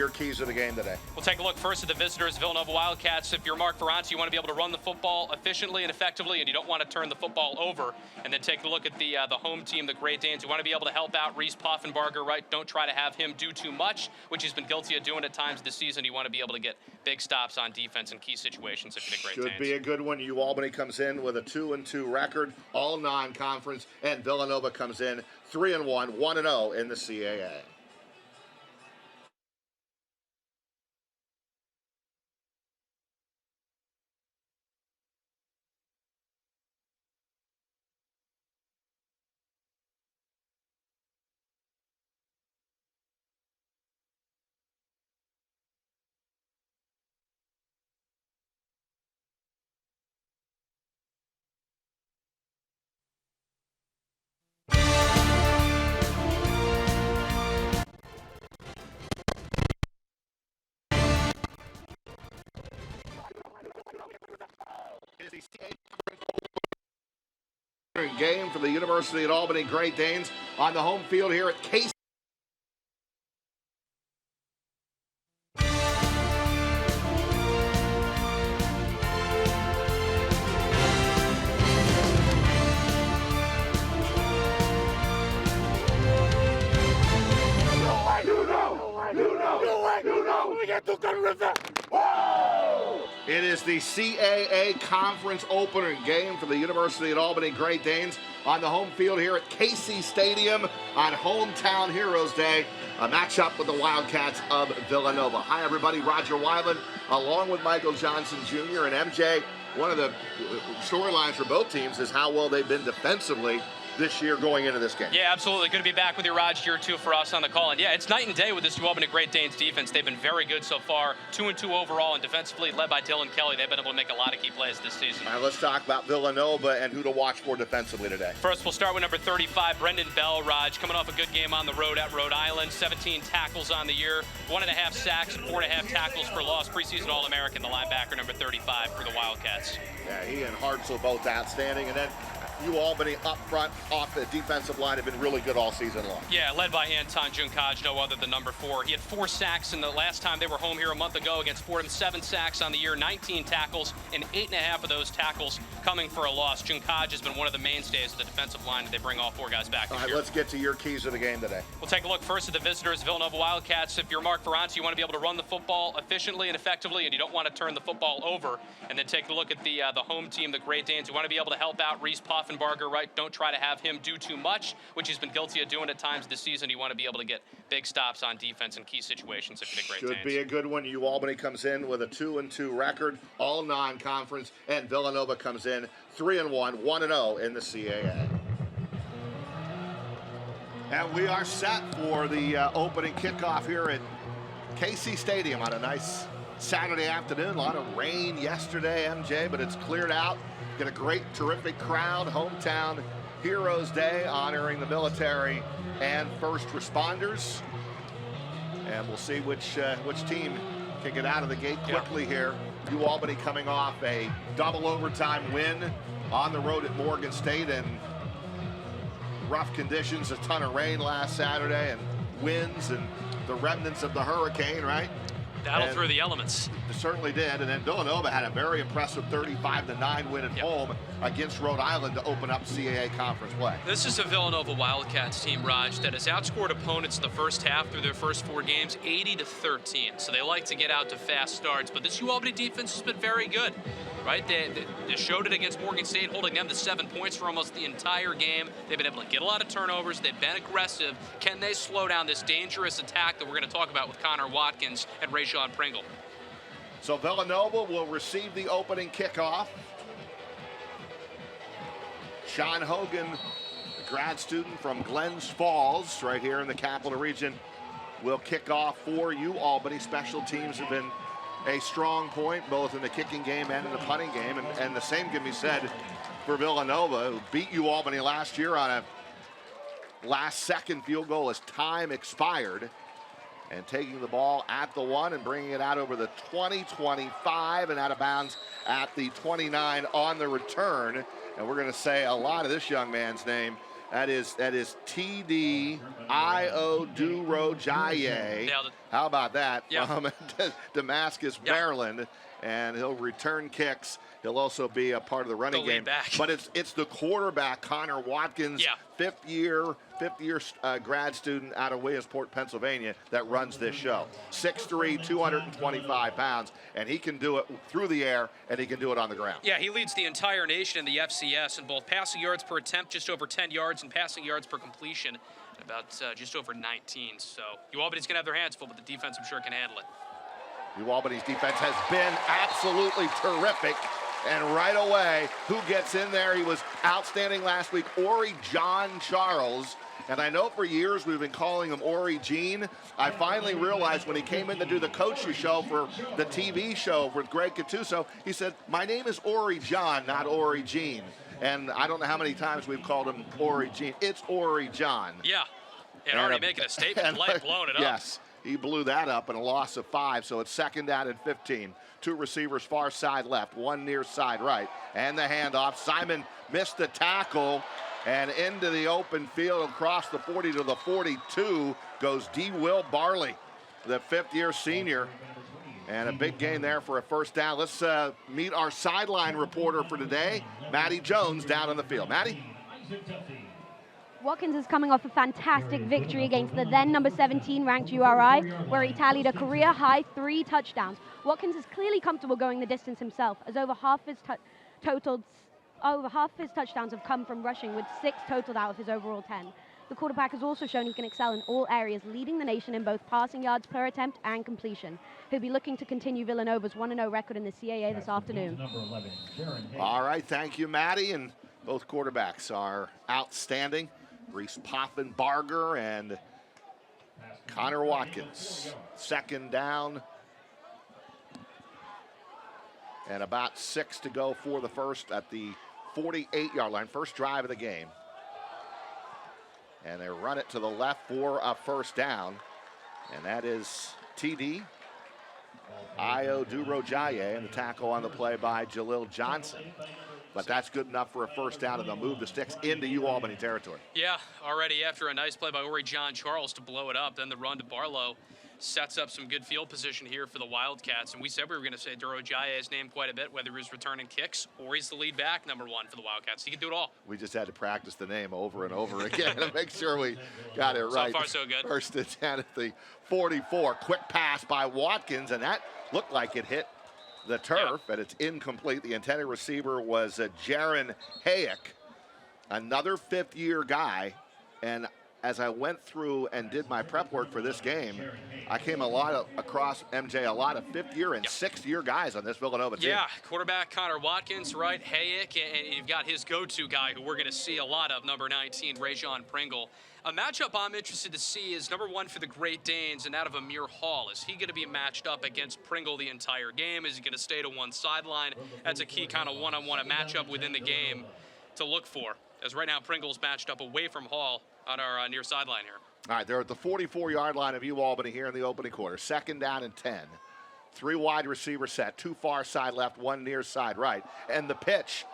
your keys to the game today. We'll take a look first at the visitors, Villanova Wildcats. If you're Mark Ferranti, you want to be able to run the football efficiently and effectively, and you don't want to turn the football over. And then take a look at the home team, the Great Danes. You want to be able to help out Reese Poffenbarger, right? Don't try to have him do too much, which he's been guilty of doing at times this season. You want to be able to get big stops on defense in key situations if you're the Great Danes. Should be a good one. UAlbany comes in with a 2-2 record, all non-conference, and Villanova comes in 3-1, 1-0 in the CAA. It is the CAA game for the University at Albany Great Danes on the home field here at Casey. It is the CAA conference opener game for the University at Albany Great Danes on the home field here at Casey Stadium on Hometown Heroes Day, a matchup with the Wildcats of Villanova. Hi, everybody. Roger Weiland, along with Michael Johnson Jr. and MJ. One of the storylines for both teams is how well they've been defensively this year going into this game. Yeah, absolutely. Good to be back with you, Raj, here too for us on the call. And yeah, it's night and day with this UAlbany Great Danes defense. They've been very good so far, 2-2 overall, and defensively led by Dylan Kelly. They've been able to make a lot of key plays this season. All right, let's talk about Villanova and who to watch for defensively today. First, we'll start with number 35, Brendan Bell. Raj, coming off a good game on the road at Rhode Island, 17 tackles on the year, 1.5 sacks, 4.5 tackles for loss. Preseason All-American, the linebacker, number 35 for the Wildcats. Yeah, he and Hartzell both outstanding. And then UAlbany up front off the defensive line have been really good all season long. Yeah, led by Anton Junkaj, no other than number 4. He had 4 sacks in the last time they were home here a month ago against Fordham, 7 sacks on the year, 19 tackles, and 8.5 of those tackles coming for a loss. Junkaj has been one of the mainstays of the defensive line, and they bring all 4 guys back this year. All right, let's get to your keys to the game today. We'll take a look first at the visitors, Villanova Wildcats. If you're Mark Ferranti, you want to be able to run the football efficiently and effectively, and you don't want to turn the football over. And then take a look at the home team, the Great Danes. You want to be able to help out Reese Poffenbarger, right? Don't try to have him do too much, which he's been guilty of doing at times this season. You want to be able to get big stops on defense in key situations if you're the Great Danes. Should be a good one. UAlbany comes in with a 2-2 record, all non-conference, and Villanova comes in 3-1, 1-0 in the CAA. And we are set for the opening kickoff here at Casey Stadium on a nice Saturday afternoon. A lot of rain yesterday, MJ, but it's cleared out. Get a great, terrific crowd. Hometown Heroes Day, honoring the military and first responders. And we'll see which team can get out of the gate quickly here. UAlbany coming off a double overtime win on the road at Morgan State in rough conditions, a ton of rain last Saturday, and winds and the remnants of the hurricane, right? Battle through the elements. It certainly did. And then Villanova had a very impressive 35-9 win at home against Rhode Island to open up CAA conference play. This is a Villanova Wildcats team, Raj, that has outscored opponents in the first half through their first 4 games, 80-13. So they like to get out to fast starts. But this UAlbany defense has been very good, right? They showed it against Morgan State, holding them to 7 points for almost the entire game. They've been able to get a lot of turnovers. They've been aggressive. Can they slow down this dangerous attack that we're going to talk about with Connor Watkins and Rayshawn Pringle? So Villanova will receive the opening kickoff. Sean Hogan, a grad student from Glens Falls, right here in the Capital Region, will kick off for UAlbany. Special teams have been a strong point, both in the kicking game and in the punting game. And the same can be said for Villanova, who beat UAlbany last year on a last-second field goal as time expired. And taking the ball at the 1 and bringing it out over the 20-25 and out of bounds at the 29 on the return. And we're going to say a lot of this young man's name. That is T.D. Iodurojaye. How about that? Yeah. From Damascus, Maryland, and he'll return kicks. He'll also be a part of the running game. Back. But it's the quarterback, Connor Watkins, fifth year grad student out of Williamsport, Pennsylvania, that runs this show. 6'3", 225 pounds, and he can do it through the air, and he can do it on the ground. Yeah, he leads the entire nation in the FCS in both passing yards per attempt, just over 10 yards, and passing yards per completion, about just over 19. So UAlbany's going to have their hands full, but the defense, I'm sure, can handle it. UAlbany's defense has been absolutely terrific. And right away, who gets in there? He was outstanding last week, Ori John Charles. And I know for years we've been calling him Ori Jean. I finally realized when he came in to do the coaching show for the TV show with Greg Cattuso, he said, my name is Ori John, not Ori Jean. And I don't know how many times we've called him Ori Jean. It's Ori John. Yeah, and already making a statement, blowing it up. Yes, he blew that up in a loss of 5, so it's 2nd down and 15. 2 receivers far side left, 1 near side right. And the handoff. Simon missed the tackle, and into the open field across the 40 to the 42 goes D. Will Barley, the 5th-year senior. And a big gain there for a 1st down. Let's meet our sideline reporter for today, Maddie Jones, down on the field. Maddie? Watkins is coming off a fantastic victory against the then number 17 ranked URI, where he tallied a career-high 3 touchdowns. Watkins is clearly comfortable going the distance himself, as over half his touchdowns have come from rushing, with 6 totaled out of his overall 10. The quarterback has also shown he can excel in all areas, leading the nation in both passing yards per attempt and completion. He'll be looking to continue Villanova's 1-0 record in the CAA this afternoon. All right, thank you, Maddie. And both quarterbacks are outstanding. Reese Poffenbarger and Connor Watkins. 2nd down. And about 6 to go for the first at the 48-yard line. First drive of the game. And they run it to the left for a 1st down. And that is TD. Io Durojaye, and the tackle on the play by Jalil Johnson. But that's good enough for a 1st down, and they'll move the sticks into UAlbany territory. Yeah, already after a nice play by Ori John Charles to blow it up, then the run to Barlow sets up some good field position here for the Wildcats. And we said we were going to say Durojaye's name quite a bit, whether he's returning kicks or he's the lead back, number 1 for the Wildcats. He can do it all. We just had to practice the name over and over again to make sure we got it right. So far, so good. 1st and 10 at the 44. Quick pass by Watkins, and that looked like it hit the turf, and it's incomplete. The intended receiver was Jaron Hayek, another 5th-year guy. And as I went through and did my prep work for this game, I came across, MJ, a lot of 5th-year and 6th-year guys on this Villanova team. Yeah, quarterback Connor Watkins, right? Hayek, and you've got his go-to guy who we're going to see a lot of, number 19, Rajon Pringle. A matchup I'm interested to see is number 1 for the Great Danes and that of Amir Hall. Is he going to be matched up against Pringle the entire game? Is he going to stay to one sideline? That's a key kind of one-on-one matchup within the game to look for, as right now Pringle's matched up away from Hall on our near sideline here. All right, they're at the 44-yard line of UAlbany here in the opening quarter. 2nd down and 10. 3 wide receiver set, 2 far side left, 1 near side right. And the pitch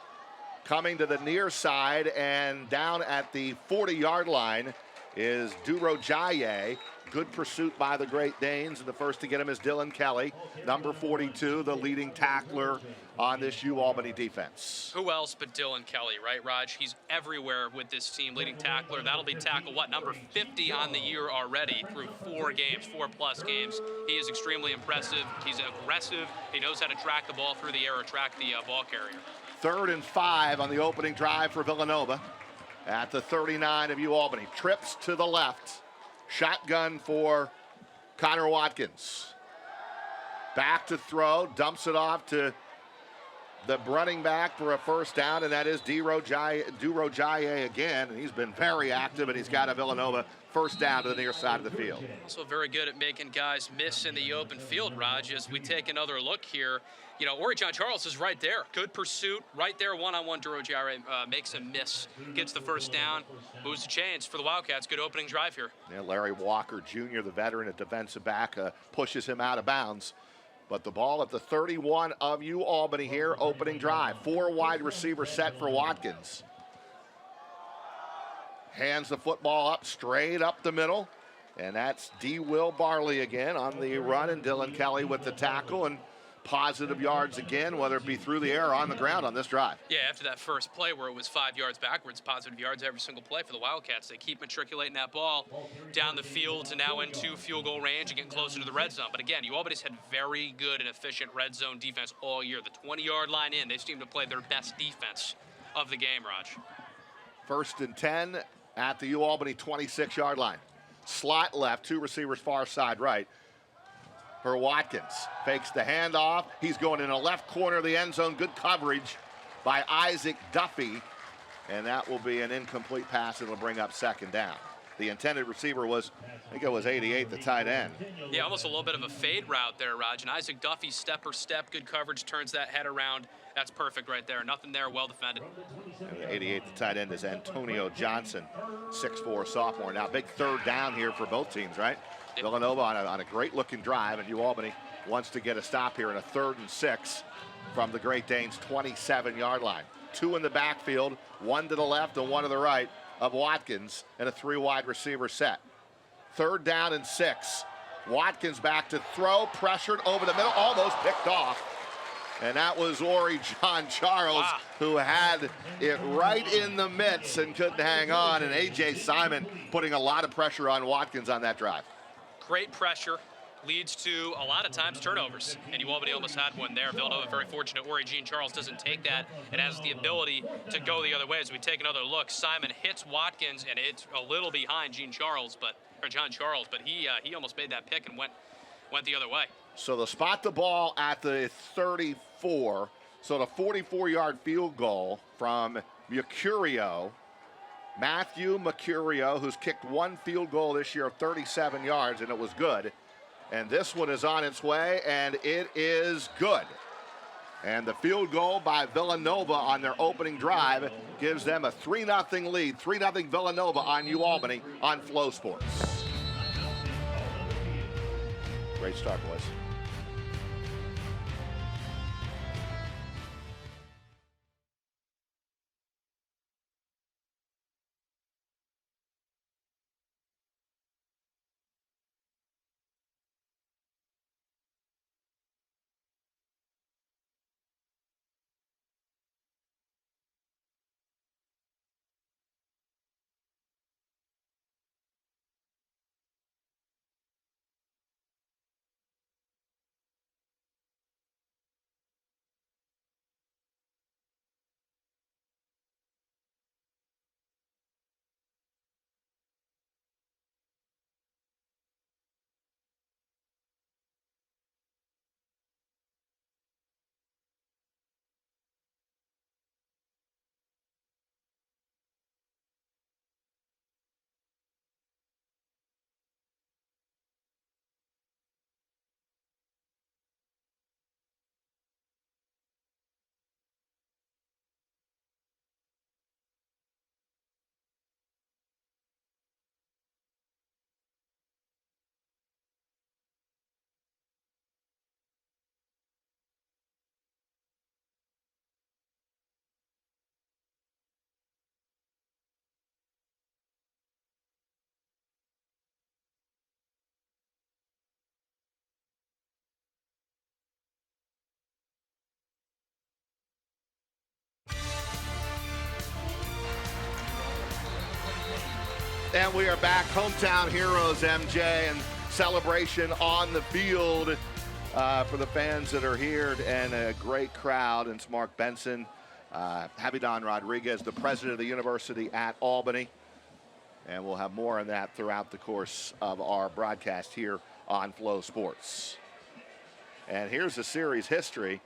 coming to the near side, and down at the 40-yard line is Durojaye. Good pursuit by the Great Danes, and the first to get him is Dylan Kelly, number 42, the leading tackler on this UAlbany defense. Who else but Dylan Kelly, right, Raj? He's everywhere with this team, leading tackler. That'll be tackle, number 50 on the year already through 4 games, 4+ games. He is extremely impressive. He's aggressive. He knows how to track the ball through the air or track the ball carrier. 3rd and 5 on the opening drive for Villanova at the 39 of UAlbany. Trips to the left. Shotgun for Connor Watkins. Back to throw, dumps it off to the running back for a 1st down, and that is Durojaye again. And he's been very active, and he's got a Villanova 1st down to the near side of the field. Also very good at making guys miss in the open field, Raj. As we take another look here, you know, Ori John Charles is right there. Good pursuit, right there, one-on-one. Durojaye makes him miss, gets the 1st down, moves the chains for the Wildcats. Good opening drive here. Yeah, Larry Walker Jr., the veteran at defensive back, pushes him out of bounds. But the ball at the 31 of UAlbany here, opening drive. 4 wide receiver set for Watkins. Hands the football up, straight up the middle. And that's Will Barley again on the run, and Dylan Kelly with the tackle, and positive yards again, whether it be through the air or on the ground on this drive. Yeah, after that first play where it was 5 yards backwards, positive yards every single play for the Wildcats. They keep matriculating that ball down the field to now into field goal range and getting closer to the red zone. But again, UAlbany's had very good and efficient red zone defense all year. The 20-yard line in, they seem to play their best defense of the game, Raj. 1st and 10 at the UAlbany 26-yard line. Slot left, 2 receivers far side right. For Watkins, fakes the handoff. He's going in the left corner of the end zone. Good coverage by Isaac Duffy. And that will be an incomplete pass. It'll bring up 2nd down. The intended receiver was, I think it was 88, the tight end. Yeah, almost a little bit of a fade route there, Raj. And Isaac Duffy, step, good coverage, turns that head around. That's perfect right there. Nothing there, well defended. And the 88, the tight end is Antonio Johnson, 6'4" sophomore. Now, big 3rd down here for both teams, right? Villanova on a great-looking drive, and UAlbany wants to get a stop here in a 3rd and 6 from the Great Danes' 27-yard line. 2 in the backfield, 1 to the left and 1 to the right of Watkins, and a 3-wide receiver set. 3rd down and 6. Watkins back to throw, pressured over the middle, almost picked off. And that was Ori John Charles, who had it right in the midst and couldn't hang on. And A.J. Simon putting a lot of pressure on Watkins on that drive. Great pressure leads to a lot of times turnovers, and UAlbany almost had one there. Villanova very fortunate. Ori Jean Charles doesn't take that. It has the ability to go the other way. As we take another look, Simon hits Watkins, and it's a little behind John Charles, but he almost made that pick and went the other way. So they'll spot the ball at the 34. So the 44-yard field goal from Mercurio. Matthew Mercurio, who's kicked 1 field goal this year of 37 yards, and it was good. And this one is on its way, and it is good. And the field goal by Villanova on their opening drive gives them a 3-0 lead. 3-0 Villanova on UAlbany on Flow Sports. Great start, boys. And we are back, hometown heroes, MJ, and celebration on the field for the fans that are here, and a great crowd. And it's Mark Benson, Javidon Rodriguez, the president of the university at Albany. And we'll have more on that throughout the course of our broadcast here on Flow Sports. And here's the series history.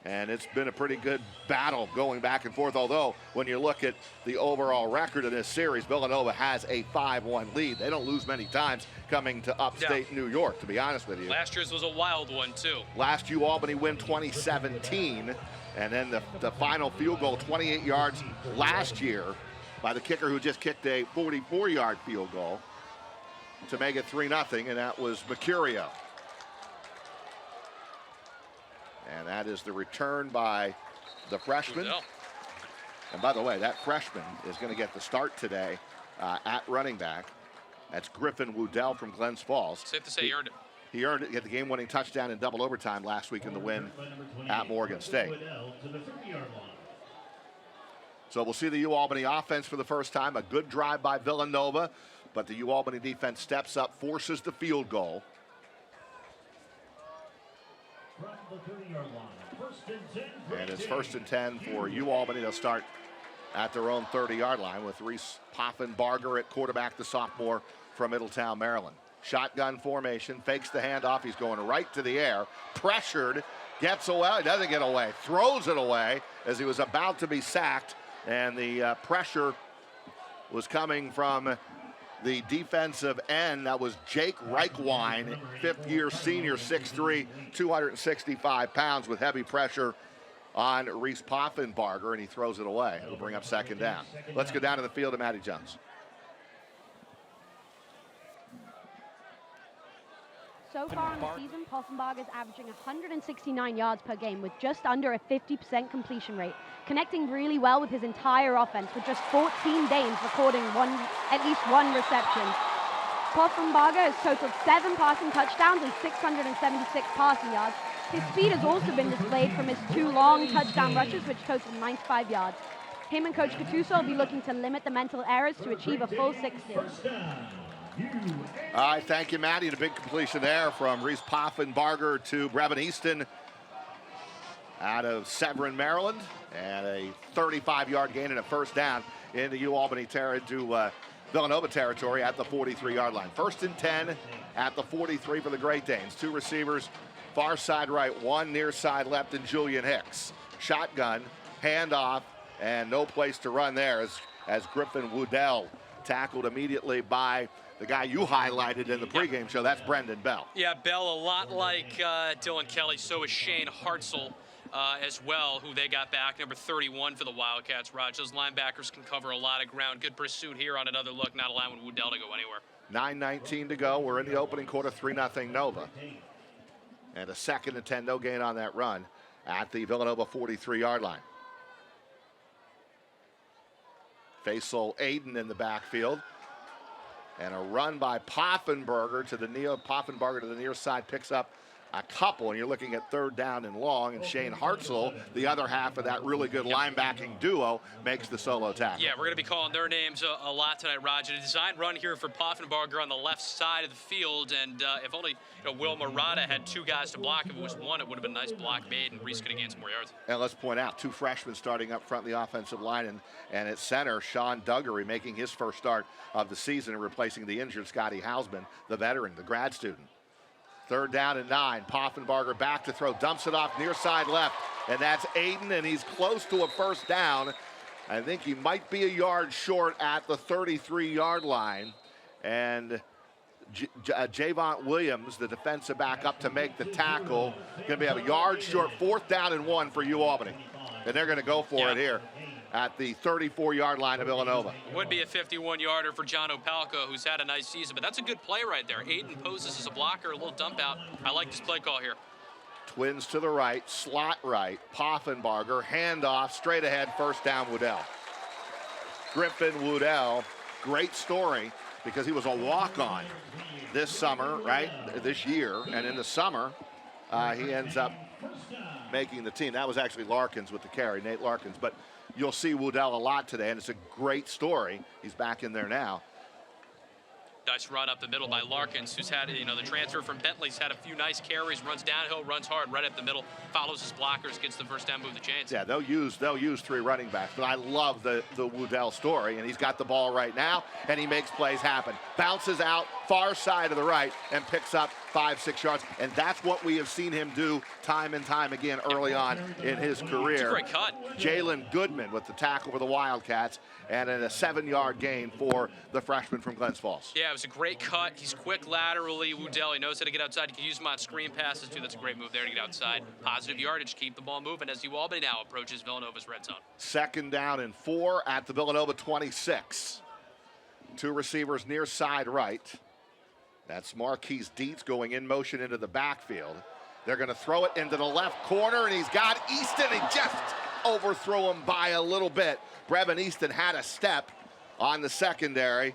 And it's been a pretty good battle going back and forth, although when you look at the overall record of this series, Villanova has a 5-1 lead. They don't lose many times coming to upstate New York, to be honest with you. Last year's was a wild one, too. Last UAlbany win 2017, and then the final field goal, 28 yards last year by the kicker who just kicked a 44-yard field goal to make it 3-0, and that was Mercurio. And that is the return by the freshman. And by the way, that freshman is going to get the start today at running back. That's Griffin Woodell from Glens Falls. Safe to say he earned it. He earned it. He had the game-winning touchdown in double overtime last week in the win at Morgan State. So we'll see the UAlbany offense for the first time. A good drive by Villanova, but the UAlbany defense steps up, forces the field goal. And it's 1st and 10 for UAlbany. They'll start at their own 30-yard line with Reese Poffenbarger at quarterback, the sophomore from Middletown, Maryland. Shotgun formation, fakes the handoff. He's going right to the air, pressured, gets away, doesn't get away, throws it away as he was about to be sacked. And the pressure was coming from the defensive end. That was Jake Reichwein, fifth-year senior, 6'3", 265 pounds, with heavy pressure on Reese Poffenbarger, and he throws it away. It'll bring up 2nd down. Let's go down to the field to Matty Jones. So far in the season, Poffenbarger is averaging 169 yards per game with just under a 50% completion rate, connecting really well with his entire offense with just 14 games recording at least one reception. Poffenbarger has totaled 7 passing touchdowns and 676 passing yards. His speed has also been displayed from his 2 long touchdown rushes, which totaled 95 yards. Him and Coach Gattuso will be looking to limit the mental errors to achieve a full 60. All right, thank you, Matty. And a big completion there from Reese Poffenbarger to Brevin Easton out of Severn, Maryland. And a 35-yard gain and a 1st down in the UAlbany to Villanova territory at the 43-yard line. 1st and 10 at the 43 for the Great Danes. 2 receivers, far side right, 1 near side left, and Julian Hicks. Shotgun, handoff, and no place to run there as Griffin Woodell tackled immediately by the guy you highlighted in the pregame show. That's Brendan Bell. Yeah, Bell, a lot like Dylan Kelly. So is Shane Hartzell as well, who they got back, number 31 for the Wildcats. Raj, those linebackers can cover a lot of ground. Good pursuit here on another look, not allowing Woodell to go anywhere. 9:19 to go. We're in the opening quarter, 3-0 Nova. And a 2nd and 10, no gain on that run at the Villanova 43-yard line. Faisal Aiden in the backfield. And a run by Poffenbarger to the near side, picks up a couple, and you're looking at 3rd down and long, and Shane Hartzell, the other half of that really good linebacking duo, makes the solo tackle. Yeah, we're going to be calling their names a lot tonight, Roger. A design run here for Poffenbarger on the left side of the field, and if only Will Murata had 2 guys to block. If it was 1, it would have been a nice block made, and Reese could have gained some more yards. And let's point out, 2 freshmen starting up front in the offensive line, and at center, Sean Duggery making his first start of the season and replacing the injured Scotty Hausman, the veteran, the grad student. 3rd down and 9. Poffenbarger back to throw, dumps it off near side left, and that's Aiden, and he's close to a 1st down. I think he might be a yard short at the 33-yard line, and Javon Williams, the defensive back, up to make the tackle. Going to be a yard short, 4th down and 1 for UAlbany, and they're going to go for it here at the 34-yard line of Villanova. Would be a 51-yarder for John Opalka, who's had a nice season, but that's a good play right there. Aiden poses as a blocker, a little dump out. I like this play call here. Twins to the right, slot right, Poffenbarger, handoff, straight ahead, 1st down, Woodell. Griffin Woodell, great story because he was a walk-on this summer, right, this year, and in the summer, he ends up making the team. That was actually Larkins with the carry, Nate Larkins, but you'll see Woodell a lot today, and it's a great story. He's back in there now. Nice run up the middle by Larkins, who's had, the transfer from Bentley's had a few nice carries, runs downhill, runs hard right up the middle, follows his blockers, gets the 1st down, move the chains. Yeah, they'll use 3 running backs, but I love the Woodell story, and he's got the ball right now, and he makes plays happen. Bounces out, far side of the right, and picks up 5-6 yards, and that's what we have seen him do time and time again early on in his career. It's a great cut. Jalen Goodman with the tackle for the Wildcats, and a 7-yard gain for the freshman from Glens Falls. Yeah, it was a great cut. He's quick laterally. Woodell, he knows how to get outside. He can use him on screen passes, too. That's a great move there to get outside. Positive yardage, keep the ball moving as UAlbany now approaches Villanova's red zone. 2nd down and 4 at the Villanova 26. 2 receivers near side right. That's Marquise Dietz going in motion into the backfield. They're going to throw it into the left corner, and he's got Easton. He just overthrew him by a little bit. Brevin Easton had a step on the secondary,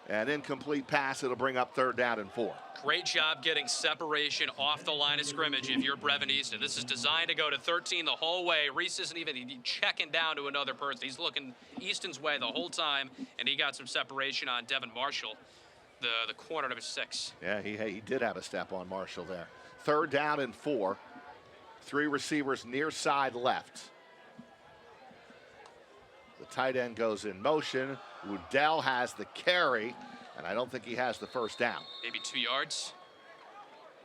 An incomplete pass, it'll bring up 3rd down and 4. Great job getting separation off the line of scrimmage if you're Brevin Easton. This is designed to go to 13 the whole way. Reese isn't even checking down to another person. He's looking Easton's way the whole time, and he got some separation on Devin Marshall, the corner number 6. Yeah, he did have a step on Marshall there. 3rd down and 4. 3 receivers near side left. The tight end goes in motion. Woodell has the carry, and I don't think he has the 1st down. Maybe 2 yards.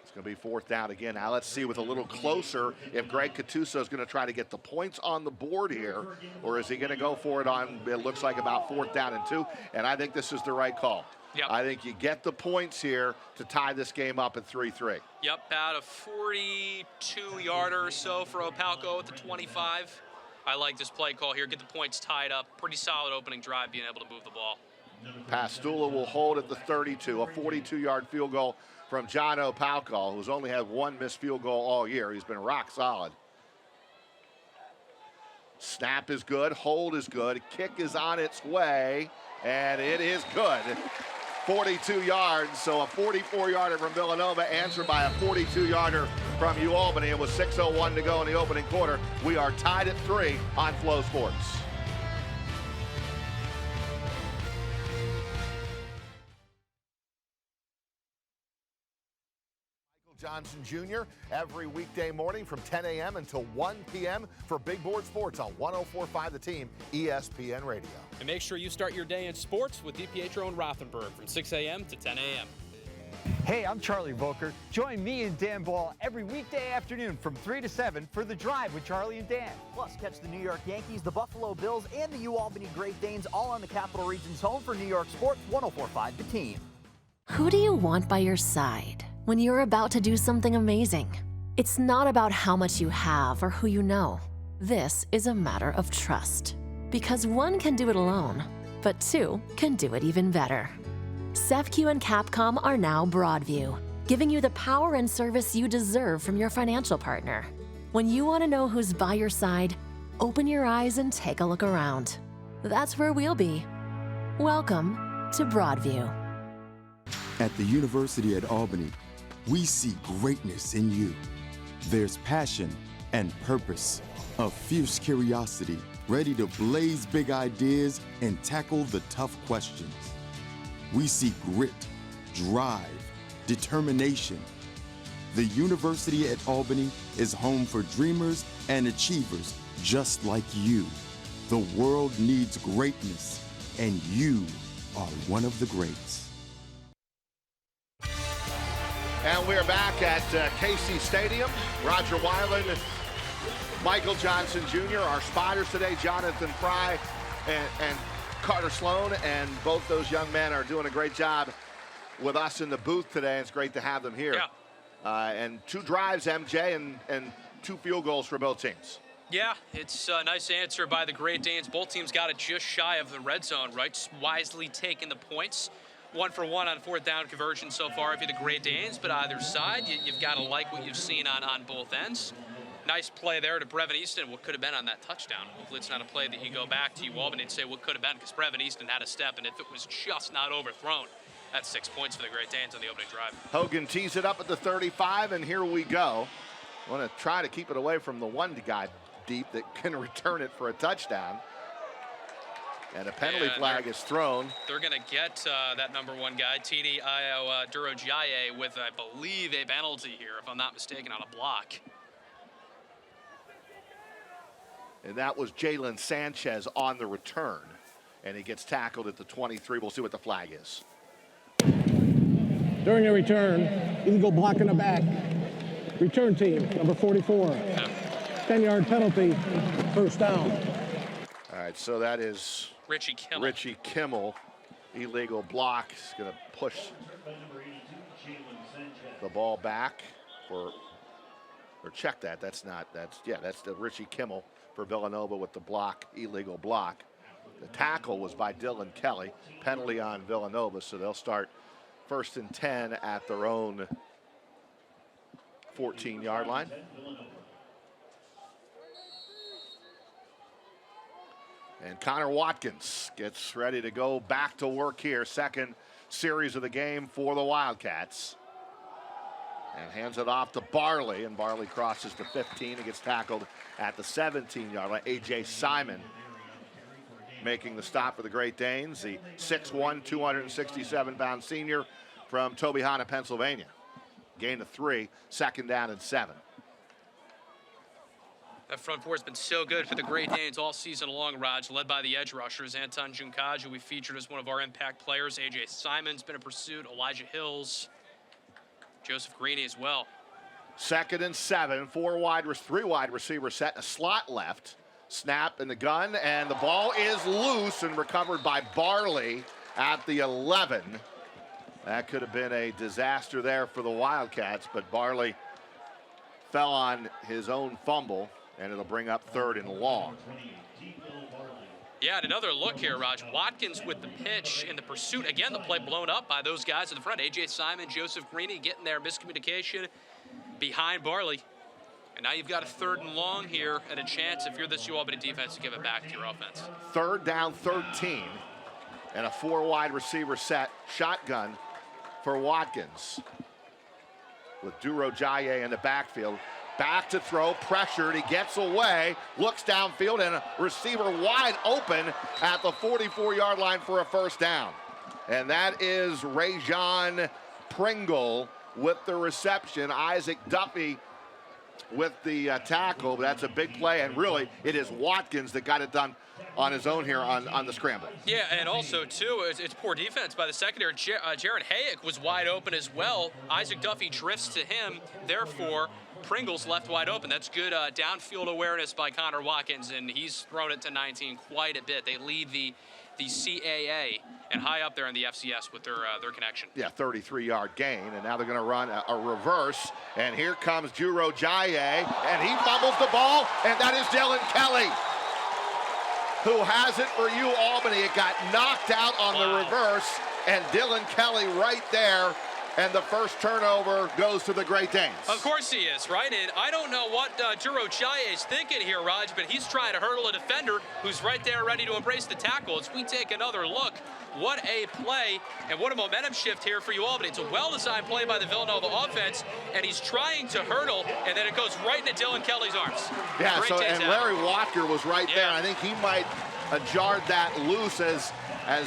It's going to be 4th down again. Now let's see with a little closer if Greg Cattuso is going to try to get the points on the board here, or is he going to go for it on, it looks like about 4th down and 2, and I think this is the right call. Yep. I think you get the points here to tie this game up at 3-3. Yep, about a 42-yarder or so for Opalco at the 25. I like this play call here. Get the points tied up. Pretty solid opening drive, being able to move the ball. Pastula will hold at the 32. A 42-yard field goal from John Opalco, who's only had 1 missed field goal all year. He's been rock solid. Snap is good. Hold is good. Kick is on its way, and it is good. 42 yards, so a 44-yarder from Villanova answered by a 42-yarder from UAlbany. And with 6:01 to go in the opening quarter, we are tied at 3 on Flow Sports. Johnson Jr. every weekday morning from 10 a.m. until 1 p.m. for Big Board Sports on 104.5 The Team, ESPN Radio. And make sure you start your day in sports with DiPietro and Rothenberg from 6 a.m. to 10 a.m. Hey, I'm Charlie Volker. Join me and Dan Ball every weekday afternoon from 3 to 7 for The Drive with Charlie and Dan. Plus, catch the New York Yankees, the Buffalo Bills, and the UAlbany Great Danes all on the Capital Region's home for New York Sports 104.5 The Team. Who do you want by your side when you're about to do something amazing? It's not about how much you have or who you know. This is a matter of trust. Because 1 can do it alone, but 2 can do it even better. SEFCU and Capcom are now Broadview, giving you the power and service you deserve from your financial partner. When you want to know who's by your side, open your eyes and take a look around. That's where we'll be. Welcome to Broadview. At the University at Albany, we see greatness in you. There's passion and purpose, a fierce curiosity, ready to blaze big ideas and tackle the tough questions. We see grit, drive, determination. The University at Albany is home for dreamers and achievers just like you. The world needs greatness, and you are one of the greats. And we're back at KC Stadium. Roger Weiland, Michael Johnson Jr., our spotters today, Jonathan Fry and Carter Sloan, and both those young men are doing a great job with us in the booth today. It's great to have them here. Yeah. And 2 drives, MJ, and 2 field goals for both teams. Yeah, it's a nice answer by the Great Danes. Both teams got it just shy of the red zone, right? Just wisely taking the points. 1 for 1 on 4th down conversion so far if you're the Great Danes, but either side, you've got to like what you've seen on both ends. Nice play there to Brevin Easton. What could have been on that touchdown? Hopefully it's not a play that you go back to UAlbany and say what could have been, because Brevin Easton had a step, and if it was just not overthrown, that's 6 points for the Great Danes on the opening drive. Hogan tees it up at the 35, and here we go. Want to try to keep it away from the 1 guy deep that can return it for a touchdown. And a penalty flag is thrown. They're going to get that number 1 guy, TD Io Durojaye, with, I believe, a penalty here, if I'm not mistaken, on a block. And that was Jalen Sanchez on the return. And he gets tackled at the 23. We'll see what the flag is. During the return, illegal block in the back. Return team, number 44. 10-yard penalty, 1st down. All right, so that is Richie Kimmel. Richie Kimmel, illegal block. He's going to push the ball back or check that. That's the Richie Kimmel for Villanova with the block, illegal block. The tackle was by Dylan Kelly. Penalty on Villanova, so they'll start 1st and 10 at their own 14-yard line. And Connor Watkins gets ready to go back to work here. Second series of the game for the Wildcats. And hands it off to Barley, and Barley crosses the 15 and gets tackled at the 17-yard line. A.J. Simon making the stop for the Great Danes, the 6'1", 267-pound senior from Tobyhanna, Pennsylvania. Gain of 3, second down and 7. That front four has been so good for the Great Danes all season long, Raj, led by the edge rushers. Anton Junkaj, who we featured as one of our impact players. A.J. Simon's been in pursuit. Elijah Hills. Joseph Greeny as well. Second and 7, 3 wide receiver set, a slot left. Snap in the gun, and the ball is loose and recovered by Barley at the 11. That could have been a disaster there for the Wildcats, but Barley fell on his own fumble, and it'll bring up 3rd and long. Yeah, and another look here, Raj. Watkins with the pitch in the pursuit. Again, the play blown up by those guys in the front. A.J. Simon, Joseph Greeny getting there. Miscommunication behind Barley. And now you've got a 3rd and long here and a chance, if you're this UAlbany defense, to give it back to your offense. 3rd down 13 and a 4 wide receiver set. Shotgun for Watkins with Duro Jaye in the backfield. Back to throw, pressured, he gets away, looks downfield, and a receiver wide open at the 44-yard line for a 1st down. And that is Rajon Pringle with the reception. Isaac Duffy with the tackle, but that's a big play, and really, it is Watkins that got it done on his own here on the scramble. Yeah, and also, too, it's poor defense by the secondary. Jaron Hayek was wide open as well. Isaac Duffy drifts to him, therefore, Pringle's left wide open. That's good downfield awareness by Connor Watkins, and he's thrown it to 19 quite a bit. They lead the CAA and high up there in the FCS with their connection. Yeah, 33-yard gain, and now they're going to run a reverse, and here comes Duro Jaye, and he fumbles the ball, and that is Dylan Kelly, who has it for UAlbany. It got knocked out on the reverse, and Dylan Kelly right there. And the first turnover goes to the Great Danes. Of course he is, right? And I don't know what Duro Jaye is thinking here, Raj, but he's trying to hurdle a defender who's right there ready to embrace the tackle. As we take another look, what a play and what a momentum shift here for UAlbany. It's a well-designed play by the Villanova offense, and he's trying to hurdle, and then it goes right into Dylan Kelly's arms. Yeah, and Larry Walker was right there. I think he might have jarred that loose as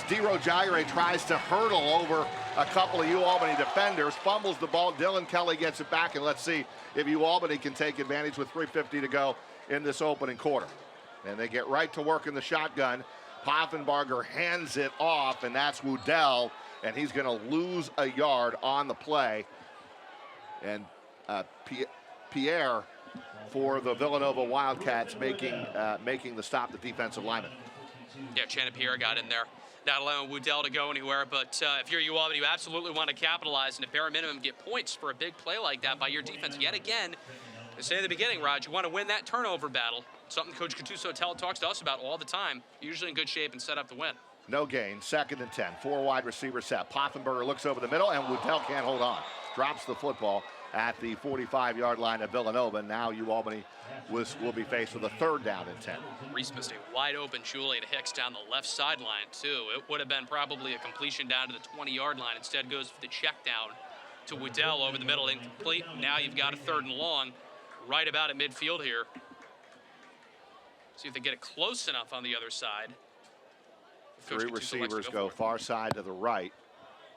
Duro Jaye tries to hurdle over a couple of UAlbany defenders, fumbles the ball. Dylan Kelly gets it back, and let's see if UAlbany can take advantage with 3:50 to go in this opening quarter. And they get right to work in the shotgun. Poffenbarger hands it off, and that's Woodell, and he's going to lose a yard on the play. And Pierre for the Villanova Wildcats making the stop, the defensive lineman. Yeah, Shannon Pierre got in there. Not allowing Woodell to go anywhere, but if you're UAlbany, you absolutely want to capitalize and at bare minimum get points for a big play like that by your defense. Yet again, I say at the beginning, Raj, you want to win that turnover battle. Something Coach Gattuso talks to us about all the time. Usually in good shape and set up to win. No gain, 2nd and 10, 4 wide receiver set. Poffenbarger looks over the middle, and Woodell can't hold on. Drops the football at the 45-yard line of Villanova. Now UAlbany will be faced with a 3rd down and 10. Reese missed a wide open Julian Hicks down the left sideline, too. It would have been probably a completion down to the 20-yard line. Instead goes for the check down to Woodell over the middle, incomplete. Now you've got a 3rd and long right about at midfield here. See if they get it close enough on the other side. Three receivers go far side to the right.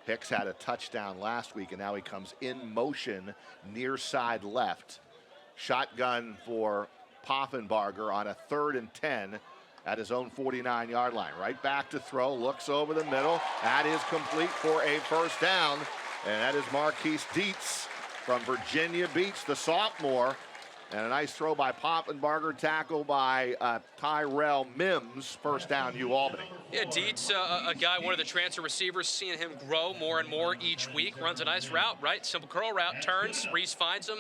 Hicks had a touchdown last week, and now he comes in motion near side left. Shotgun for Poffenbarger on a 3rd and 10 at his own 49-yard line. Right back to throw, looks over the middle. That is complete for a 1st down, and that is Marquise Dietz from Virginia Beach, the sophomore. And a nice throw by Poffenbarger, tackle by Tyrell Mims. 1st down, UAlbany. Yeah, Dietz, a guy, one of the transfer receivers, seeing him grow more and more each week. Runs a nice route, right? Simple curl route, turns, Reese finds him.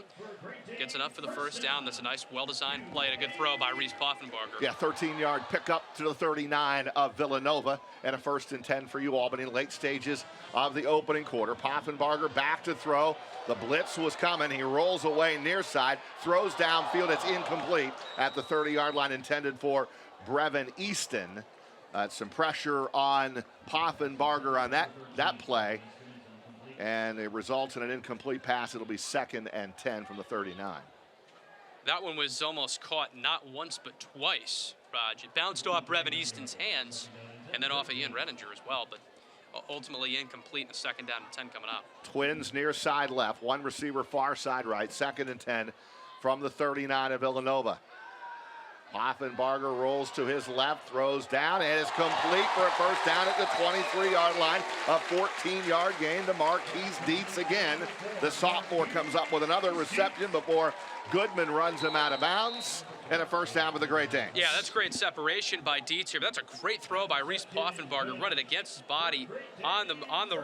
Gets enough for the 1st down. That's a nice, well-designed play and a good throw by Reese Poffenbarger. Yeah, 13-yard pickup to the 39 of Villanova, and a 1st and 10 for UAlbany. Late stages of the opening quarter. Poffenbarger back to throw. The blitz was coming. He rolls away near side, throws downfield. It's incomplete at the 30-yard line, intended for Brevin Easton. Some pressure on Poffenbarger on that play, and it results in an incomplete pass. It'll be 2nd and 10 from the 39. That one was almost caught not once but twice, Raj. It bounced off Brevin Easton's hands and then off of Ian Renninger as well, but ultimately incomplete, and a 2nd down and 10 coming up. Twins near side left, one receiver far side right, 2nd and 10 from the 39 of Villanova. Poffenbarger rolls to his left, throws down, and is complete for a first down at the 23-yard line. A 14-yard gain to Marquise Dietz again. The sophomore comes up with another reception before Goodman runs him out of bounds, and a first down for the Great Danes. Yeah, that's great separation by Dietz here. That's a great throw by Reese Poffenbarger, running against his body on the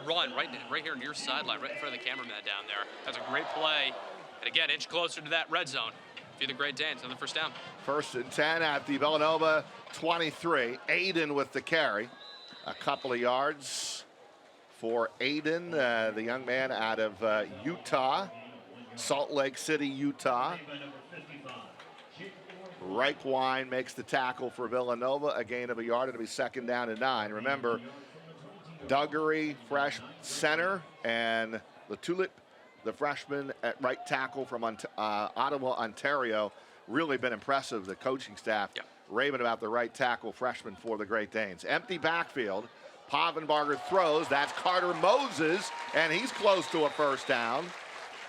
run, right here near sideline, right in front of the cameraman down there. That's a great play. And again, inch closer to that red zone. For the Great Danes, another first down. 1st and 10 at the Villanova 23. Aiden with the carry. A couple of yards for Aiden, the young man out of Utah, Salt Lake City, Utah. Reichwein makes the tackle for Villanova, a gain of a yard. It'll be 2nd down and 9. Remember, Duggery, fresh center, and LeTulip, the freshman at right tackle from Ottawa, Ontario, really been impressive. The coaching staff raving about the right tackle freshman for the Great Danes. Empty backfield. Poffenbarger throws. That's Carter Moses, and he's close to a first down.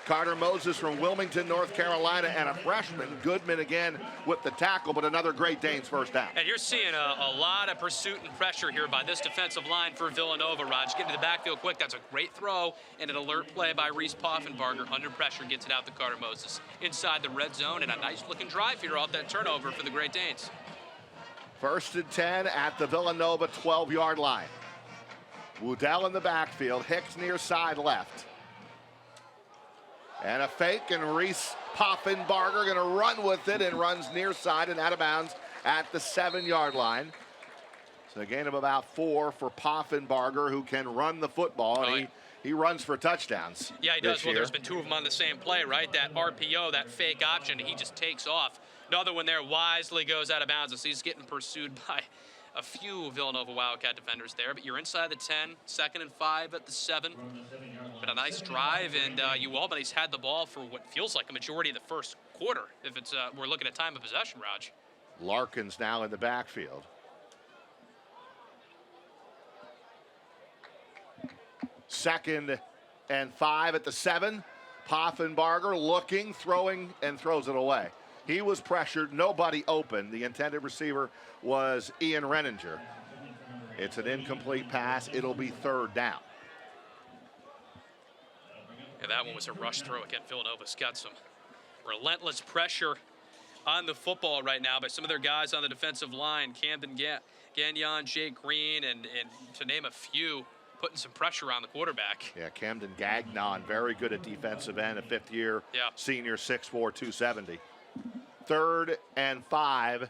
Carter Moses from Wilmington, North Carolina, and a freshman. Goodman again with the tackle, but another Great Danes first down. And you're seeing a lot of pursuit and pressure here by this defensive line for Villanova, Raj. Get to the backfield quick. That's a great throw and an alert play by Reese Poffenbarger. Under pressure, gets it out to Carter Moses. Inside the red zone, and a nice-looking drive here off that turnover for the Great Danes. 1st and 10 at the Villanova 12-yard line. Woodell in the backfield. Hicks near side left. And a fake, and Reese Poffenbarger going to run with it and runs near side and out of bounds at the 7-yard line. So a gain of about 4 for Poffenbarger, who can run the football. And he runs for touchdowns. Yeah, he does. Well, there's been 2 of them on the same play, right? That RPO, that fake option, and he just takes off. Another one there wisely goes out of bounds as he's getting pursued by a few Villanova Wildcat defenders there, but you're inside the 10, 2nd and 5 at the 7. But a nice drive, and UAlbany's had the ball for what feels like a majority of the first quarter. If it's we're looking at time of possession, Raj. Larkins now in the backfield. Second and 5 at the 7. Poffenbarger looking, throwing, and throws it away. He was pressured, nobody open. The intended receiver was Ian Renninger. It's an incomplete pass. It'll be 3rd down. Yeah, that one was a rush throw. Again, Villanova's got some relentless pressure on the football right now by some of their guys on the defensive line. Camden Gagnon, Jake Green, and to name a few, putting some pressure on the quarterback. Yeah, Camden Gagnon, very good at defensive end, a 5th-year senior, 6'4", 270. 3rd and 5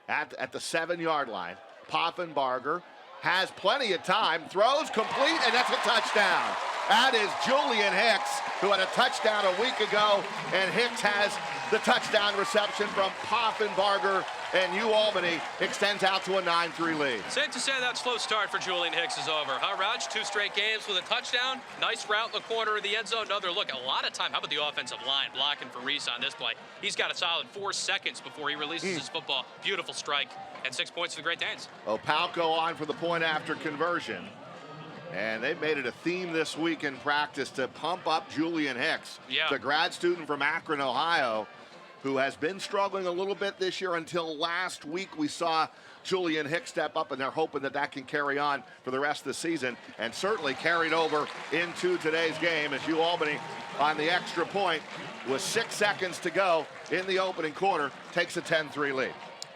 at the 7-yard line. Poffenbarger has plenty of time, throws complete, and that's a touchdown. That is Julian Hicks, who had a touchdown a week ago, and Hicks has the touchdown reception from Poffenbarger, and UAlbany extends out to a 9-3 lead. Safe to say that slow start for Julian Hicks is over. Huh, Raj? 2 straight games with a touchdown. Nice route in the corner of the end zone. Another look. A lot of time. How about the offensive line blocking for Reese on this play? He's got a solid 4 seconds before he releases his football. Beautiful strike. And 6 points for the Great Danes. Opalco on for the point after conversion. And they've made it a theme this week in practice to pump up Julian Hicks, the grad student from Akron, Ohio, who has been struggling a little bit this year until last week. We saw Julian Hicks step up, and they're hoping that that can carry on for the rest of the season, and certainly carried over into today's game as UAlbany on the extra point with 6 seconds to go in the opening quarter takes a 10-3 lead.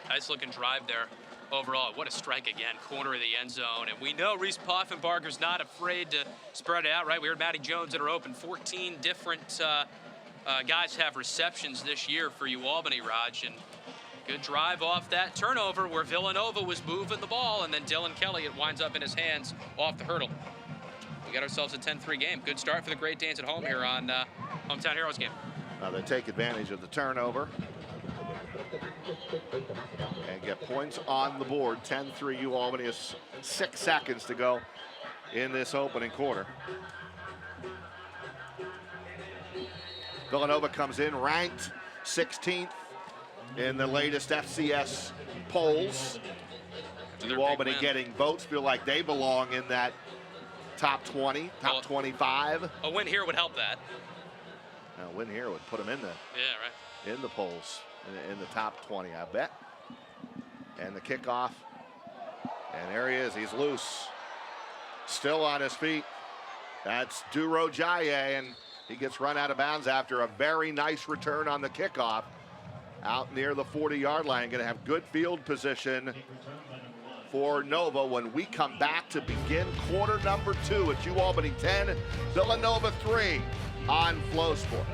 Nice looking drive there. Overall, what a strike again, corner of the end zone. And we know Reese Poffenbarger's not afraid to spread it out, right? We heard Matty Jones that are open. 14 different guys have receptions this year for UAlbany, Raj. And good drive off that turnover where Villanova was moving the ball, and then Dylan Kelly, it winds up in his hands off the hurdle. We got ourselves a 10-3 game. Good start for the Great Danes at home here on Hometown Heroes game. They take advantage of the turnover. and get points on the board. 10-3 UAlbany is 6 seconds to go in this opening quarter. Villanova comes in ranked 16th in the latest FCS polls. UAlbany getting votes, feel like they belong in that top 20, top 25. A win here would help that. A win here would put them in the polls, in the top 20, I bet. And the kickoff, and there he is. He's loose, still on his feet. That's Duro Jaye, and he gets run out of bounds after a very nice return on the kickoff out near the 40-yard line. Going to have good field position for Nova when we come back to begin quarter number 2 at UAlbany 10, Villanova 3 on FloSports.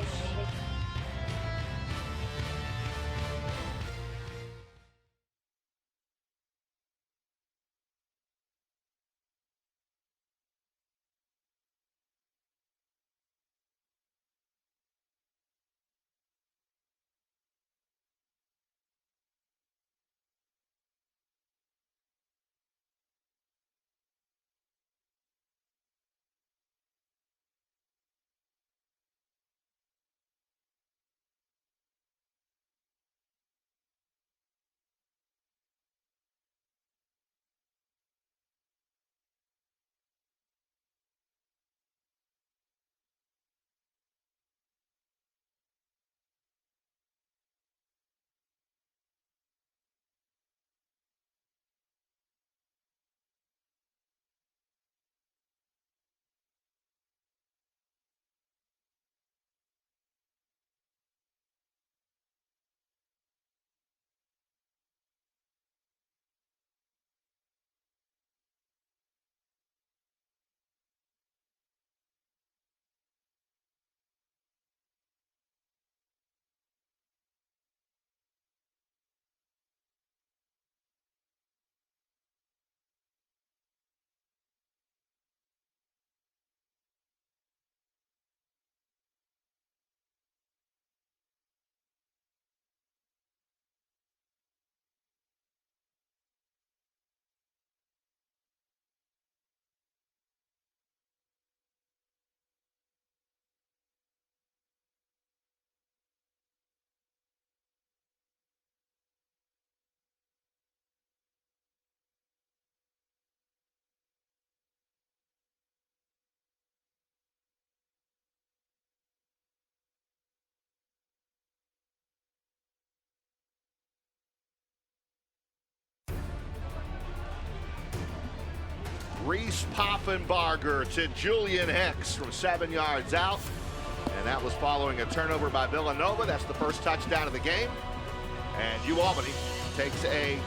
Reese Poffenbarger to Julian Hicks from 7 yards out. And that was following a turnover by Villanova. That's the first touchdown of the game. And UAlbany takes a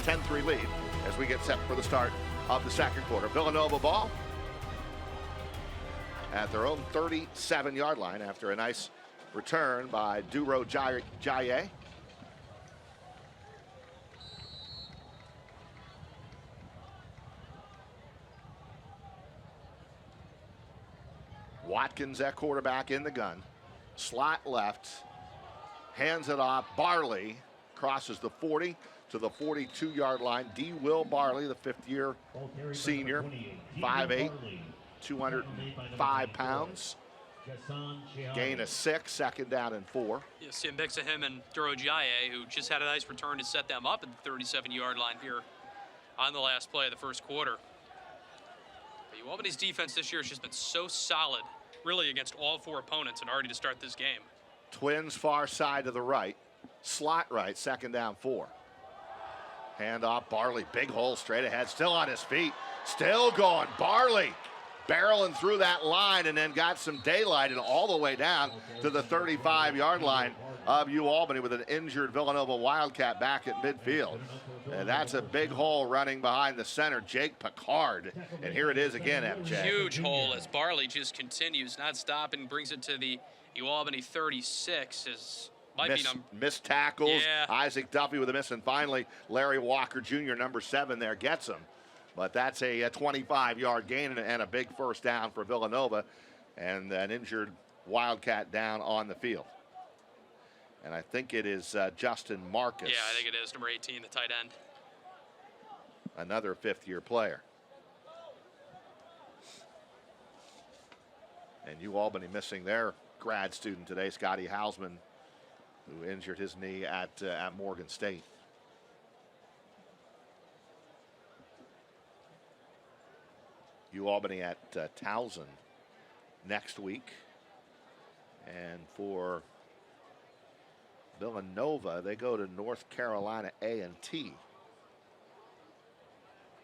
10-3 lead as we get set for the start of the second quarter. Villanova ball at their own 37-yard line after a nice return by Duro Jaye. Watkins at quarterback in the gun. Slot left. Hands it off. Barley crosses the 40 to the 42-yard line. D. Will Barley, the fifth-year senior, 5'8", 205 pounds. Gain of 6, second down and 4. You see a mix of him and Duro Jaye, who just had a nice return to set them up at the 37-yard line here on the last play of the first quarter. But UAlbany's defense this year has just been so solid, really against all 4 opponents, and already to start this game. Twins far side to the right. Slot right, second down 4. Hand off, Barley, big hole straight ahead, still on his feet, still going. Barley barreling through that line and then got some daylight and all the way down to the 35-yard line of UAlbany with an injured Villanova Wildcat back at midfield. And that's a big hole running behind the center, Jake Picard. And here it is again, MJ. Huge hole as Barley just continues, not stopping, brings it to the UAlbany 36. Missed tackles. Yeah. Isaac Duffy with a miss, and finally Larry Walker Jr., number 7 there, gets him. But that's a 25-yard gain and a big first down for Villanova, and an injured Wildcat down on the field. And I think it is Justin Marcus. Yeah, I think it is, number 18, the tight end. Another fifth-year player. And UAlbany missing their grad student today, Scotty Hausman, who injured his knee at Morgan State. UAlbany at Towson next week. And for Villanova, they go to North Carolina A&T,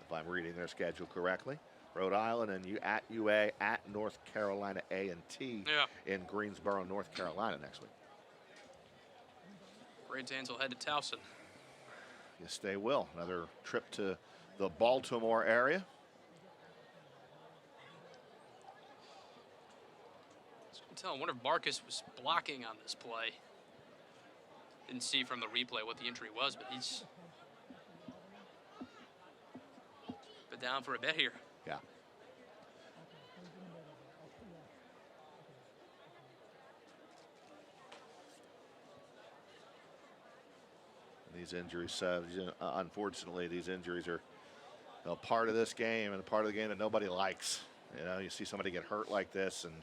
if I'm reading their schedule correctly. Rhode Island and at UA at North Carolina A&T in Greensboro, North Carolina next week. Great Danes will head to Towson. Yes, they will. Another trip to the Baltimore area. I wonder if Marcus was blocking on this play. Didn't see from the replay what the injury was, but he's been down for a bit here. Yeah. These injuries, unfortunately, these injuries are a part of this game and a part of the game that nobody likes. You know, you see somebody get hurt like this, and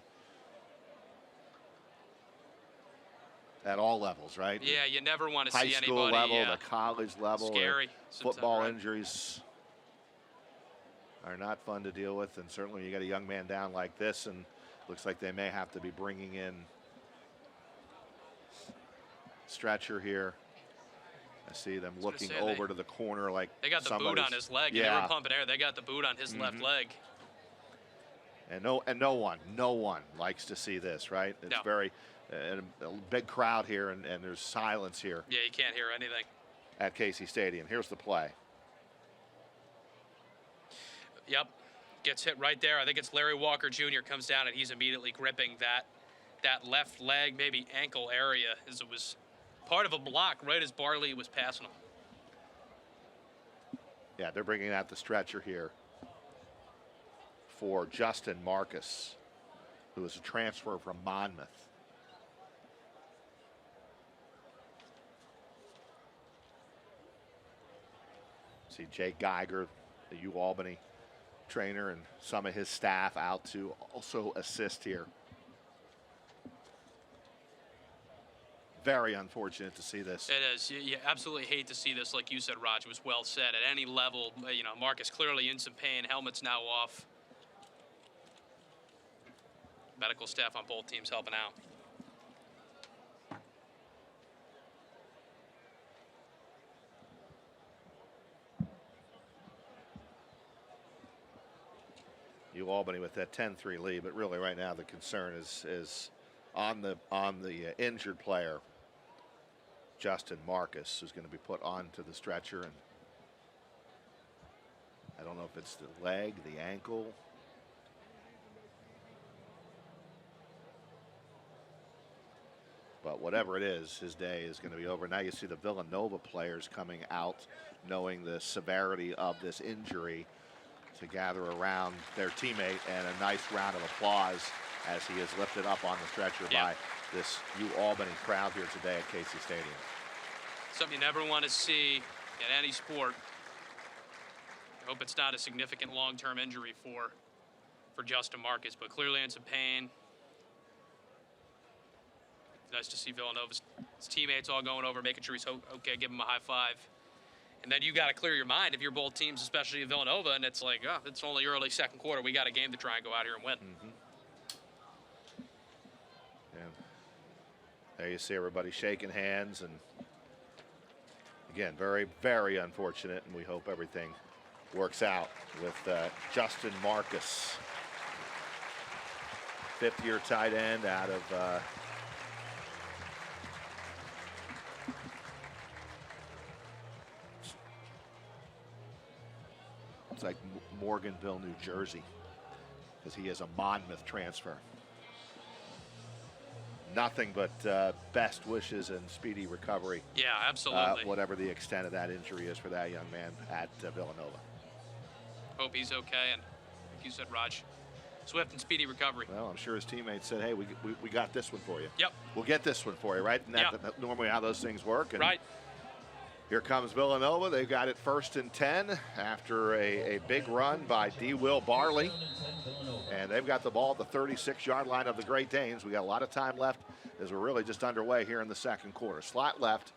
at all levels, right? Yeah, you never want to High see school anybody. level, the college level. Scary. Football Right. injuries are not fun to deal with, and certainly when you got a young man down like this, and looks like they may have to be bringing in stretcher here. I see them looking over to the corner like they got the boot on his leg. Yeah. They were pumping air. They got the boot on his left leg. And no one likes to see this, right? It's very a big crowd here, and there's silence here. Yeah, you can't hear anything at Casey Stadium. Here's the play. Yep, gets hit right there. I think it's Larry Walker Jr. comes down, and he's immediately gripping that left leg, maybe ankle area, as it was part of a block right as Barley was passing him. Yeah, they're bringing out the stretcher here for Justin Marcus, who is a transfer from Monmouth. See Jay Geiger, the UAlbany trainer, and some of his staff out to also assist here. Very unfortunate to see this. It is. You absolutely hate to see this. Like you said, Raj, it was well said. At any level, you know, Marcus clearly in some pain. Helmet's now off. Medical staff on both teams helping out. UAlbany with that 10-3 lead, but really right now the concern is on the injured player, Justin Marcus, who's going to be put onto the stretcher, and I don't know if it's the leg, the ankle. But whatever it is, his day is going to be over. Now you see the Villanova players coming out, knowing the severity of this injury, to gather around their teammate, and a nice round of applause as he is lifted up on the stretcher by this UAlbany crowd here today at Casey Stadium. Something you never want to see in any sport. I hope it's not a significant long-term injury for Justin Marcus, but clearly in some pain. Nice to see Villanova's teammates all going over, making sure he's okay, give him a high five. And then you got to clear your mind if you're both teams, especially in Villanova, and it's like, oh, it's only early second quarter. We got a game to try and go out here and win. And there you see everybody shaking hands, and again, very, very unfortunate, and we hope everything works out with Justin Marcus, fifth-year tight end out of it's like Morganville, New Jersey, because he is a Monmouth transfer. Nothing but best wishes and speedy recovery. Yeah, absolutely. Whatever the extent of that injury is for that young man at Villanova. Hope he's okay, and like you said, Raj, swift and speedy recovery. Well, I'm sure his teammates said, hey, we got this one for you. Yep. We'll get this one for you, right? And that's normally how those things work. And right. Here comes Villanova. They've got it 1st and 10 after a big run by UAlbany. And they've got the ball at the 36-yard line of the Great Danes. We got a lot of time left as we're really just underway here in the second quarter. Slot left,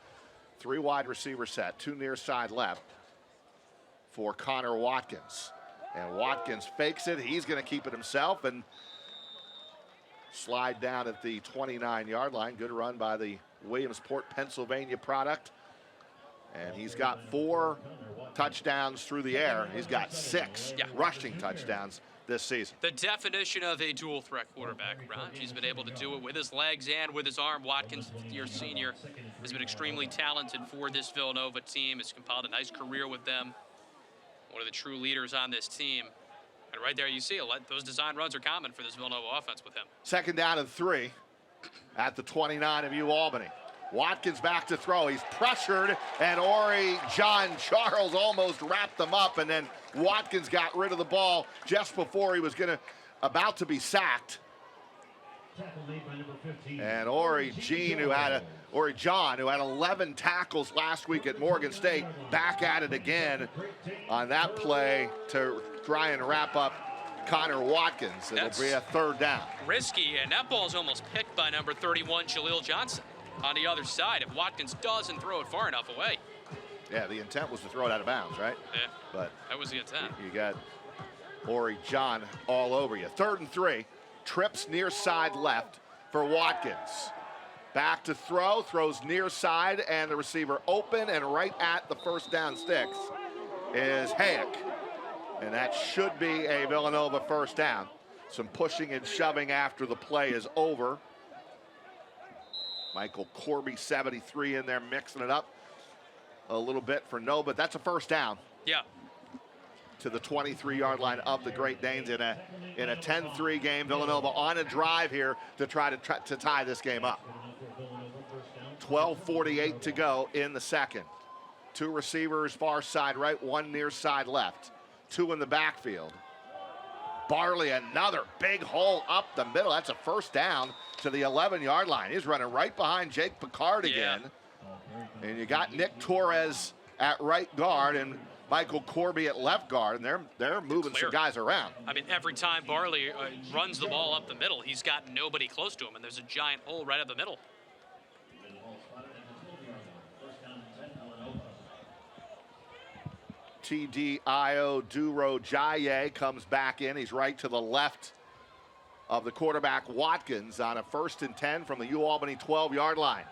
3 wide receiver set, 2 near side left for Connor Watkins. And Watkins fakes it. He's going to keep it himself and slide down at the 29-yard line. Good run by the Williamsport, Pennsylvania product. And he's got 4 touchdowns through the air. He's got 6 rushing touchdowns this season. The definition of a dual threat quarterback, Raj. He's been able to do it with his legs and with his arm. Watkins, fifth-year senior, has been extremely talented for this Villanova team. Has compiled a nice career with them. One of the true leaders on this team. And right there you see those design runs are common for this Villanova offense with him. 2nd down and 3 at the 29 of UAlbany. Watkins back to throw. He's pressured, and John Charles almost wrapped them up, and then Watkins got rid of the ball just before he was about to be sacked. And John, who had 11 tackles last week at Morgan State, back at it again on that play to try and wrap up Connor Watkins. It'll be a 3rd down. Risky, and that ball's almost picked by number 31, Jaleel Johnson. On the other side, if Watkins doesn't throw it far enough away. Yeah, the intent was to throw it out of bounds, right? Yeah, but that was the intent. You got John all over you. 3rd and 3, trips near side left for Watkins. Back to throw, throws near side, and the receiver open, and right at the 1st down sticks is Hayek. And that should be a Villanova 1st down. Some pushing and shoving after the play is over. Michael Corby, 73, in there mixing it up a little bit for no, but that's a 1st down. Yeah. To the 23-yard line of the Great Danes in a 10-3 game. Villanova on a drive here to try to tie this game up. 12:48 to go in the second. 2 receivers far side right, 1 near side left. 2 in the backfield. Barley, another big hole up the middle. That's a 1st down to the 11-yard line. He's running right behind Jake Picard again. And you got Nick Torres at right guard and Michael Corby at left guard, and they're moving some guys around. I mean, every time Barley runs the ball up the middle, he's got nobody close to him, and there's a giant hole right up the middle. TDIO Duro Jaye comes back in. He's right to the left of the quarterback Watkins on a 1st and 10 from the UAlbany 12-yard line.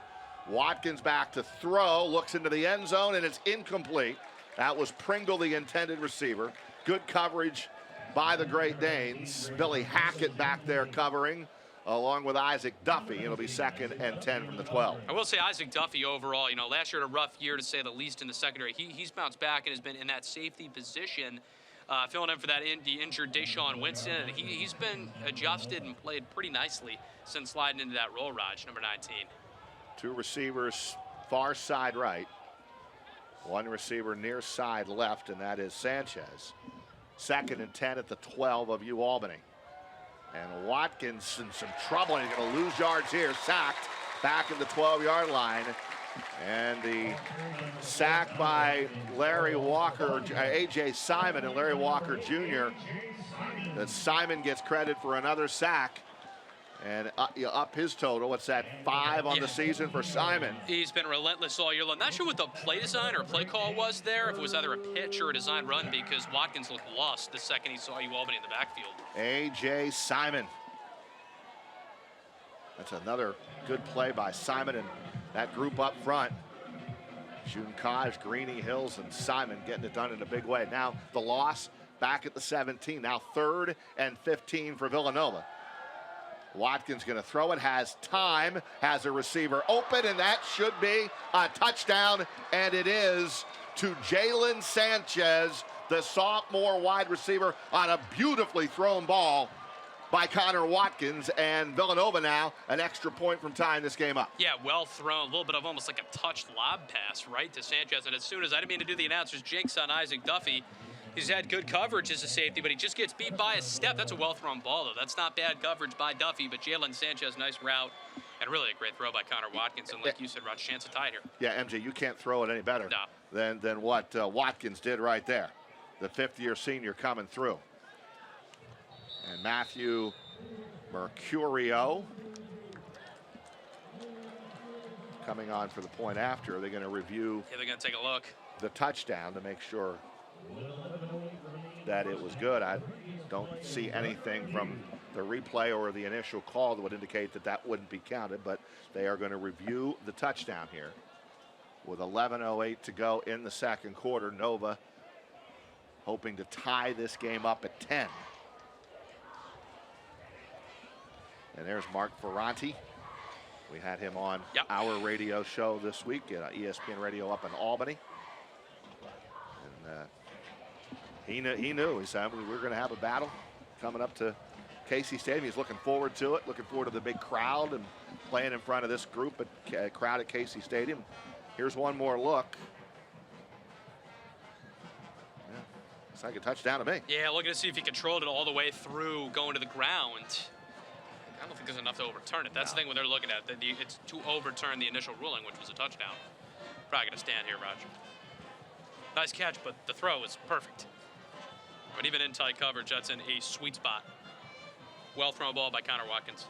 Watkins back to throw, looks into the end zone, and it's incomplete. That was Pringle, the intended receiver. Good coverage by the Great Danes. Billy Hackett back there covering, along with Isaac Duffy. It'll be 2nd and 10 from the 12. I will say Isaac Duffy overall, last year had a rough year to say the least in the secondary. He's bounced back and has been in that safety position, filling in for the injured Deshaun Winston. And he's been adjusted and played pretty nicely since sliding into that role, Raj, number 19. 2 receivers far side right. 1 receiver near side left, and that is Sanchez. 2nd and 10 at the 12 of UAlbany. And Watkins in some trouble, and he's going to lose yards here. Sacked back at the 12-yard line. And the sack by Larry Walker, A.J. Simon and Larry Walker Jr. That Simon gets credit for another sack. And up his total. What's that, 5 on the season for Simon? He's been relentless all year long. Not sure what the play design or play call was there, if it was either a pitch or a design run, because Watkins looked lost the second he saw UAlbany in the backfield. A.J. Simon. That's another good play by Simon and that group up front. Junkaj, Greeny, Hills, and Simon getting it done in a big way. Now the loss back at the 17. Now 3rd and 15 for Villanova. Watkins going to throw it, has time, has a receiver open, and that should be a touchdown, and it is to Jalen Sanchez, the sophomore wide receiver, on a beautifully thrown ball by Connor Watkins, and Villanova now an extra point from tying this game up. Yeah, well thrown, a little bit of almost like a touched lob pass right to Sanchez, and as soon as, I didn't mean to do the announcer's jinx on Isaac Duffy, He's had good coverage as a safety, but he just gets beat by a step. That's a well-thrown ball, though. That's not bad coverage by Duffy, but Jalen Sanchez, nice route, and really a great throw by Connor Watkins. And like you said, Raj, chance of tie here. Yeah, MJ, you can't throw it any better than what Watkins did right there. The fifth-year senior coming through. And Matthew Mercurio coming on for the point after. They're going to review. Yeah, they're going to take a look. The touchdown to make sure that it was good. I don't see anything from the replay or the initial call that would indicate that that wouldn't be counted, but they are going to review the touchdown here. With 11:08 to go in the second quarter, Nova hoping to tie this game up at 10. And there's Mark Ferranti. We had him on our radio show this week at ESPN Radio up in Albany. And he knew. He said, we were going to have a battle coming up to Casey Stadium. He's looking forward to it, looking forward to the big crowd and playing in front of this group at crowd at Casey Stadium. Here's one more look. Yeah, it's like a touchdown to me. Yeah, looking to see if he controlled it all the way through going to the ground. I don't think there's enough to overturn it. That's the thing when they're looking at it. It's to overturn the initial ruling, which was a touchdown. Probably going to stand here, Roger. Nice catch, but the throw was perfect. But even in tight coverage, that's in a sweet spot. Well thrown ball by Connor Watkins.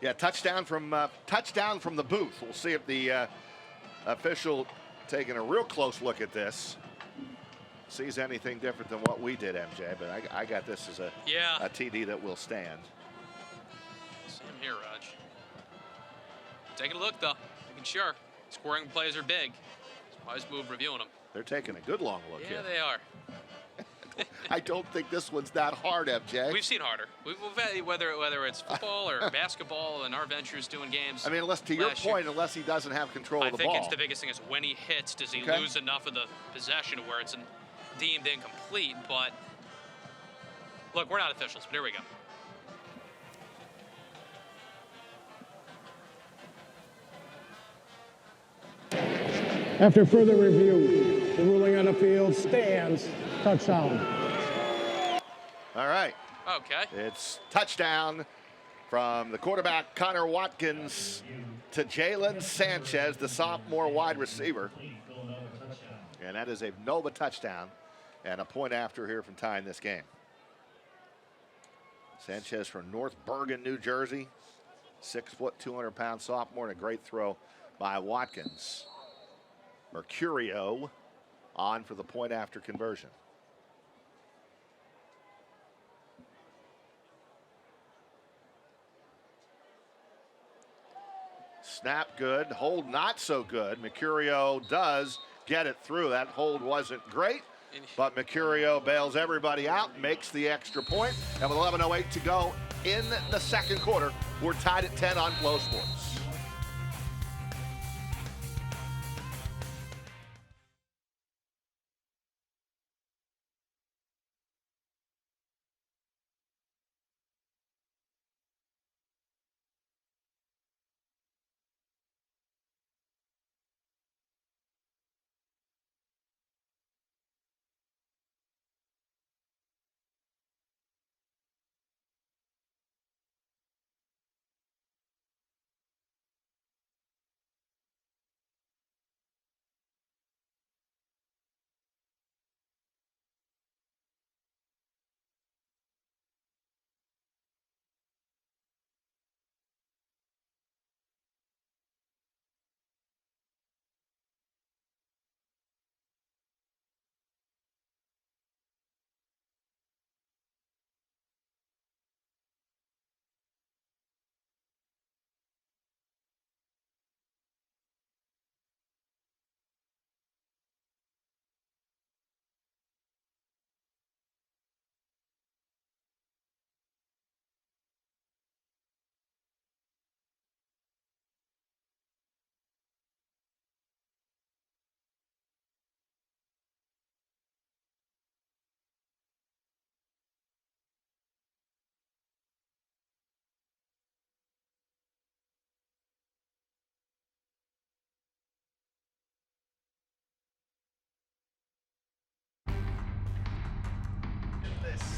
Yeah, touchdown from the booth. We'll see if the official taking a real close look at this sees anything different than what we did, MJ. But I got this as a TD that will stand. Same here, Raj. Taking a look, though. Making sure. Scoring plays are big. Wise move reviewing them. They're taking a good long look here. Yeah, they are. I don't think this one's that hard, MJ. We've seen harder. We've had, whether it's football or basketball and our ventures doing games. I mean, to your point, unless he doesn't have control of the ball. I think it's the biggest thing is when he hits, does he lose enough of the possession where it's deemed incomplete? But look, we're not officials, but here we go. After further review, the ruling on the field stands. Touchdown. All right. Okay. It's touchdown from the quarterback, Connor Watkins, to Jalen Sanchez, the sophomore wide receiver. And that is a Nova touchdown and a point after here from tying this game. Sanchez from North Bergen, New Jersey. 6 foot, 200-pound sophomore, and a great throw by Watkins. Mercurio on for the point after conversion. Snap good, hold not so good. Mercurio does get it through. That hold wasn't great, but Mercurio bails everybody out, makes the extra point, and with 11:08 to go in the second quarter, we're tied at 10 on FloSports.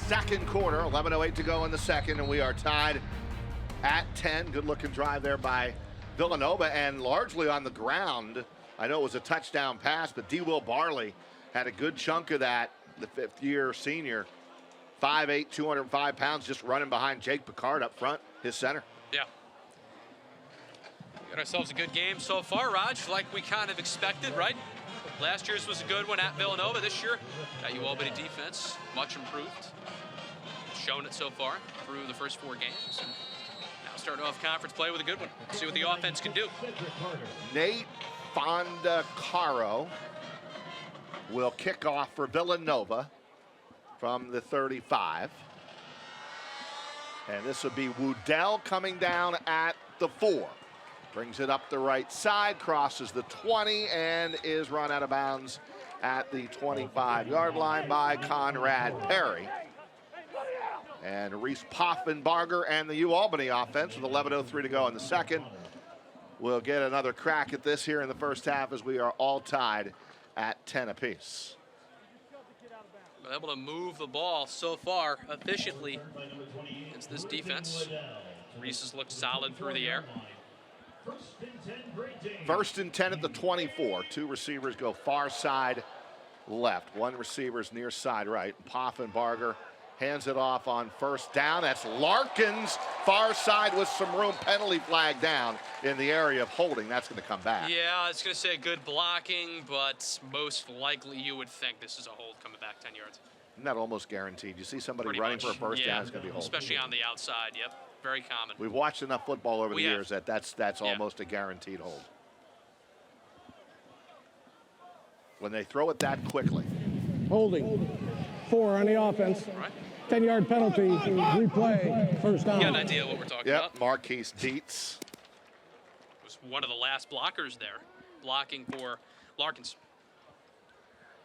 second quarter, 11:08 to go in the second, and we are tied at 10. Good looking drive there by Villanova, and largely on the ground. I know it was a touchdown pass, but UAlbany had a good chunk of that. The fifth-year senior, 5'8", 205 pounds, just running behind Jake Picard up front, his center. Yeah. Got ourselves a good game so far, Raj, like we kind of expected, right? Last year's was a good one at Villanova. This year, got UAlbany defense, much improved. Shown it so far through the first 4 games. And now starting off conference play with a good one. See what the offense can do. Nate Fondacaro will kick off for Villanova from the 35. And this will be Woodell coming down at the 4. Brings it up the right side, crosses the 20, and is run out of bounds at the 25-yard line by Conrad Perry. And Reese Poffenbarger and the UAlbany offense with 11:03 to go in the second will get another crack at this here in the first half as we are all tied at 10 apiece. Been able to move the ball so far efficiently against this defense. Reese has looked solid through the air. First and 10 at the 24. 2 receivers go far side left. 1 receiver's near side right. Poffenbarger hands it off on first down. That's Larkins, far side with some room. Penalty flag down in the area of holding. That's going to come back. Yeah, I was going to say good blocking, but most likely you would think this is a hold coming back 10 yards. Isn't that almost guaranteed? You see somebody Pretty running much. for a first Yeah, down, it's going to be hold. especially on the outside, yep. Very common. We've watched enough football over the have. years that's almost a guaranteed hold. When they throw it that quickly. Holding. 4 on the offense. Right. 10-yard penalty. Replay. First down. You got an idea what we're talking about. Marquise Dietz. Was one of the last blockers there, blocking for Larkins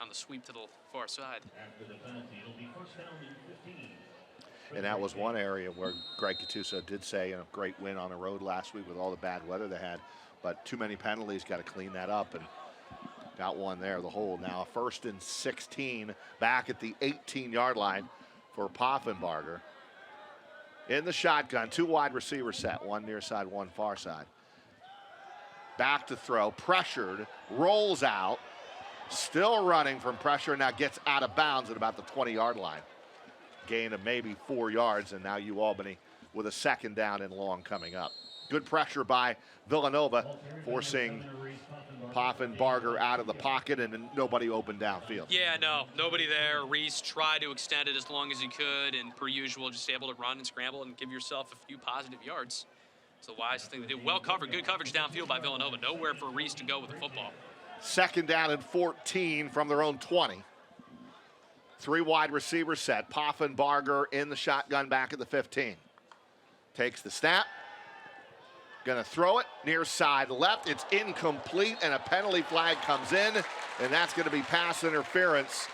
on the sweep to the far side. And that was one area where Greg Gattuso did say, great win on the road last week with all the bad weather they had, but too many penalties, got to clean that up, and got one there, the hold. Now first and 16 back at the 18-yard line for Poffenbarger. In the shotgun, 2 wide receiver set, 1 near side, 1 far side. Back to throw, pressured, rolls out, still running from pressure, now gets out of bounds at about the 20-yard line. Gain of maybe 4 yards, and now UAlbany with a second down and long coming up. Good pressure by Villanova, forcing Poffenbarger out of the pocket, and nobody open downfield. Yeah, no, nobody there. Reese tried to extend it as long as he could, and per usual, just able to run and scramble and give yourself a few positive yards. It's the wise thing to do. Well covered, good coverage downfield by Villanova. Nowhere for Reese to go with the football. Second down and 14 from their own 20. 3 wide receiver set. Poffenbarger in the shotgun back at the 15. Takes the snap. Gonna throw it near side left. It's incomplete, and a penalty flag comes in, and that's gonna be pass interference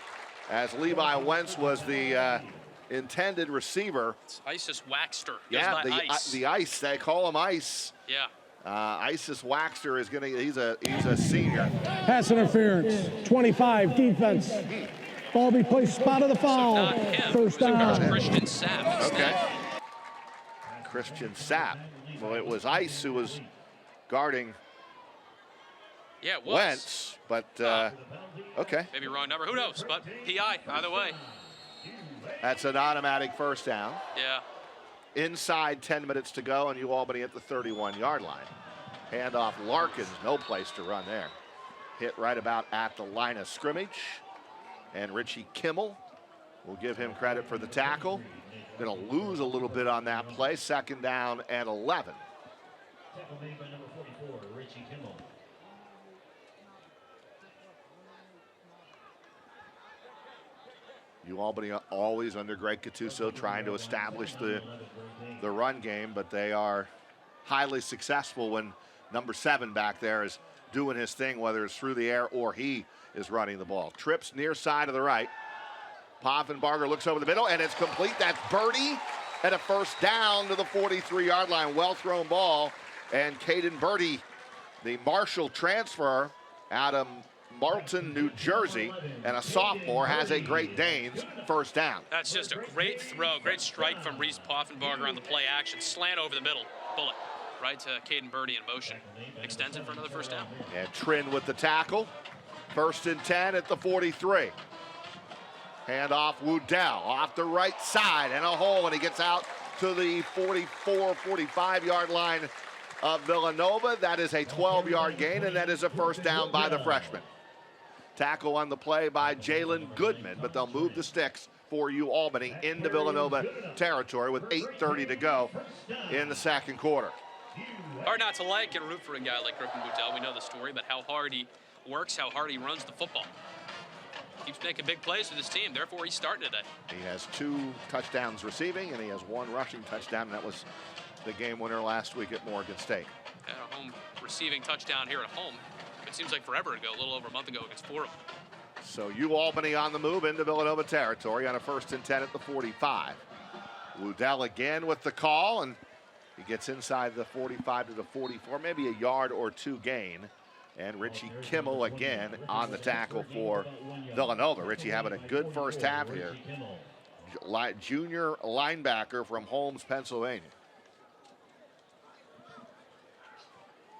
as Levi Wentz was the intended receiver. It's Isis Waxter. Yeah, the Ice. They call him Ice. Yeah. Isis Waxter is he's a senior. Pass interference. 25 defense. Ball be placed spot of the foul. So not him. First down. Christian Sapp. Okay. Christian Sapp. Well, it was Ice who was guarding Yeah, it was. Wentz, but okay. Maybe wrong number. Who knows? But PI, either way. That's an automatic first down. Yeah. Inside 10 minutes to go, and UAlbany at the 31-yard line. Handoff Larkins, no place to run there. Hit right about at the line of scrimmage. And Richie Kimmel will give him credit for the tackle. Gonna lose a little bit on that play. Second down and 11. Tackle made by number 44, Richie Kimmel. UAlbany always under Greg Gattuso trying to establish the run game, but they are highly successful when number 7 back there is doing his thing, whether it's through the air or he is running the ball. Trips near side of the right. Poffenbarger looks over the middle, and it's complete. That's Birdie at a first down to the 43-yard line. Well thrown ball, and Caden Birdie, the Marshall transfer out of Marlton, New Jersey, and a sophomore has a Great Danes first down. That's just a great throw, great strike from Reese Poffenbarger on the play action. Slant over the middle, bullet right to Caden Birdie in motion. Extends it for another first down. And Trin with the tackle. 1st and 10 at the 43. Hand off Woodell off the right side and a hole, and he gets out to the 44, 45-yard line of Villanova. That is a 12-yard gain, and that is a first down by the freshman. Tackle on the play by Jalen Goodman, but they'll move the sticks for UAlbany into Villanova territory with 8:30 to go in the second quarter. Hard not to like and root for a guy like Griffin Woodell. We know the story, but how hard he works, how hard he runs the football. Keeps making big plays with his team, therefore he's starting today. He has 2 touchdowns receiving, and he has 1 rushing touchdown, and that was the game winner last week at Morgan State. And a home receiving touchdown here at home. It seems like forever ago, a little over a month ago against Fordham. So UAlbany on the move into Villanova territory on a 1st and 10 at the 45. Woodell again with the call, and he gets inside the 45 to the 44, maybe a yard or 2 gain. And Richie Kimmel again on the tackle for Villanova. Richie having a good first half here. Junior linebacker from Holmes, Pennsylvania.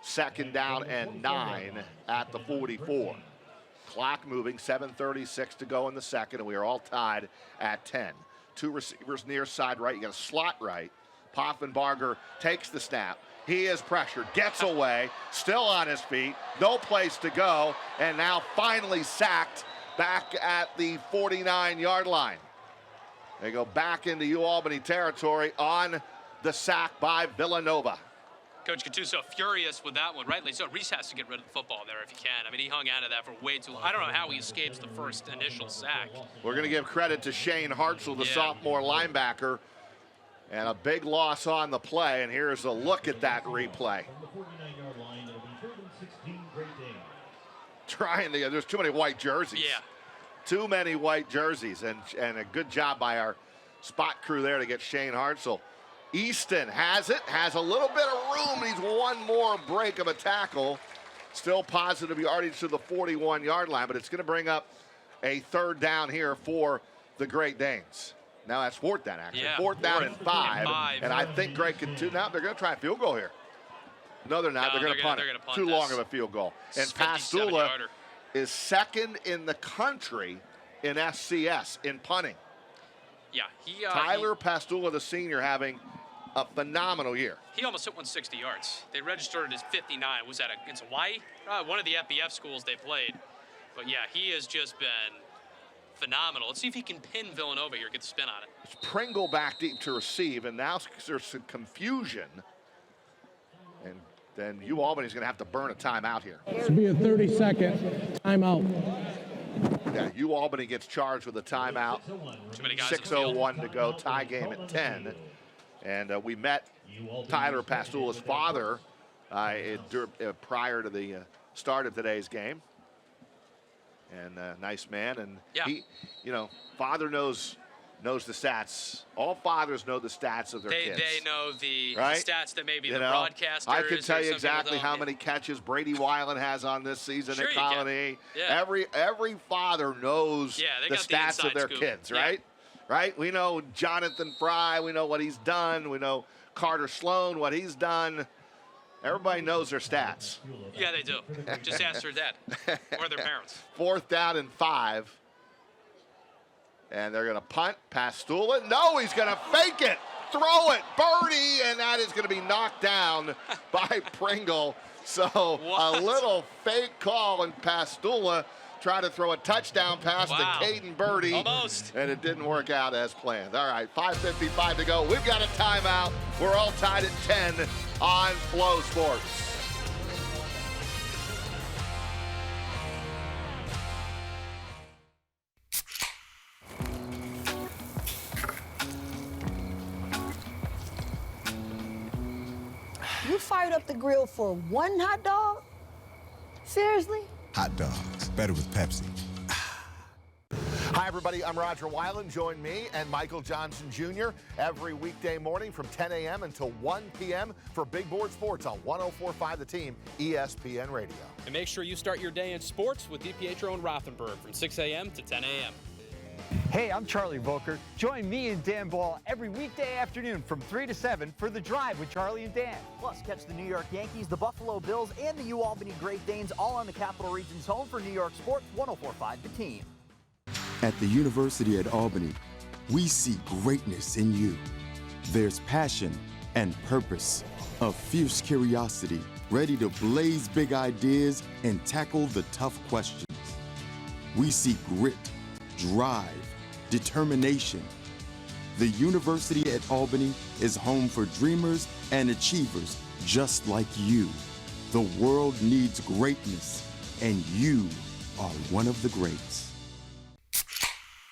2nd down and 9 at the 44. Clock moving, 7:36 to go in the second, and we are all tied at 10. 2 receivers near side right. You got a slot right. Poffenbarger takes the snap. He is pressured, gets away, still on his feet, no place to go, and now finally sacked back at the 49-yard line. They go back into UAlbany territory on the sack by Villanova. Coach Gattuso furious with that one, rightly so. Reese has to get rid of the football there if he can. I mean, he hung out of that for way too long. I don't know how he escapes the first initial sack. We're going to give credit to Shane Hartzell, the sophomore linebacker, and a big loss on the play, and here's a look at that replay. Trying to, there's too many white jerseys. Yeah. Too many white jerseys, and a good job by our spot crew there to get Shane Hartzell. Easton has it, has a little bit of room, needs 1 more break of a tackle. Still positive yardage to the 41-yard line, but it's going to bring up a 3rd down here for the Great Danes. Now that's 4th down, actually. Yeah, 4th down and 5. And I think Greg can too. Now they're going to try a field goal here. No, they're not. No, they're going to punt they're it. gonna punt Too this. long of a field goal. And Pastula is 2nd in the country in FCS in punting. Yeah, Tyler Pastula, the senior, having a phenomenal year. He almost hit 160 yards. They registered it as 59. Was that against Hawaii? One of the FBF schools they played. But yeah, he has just been phenomenal. Let's see if he can pin Villanova here, get the spin on it. It's Pringle back deep to receive, and now there's some confusion. And then UAlbany's going to have to burn a timeout here. This will be a 30-second timeout. Yeah, UAlbany gets charged with a timeout. 6:01 to go, tie game at 10. And we met Tyler Pastula's father prior to the start of today's game. And nice man, and he, father knows the stats. All fathers know the stats of their kids. They know the stats that maybe the broadcasters. I can tell you exactly how many catches Brady Weiland has on this season at Colony. Yeah. Every father knows the stats of their kids, right? Right? We know Jonathan Fry. We know what he's done. We know Carter Sloan, what he's done. Everybody knows their stats. Yeah, they do. Just ask their dad or their parents. 4th down and 5. And they're going to punt. Pastula. No, he's going to fake it. Throw it. Birdie. And that is going to be knocked down by Pringle. So a little fake call, and Pastula tried to throw a touchdown pass to Caden Birdie. Almost. And it didn't work out as planned. All right, 5:55 to go. We've got a timeout. We're all tied at 10 on Flow Sports. You fired up the grill for 1 hot dog? Seriously? Hot dogs, better with Pepsi. Hi, Hi, everybody. I'm Roger Weiland. Join me and Michael Johnson Jr. every weekday morning from 10 a.m. until 1 p.m. for Big Board Sports on 104.5 The Team, ESPN Radio. And make sure you start your day in sports with DiPietro and Rothenberg from 6 a.m. to 10 a.m. Hey, I'm Charlie Volker. Join me and Dan Ball every weekday afternoon from 3 to 7 for The Drive with Charlie and Dan. Plus, catch the New York Yankees, the Buffalo Bills, and the UAlbany Great Danes all on the Capital Region's home for New York Sports 104.5 The Team. At the University at Albany, we see greatness in you. There's passion and purpose, a fierce curiosity, ready to blaze big ideas and tackle the tough questions. We see grit, drive, determination. The University at Albany is home for dreamers and achievers just like you. The world needs greatness, and you are one of the greats.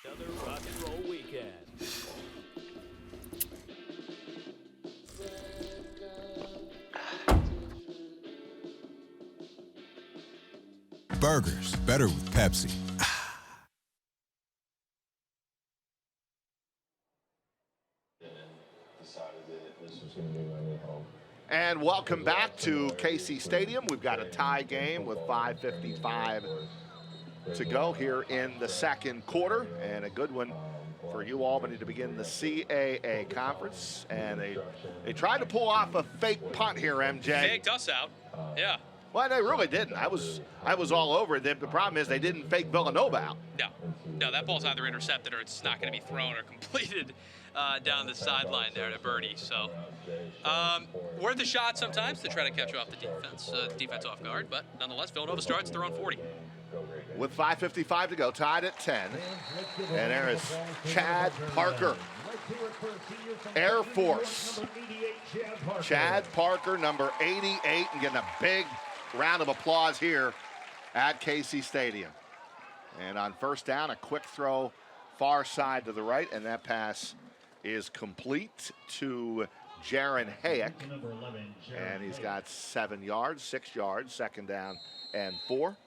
Another rock and roll weekend. Burgers, better with Pepsi. And welcome back to KC Stadium. We've got a tie game with 5:55 to go here in the second quarter, and a good one for UAlbany to begin the CAA conference. And they tried to pull off a fake punt here, MJ. Faked us out. Yeah. Well, they really didn't. I was all over it. The problem is they didn't fake Villanova out. No, that ball's either intercepted or it's not going to be thrown or completed down the sideline there to Birdie. So, worth the shot sometimes to try to catch off the defense off guard, but nonetheless, Villanova starts their own 40. With 5:55 to go, tied at 10. And there is Chad Parker, Air Force. Chad Parker, number 88, and getting a big round of applause here at KC Stadium. And on first down, a quick throw far side to the right, and that pass is complete to Jaron Hayek. And he's got 7 yards, 6 yards, second down and 4.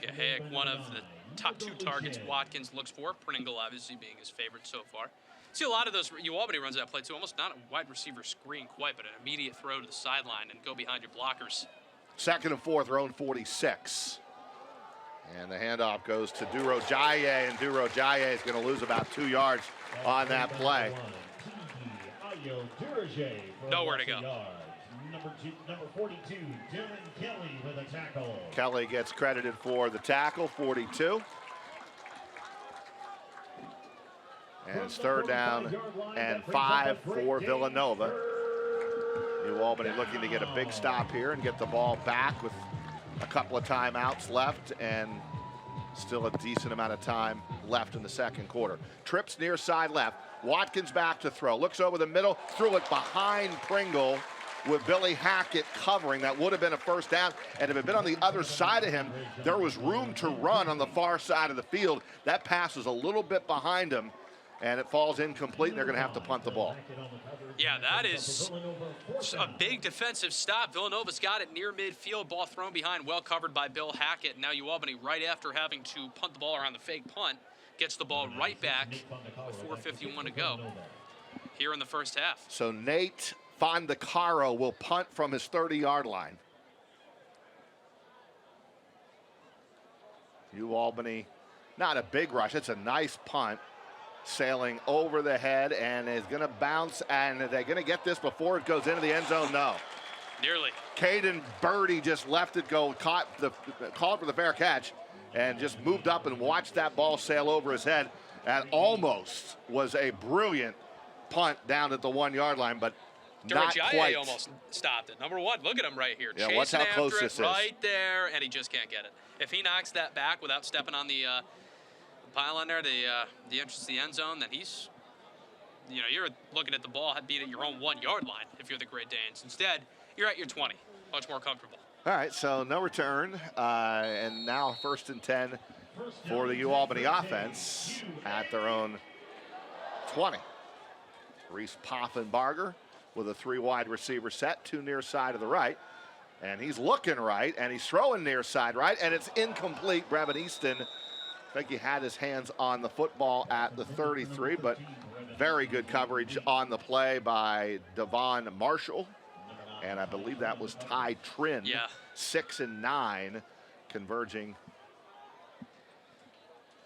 Yeah, Hayek, one of the top 2 targets Watkins looks for. Pringle obviously being his favorite so far. See a lot of those, UAlbany runs that play too, almost not a wide receiver screen quite, but an immediate throw to the sideline and go behind your blockers. Second and 4, their own 46. And the handoff goes to Duro Jaye, and Duro Jaye is going to lose about 2 yards on that play. Nowhere to go. Number 42, Dylan Kelly with a tackle. Kelly gets credited for the tackle, 42. And it's third down and 5 for Villanova. UAlbany looking to get a big stop here and get the ball back with a couple of timeouts left and still a decent amount of time left in the second quarter. Trips near side left. Watkins back to throw. Looks over the middle, threw it behind Pringle with Billy Hackett covering. That would have been a first down. And if it had been on the other side of him, there was room to run on the far side of the field. That pass was a little bit behind him, and it falls incomplete, and they're going to have to punt the ball. Yeah, that is a big defensive stop. Villanova's got it near midfield, ball thrown behind, well covered by Bill Hackett. Now UAlbany, right after having to punt the ball around the fake punt, gets the ball right back with 4:51 to go here in the first half. So Nate Fondacaro will punt from his 30-yard line. UAlbany, not a big rush. It's a nice punt. Sailing over the head and is going to bounce, and are they going to get this before it goes into the end zone? No. Nearly. Caden Birdie just left it go, called for the fair catch, and just moved up and watched that ball sail over his head. And almost was a brilliant punt down at the 1-yard line, but not quite. Almost stopped it. Number 1, look at him right here. Yeah, chasing watch how close after this is. Right there, and he just can't get it. If he knocks that back without stepping on the pylon there, the entrance to the end zone, then he's, you're looking at the ball being at your own 1-yard line if you're the Great Danes. Instead, you're at your 20, much more comfortable. All right, so no return, and now first and 10 for the UAlbany offense at their own 20. Reese Poffenbarger with a 3 wide receiver set, 2 near side of the right. And he's looking right, and he's throwing near side right, and it's incomplete. Brevin Easton, I think he had his hands on the football at the 33, but very good coverage on the play by Devon Marshall. And I believe that was Ty Trin. Yeah. 6 and 9 converging.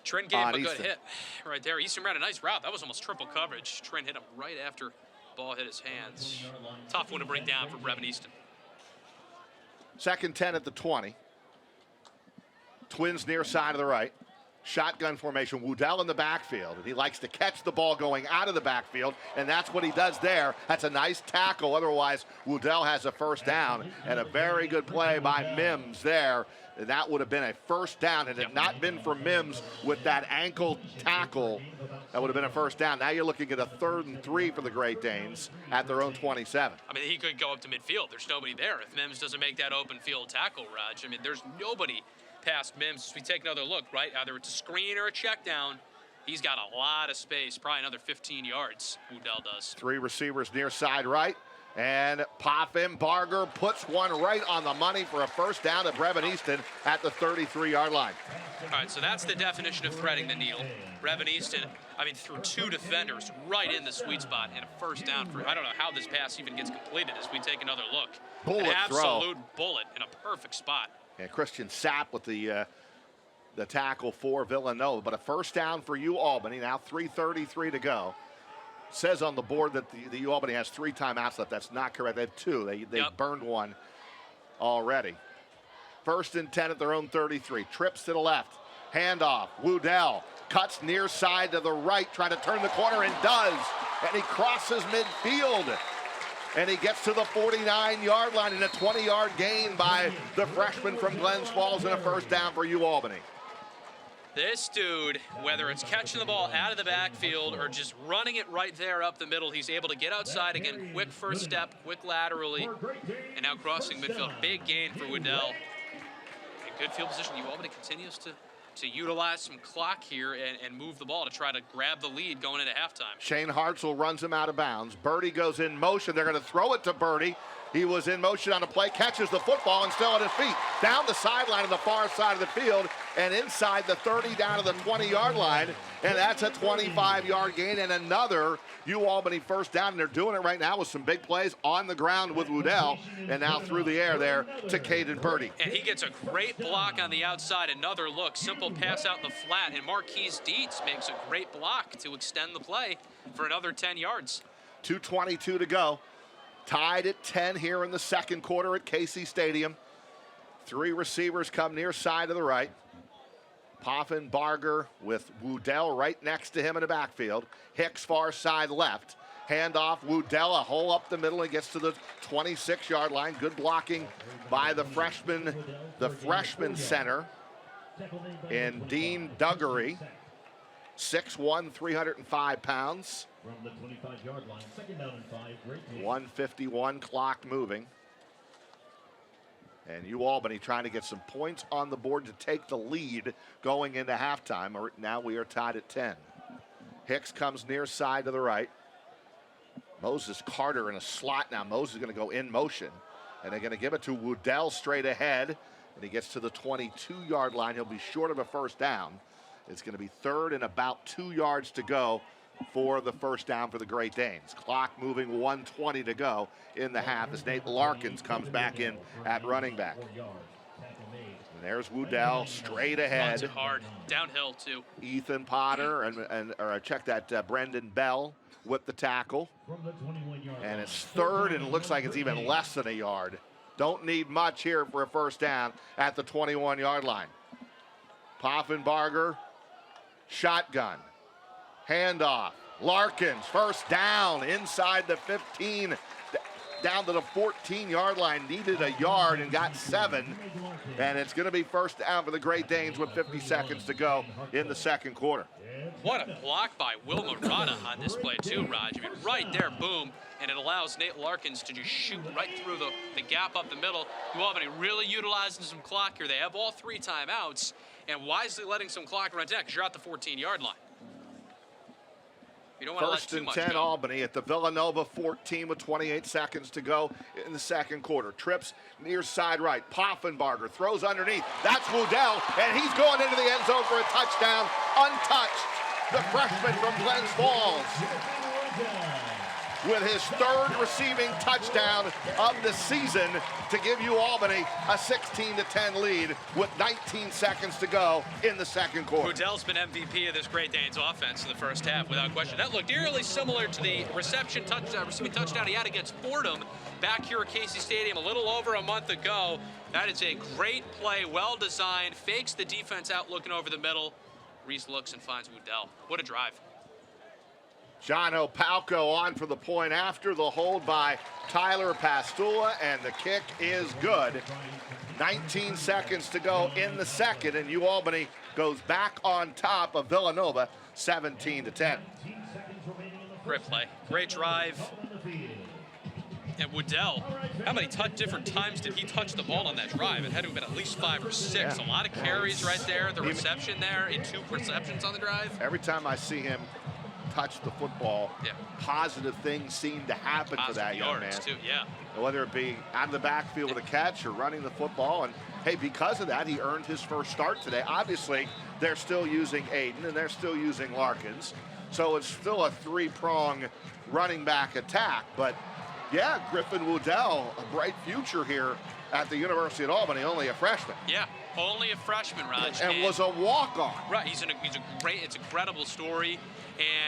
Trin gave him a good hit right there. Easton ran a nice route. That was almost triple coverage. Trin hit him right after the ball hit his hands. Tough one to bring down for Brevin Easton. 2nd 10 at the 20. Twins near side of the right. Shotgun formation. Woodell in the backfield. And he likes to catch the ball going out of the backfield, and that's what he does there. That's a nice tackle. Otherwise, Woodell has a first down, and a very good play by Mims there. That would have been a first down. Had it not been for Mims with that ankle tackle, that would have been a first down. Now you're looking at a 3rd and 3 for the Great Danes at their own 27. I mean, he could go up to midfield. There's nobody there. If Mims doesn't make that open field tackle, Raj, I mean, there's nobody past Mims. As we take another look, right? Either it's a screen or a check down. He's got a lot of space, probably another 15 yards, Woodell does. 3 receivers near side right. And Poffin Barger puts one right on the money for a first down to Brevin Easton at the 33-yard line. All right, so that's the definition of threading the needle. Brevin Easton, I mean, through 2 defenders right in the sweet spot and a first down for, I don't know how this pass even gets completed as we take another look. Bullet An absolute throw. bullet in a perfect spot. And Christian Sapp with the tackle for Villanova. But a first down for UAlbany. Now 3:33 to go. Says on the board that the UAlbany has 3 timeouts left. That's not correct. They have 2. They burned one already. 1st and 10 at their own 33. Trips to the left. Handoff. Woodell cuts near side to the right, trying to turn the corner, and does. And he crosses midfield. And he gets to the 49-yard line in a 20-yard gain by the freshman from Glens Falls and a first down for UAlbany. This dude, whether it's catching the ball out of the backfield or just running it right there up the middle, he's able to get outside again, quick first step, quick laterally, and now crossing midfield. Big gain for Woodell. In good field position, UAlbany continues to utilize some clock here and move the ball to try to grab the lead going into halftime. Shane Hartzell runs him out of bounds. Birdie goes in motion. They're going to throw it to Birdie. He was in motion on the play, catches the football, and still on his feet. Down the sideline on the far side of the field, and inside the 30 down to the 20-yard line, and that's a 25-yard gain and another UAlbany first down. And they're doing it right now with some big plays on the ground with Woodell, and now through the air there to Caden Birdie. And he gets a great block on the outside. Another look, simple pass out in the flat, and Marquise Dietz makes a great block to extend the play for another 10 yards. 2:22 to go. Tied at 10 here in the second quarter at KC Stadium. 3 receivers come near side of the right. Poffin Barger with Woodell right next to him in the backfield. Hicks far side left. Handoff, Woodell a hole up the middle and gets to the 26-yard line. Good blocking by the freshman center in Dean Duggery. 6'1", 305 pounds. From the 25-yard line, 2nd down and 5, Great Danes. 1:51 clock moving. And UAlbany trying to get some points on the board to take the lead going into halftime. Now we are tied at 10. Hicks comes near side to the right. Moses Carter in a slot now. Moses is going to go in motion. And they're going to give it to Woodell straight ahead. And he gets to the 22-yard line. He'll be short of a first down. It's going to be 3rd and about 2 yards to go for the first down for the Great Danes. Clock moving, 1:20 to go in the half as Nate Larkins comes back in at running back. And there's Woodell straight ahead. Runs it hard, downhill too. Ethan Potter or check that Brendan Bell with the tackle. And it's 3rd and it looks like it's even less than a yard. Don't need much here for a first down at the 21-yard line. Poffin Barger, shotgun. Handoff. Larkins, first down inside the 15, down to the 14-yard line. Needed a yard and got 7. And it's going to be first down for the Great Danes with 50 seconds to go in the second quarter. What a block by Will Murata on this play too, Raj. I mean, right there, boom. And it allows Nate Larkins to just shoot right through the gap up the middle. UAlbany really utilizing some clock here. They have all 3 timeouts and wisely letting some clock run down because you're at the 14-yard line. You don't want to let First too and much 10 go. Albany at the Villanova 14 with 28 seconds to go in the second quarter. Trips near side right. Poffenbarger throws underneath. That's Woodell, and he's going into the end zone for a touchdown, untouched. The freshman from Glens Falls with his third receiving touchdown of the season to give UAlbany a 16-10 lead with 19 seconds to go in the second quarter. Woodell's been MVP of this Great Danes offense in the first half, without question. That looked eerily similar to the receiving touchdown he had against Fordham back here at Casey Stadium a little over a month ago. That is a great play, well designed, fakes the defense out looking over the middle. Reese looks and finds Woodell. What a drive. John Opalco on for the point after the hold by Tyler Pastula, and the kick is good. 19 seconds to go in the second, and UAlbany goes back on top of Villanova, 17-10. Great play, great drive. And Woodell, how many different times did he touch the ball on that drive? It had to have been at least 5 or 6. Yeah. A lot of carries right there. The reception there, and 2 receptions on the drive. Every time I see him touch the football, positive things seem to happen for that young man. Too, yeah. Whether it be out of the backfield with a catch or running the football. And hey, because of that, he earned his first start today. Obviously, they're still using Aiden and they're still using Larkins. So it's still a 3-prong running back attack. But yeah, Griffin Woodell, a bright future here at the University of Albany, only a freshman. Yeah, only a freshman, Raj. And was a walk-on. Right, it's a credible story.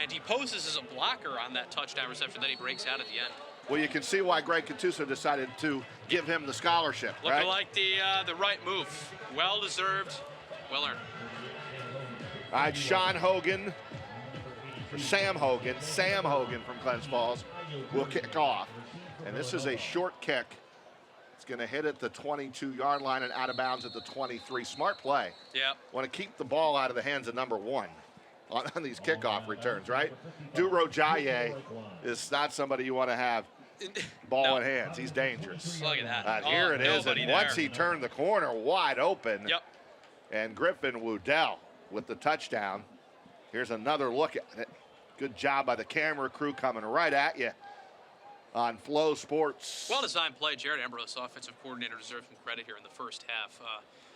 And he poses as a blocker on that touchdown reception that he breaks out at the end. Well, you can see why Greg Cattuso decided to give him the scholarship, Looking right? like the right move. Well-deserved, well-earned. All right, Sam Hogan from Glens Falls will kick off. And this is a short kick. It's going to hit at the 22-yard line and out of bounds at the 23. Smart play. Yeah. Want to keep the ball out of the hands of number 1 on these kickoff returns, right? Duro Jaye is not somebody you want to have ball in hands. He's dangerous. Look at that. Here it is. And once he turned the corner, wide open. Yep. And Griffin Woodell with the touchdown. Here's another look at it. Good job by the camera crew coming right at you on Flow Sports. Well-designed play. Jared Ambrose, offensive coordinator, deserves some credit here in the first half.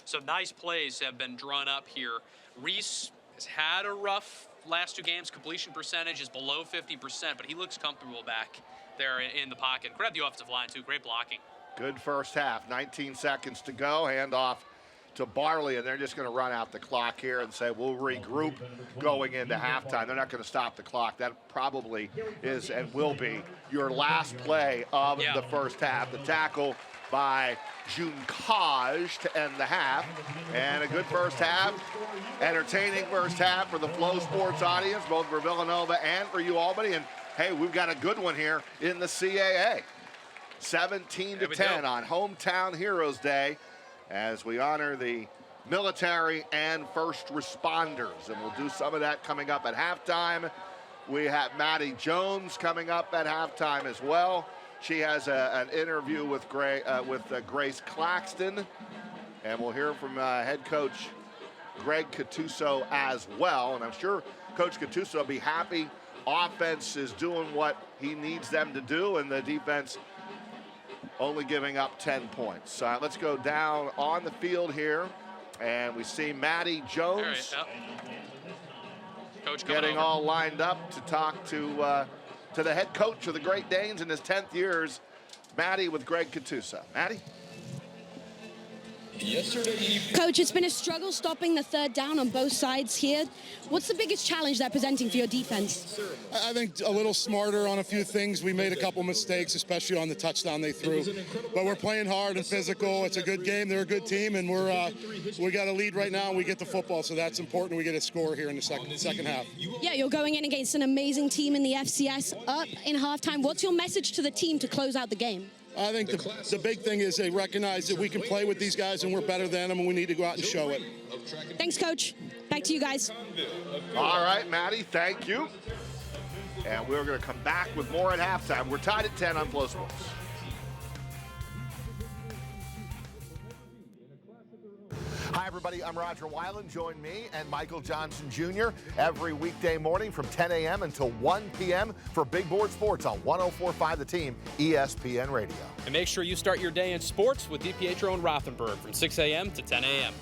Some nice plays have been drawn up here. Reese has had a rough last 2 games. Completion percentage is below 50%, but he looks comfortable back there in the pocket. Grab the offensive line, too. Great blocking. Good first half. 19 seconds to go. Handoff to Barley, and they're just going to run out the clock here and say we'll regroup going into halftime. They're not going to stop the clock. That probably is and will be your last play of the first half. The tackle by Junkaj to end the half. And a good first half. Entertaining first half for the Flow Sports audience, both for Villanova and for UAlbany. And hey, we've got a good one here in the CAA. 17-10 on Hometown Heroes Day, as we honor the military and first responders. And we'll do some of that coming up at halftime. We have Maddie Jones coming up at halftime as well. She has an interview with Grace Claxton. And we'll hear from head coach Greg Cattuso as well. And I'm sure Coach Cattuso will be happy. Offense is doing what he needs them to do, and the defense only giving up 10 points. Let's go down on the field here, and we see Maddie Jones Coach getting all lined up to talk to the head coach of the Great Danes in his 10th years, Maddie with Greg Cattuso. Maddie? Coach, it's been a struggle stopping the third down on both sides here. What's the biggest challenge they're presenting for your defense? I think a little smarter on a few things. We made a couple mistakes, especially on the touchdown they threw. But we're playing hard and physical. It's a good game. They're a good team, and we got a lead right now, and we get the football, so that's important. We get a score here in the second half. Yeah, you're going in against an amazing team in the FCS up in halftime. What's your message to the team to close out the game? I think the big thing is they recognize that we can play with these guys and we're better than them, and we need to go out and show it. Thanks, Coach. Back to you guys. All right, Maddie, thank you. And we're going to come back with more at halftime. We're tied at 10 on Flow Sports. Hi, everyone. everybody. I'm Roger Weiland. Join me and Michael Johnson Jr. every weekday morning from 10 a.m. until 1 p.m. for Big Board Sports on 104.5 The Team, ESPN Radio. And make sure you start your day in sports with DiPietro and Rothenberg from 6 a.m. to 10 a.m.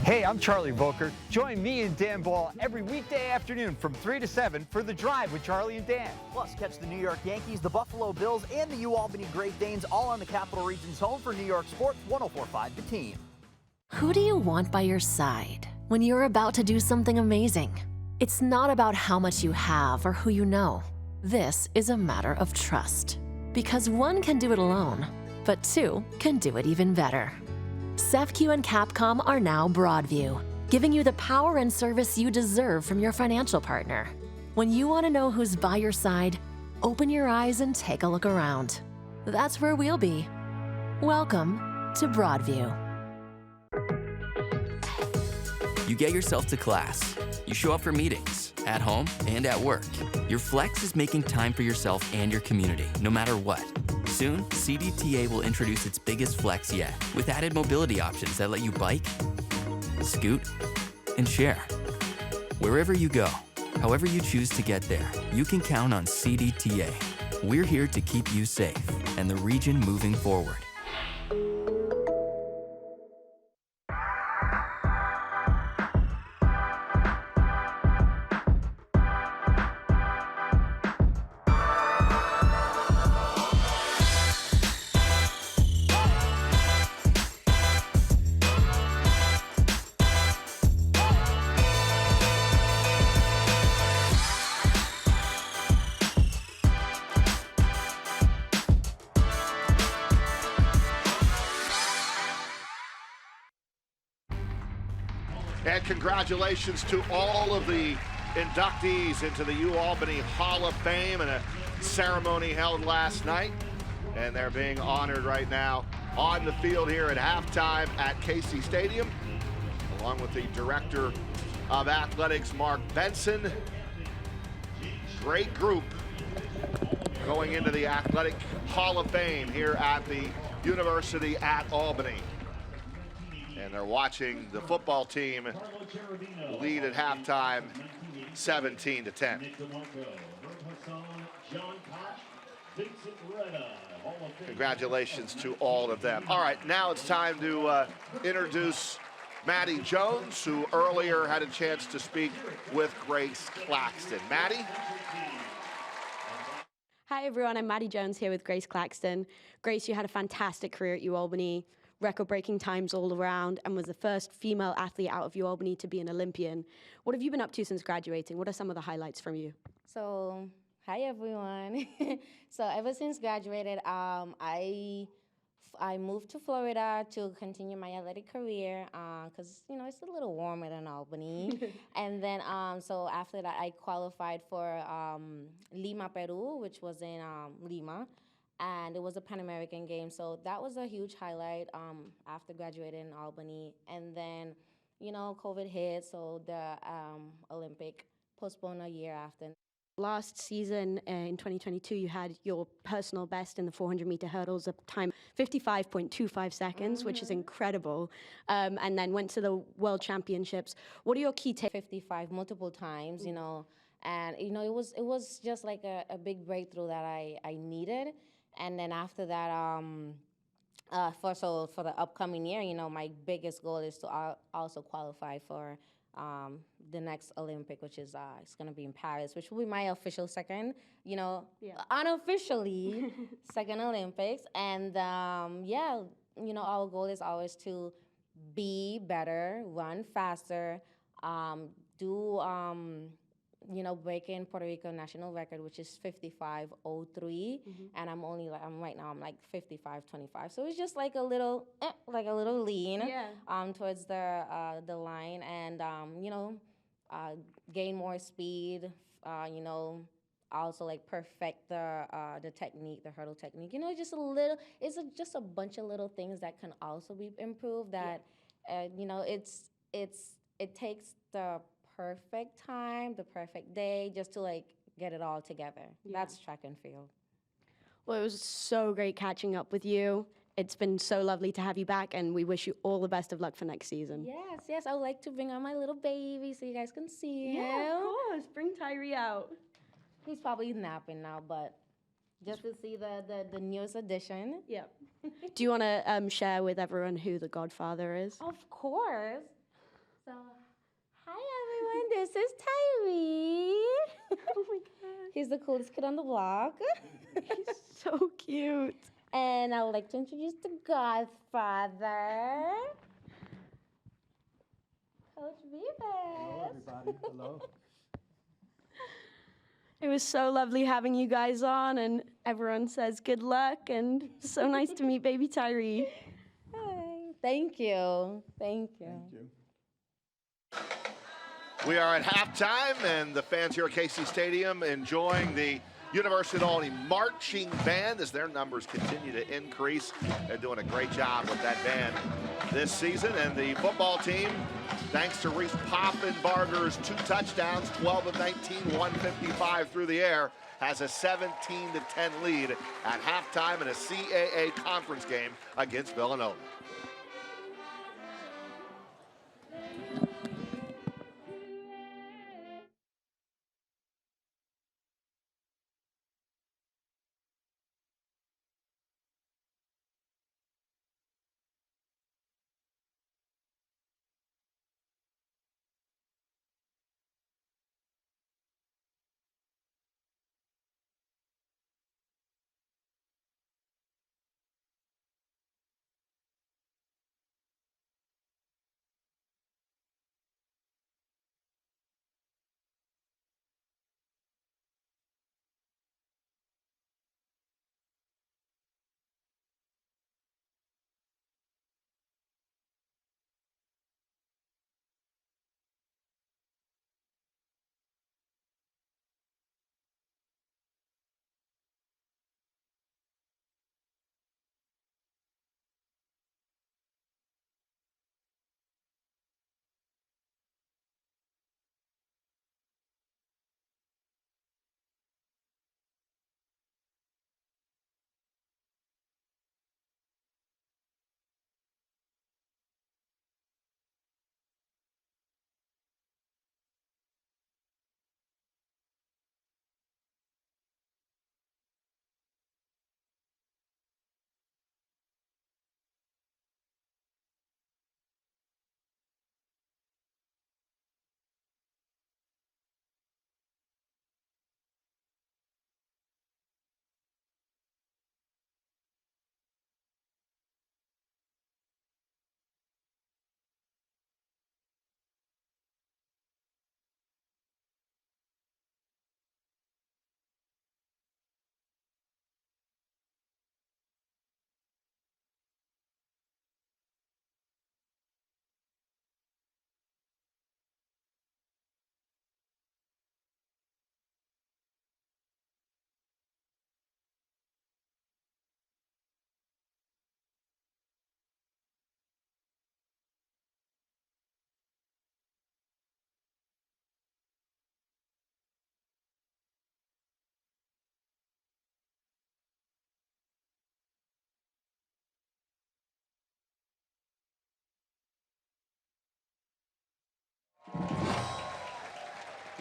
Hey, I'm Charlie Volker. Join me and Dan Ball every weekday afternoon from 3 to 7 for The Drive with Charlie and Dan. Plus, catch the New York Yankees, the Buffalo Bills, and the UAlbany Great Danes all on the Capital Region's home for New York Sports 104.5 The Team. Who do you want by your side when you're about to do something amazing? It's not about how much you have or who you know. This is a matter of trust. Because one can do it alone, but two can do it even better. SEFCU and Capcom are now Broadview, giving you the power and service you deserve from your financial partner. When you want to know who's by your side, open your eyes and take a look around. That's where we'll be. Welcome to Broadview. You get yourself to class. You show up for meetings, at home and at work. Your flex is making time for yourself and your community, no matter what. Soon, CDTA will introduce its biggest flex yet, with added mobility options that let you bike, scoot, and share. Wherever you go, however you choose to get there, you can count on CDTA. We're here to keep you safe and the region moving forward. And congratulations to all of the inductees into the UAlbany Hall of Fame, and a ceremony held last night. And they're being honored right now on the field here at halftime at KC Stadium, along with the Director of Athletics, Mark Benson. Great group going into the Athletic Hall of Fame here at the University at Albany. And they're watching the football team lead at halftime 17-10. Congratulations to all of them. All right, now it's time to introduce Maddie Jones, who earlier had a chance to speak with Grace Claxton. Maddie? Hi everyone, I'm Maddie Jones here with Grace Claxton. Grace, you had a fantastic career at UAlbany, record-breaking times all around, and was the first female athlete out of UAlbany to be an Olympian. What have you been up to since graduating? What are some of the highlights from you? So, hi everyone. So ever since graduated, I moved to Florida to continue my athletic career because, you know, it's a little warmer than Albany. And then, so after that, I qualified for Lima, Peru, which was in Lima. And it was a Pan American game. So that was a huge highlight after graduating in Albany. And then, you know, COVID hit, so the Olympic postponed a year after. Last season in 2022, you had your personal best in the 400-meter hurdles, a time 55.25 seconds, which is incredible. And then went to the World Championships. What are your key takeaways? 55 multiple times, you know, and you know it was just like a big breakthrough that I needed. And then after that, for the upcoming year, you know, my biggest goal is to also qualify for the next Olympic, which is it's going to be in Paris, which will be my official second, you know, unofficially second Olympics. And yeah, you know, our goal is always to be better, run faster, do you know, breaking Puerto Rico national record, which is 55.03, and I'm right now I'm like 55.25. So it's just like a little lean, towards the line, and you know, gain more speed, you know, also like perfect the technique, the hurdle technique. You know, just a little. It's just a bunch of little things that can also be improved. That you know, it takes the perfect time, the perfect day, just to like get it all together. That's track and field. Well, it was so great catching up with you. it's been so lovely to have you back, and we wish you all the best of luck for next season. Yes, yes. I would like to bring out my little baby so you guys can see him. Yeah, of course. Bring Tyree out. He's probably napping now, but just to see the newest addition. Yep. Do you want to share with everyone who the Godfather is? Of course. So, hi everyone. This is Tyree. Oh my God. He's the coolest kid on the block. He's so cute. And I would like to introduce the Godfather, Coach Beavis. Hello, everybody. Hello. It was so lovely having you guys on, and everyone says good luck, and so nice to meet baby Tyree. Hi. Thank you. Thank you. Thank you. We are at halftime, and the fans here at KC Stadium enjoying the University of Albany marching band as their numbers continue to increase. They're doing a great job with that band this season. And the football team, thanks to Reese Poffenbarger's 2 touchdowns, 12 of 19, 155 through the air, has a 17-10 lead at halftime in a CAA conference game against Villanova.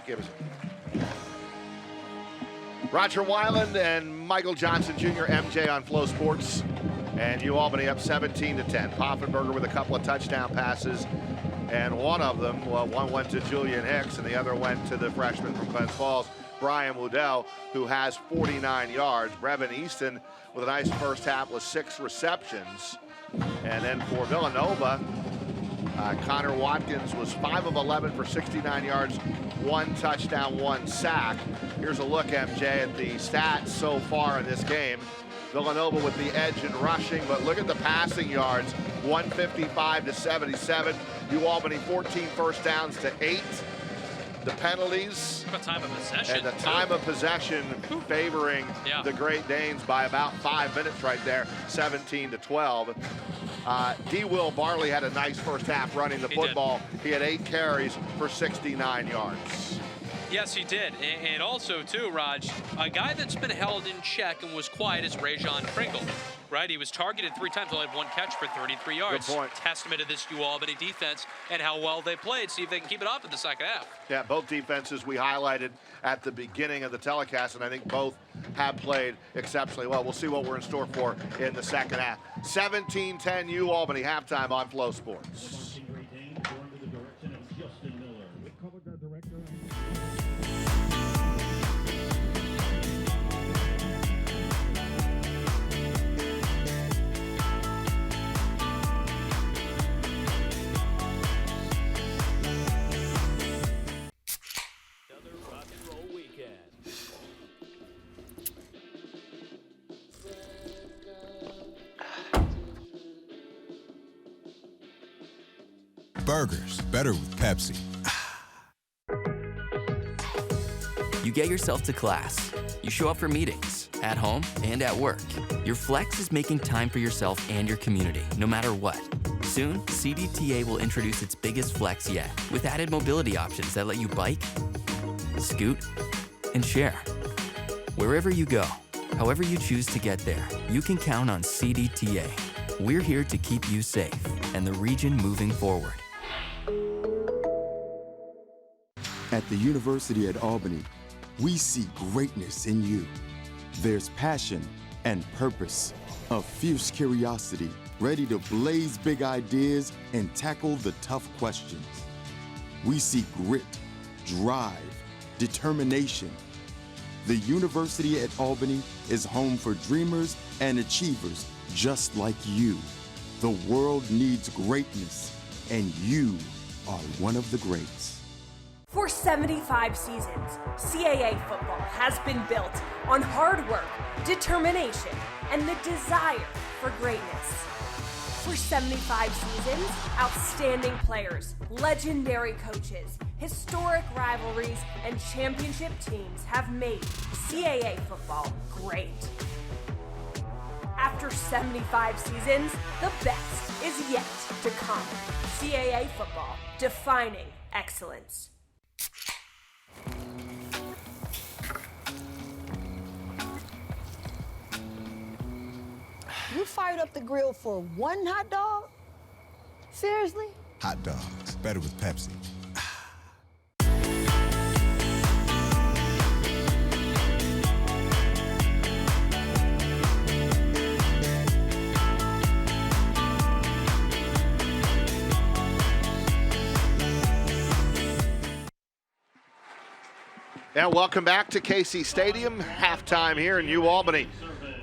Give us Roger Weiland and Michael Johnson Jr., MJ on Flow Sports, and UAlbany up 17-10. Poffenbarger with a couple of touchdown passes, and one of them, well, one went to Julian Hicks, and the other went to the freshman from Glens Falls, Brian Woodell, who has 49 yards. Brevin Easton with a nice first half with 6 receptions. And then for Villanova, Connor Watkins was 5 of 11 for 69 yards, 1 touchdown, 1 sack. Here's a look, MJ, at the stats so far in this game. Villanova with the edge in rushing, but look at the passing yards, 155 to 77. UAlbany 14 first downs to 8. The penalties time of possession, and the time of possession favoring the Great Danes by about 5 minutes right there, 17-12. D. Will Barley had a nice first half running the football. He had 8 carries for 69 yards. Yes, he did. And also, too, Raj, a guy that's been held in check and was quiet is Rajon Pringle. right? He was targeted 3 times, only had 1 catch for 33 yards. Good point. Testament to this UAlbany defense and how well they played. See if they can keep it up in the second half. Yeah, both defenses we highlighted at the beginning of the telecast, and I think both have played exceptionally well. We'll see what we're in store for in the second half. 17-10 UAlbany halftime on Flow Sports. Burgers, better with Pepsi. You get yourself to class. You show up for meetings, at home and at work. Your flex is making time for yourself and your community, no matter what. Soon, CDTA will introduce its biggest flex yet, with added mobility options that let you bike, scoot, and share. Wherever you go, however you choose to get there, you can count on CDTA. We're here to keep you safe and the region moving forward. At the University at Albany, we see greatness in you. There's passion and purpose, a fierce curiosity, ready to blaze big ideas and tackle the tough questions. We see grit, drive, determination. The University at Albany is home for dreamers and achievers just like you. The world needs greatness, and you are one of the greats. For 75 seasons, CAA football has been built on hard work, determination, and the desire for greatness. For 75 seasons, outstanding players, legendary coaches, historic rivalries, and championship teams have made CAA football great. After 75 seasons, the best is yet to come. CAA football, defining excellence. You fired up the grill for 1 hot dog? Seriously? Hot dogs, better with Pepsi. And welcome back to KC Stadium. Halftime here in UAlbany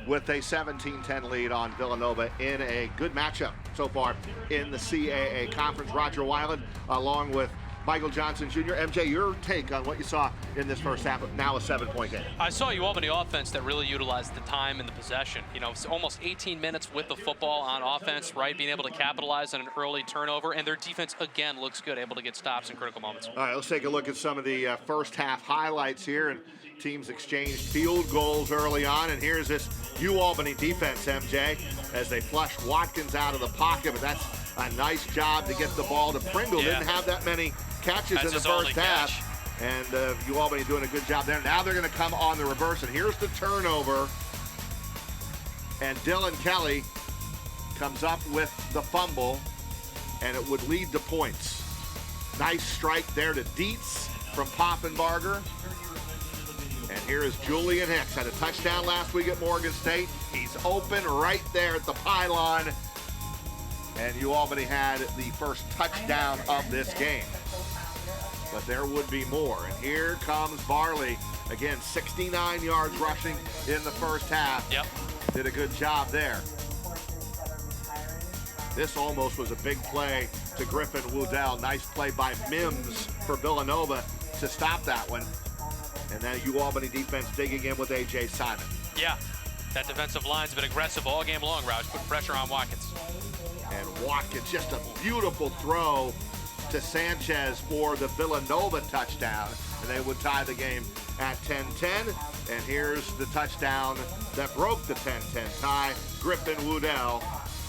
with a 17-10 lead on Villanova in a good matchup so far in the CAA Conference. Roger Weiland along with Michael Johnson Jr. MJ, your take on what you saw in this first half, now a 7-point game. I saw UAlbany offense that really utilized the time and the possession. You know, it's almost 18 minutes with the football on offense, right? Being able to capitalize on an early turnover, and their defense, again, looks good, able to get stops in critical moments. All right, let's take a look at some of the first half highlights here. And teams exchanged field goals early on, and here's this UAlbany defense, MJ, as they flush Watkins out of the pocket, but that's a nice job to get the ball to Pringle. Yeah. Didn't have that many catches in the first half, and UAlbany doing a good job there. Now they're going to come on the reverse, and here's the turnover, and Dylan Kelly comes up with the fumble, and it would lead to points. Nice strike there to Dietz from Poffenbarger. And here is Julian Hicks. Had a touchdown last week at Morgan State. He's open right there at the pylon. And UAlbany had the first touchdown of this game. But there would be more. And here comes Varley. Again, 69 yards rushing in the first half. Yep. Did a good job there. This almost was a big play to Griffin Woodell. Nice play by Mims for Villanova to stop that one. And then UAlbany defense digging in with A.J. Simon. Yeah, that defensive line's been aggressive all game long, Roush. Put pressure on Watkins. And Watkins, just a beautiful throw to Sanchez for the Villanova touchdown. And they would tie the game at 10-10. And here's the touchdown that broke the 10-10 tie. Griffin Woodell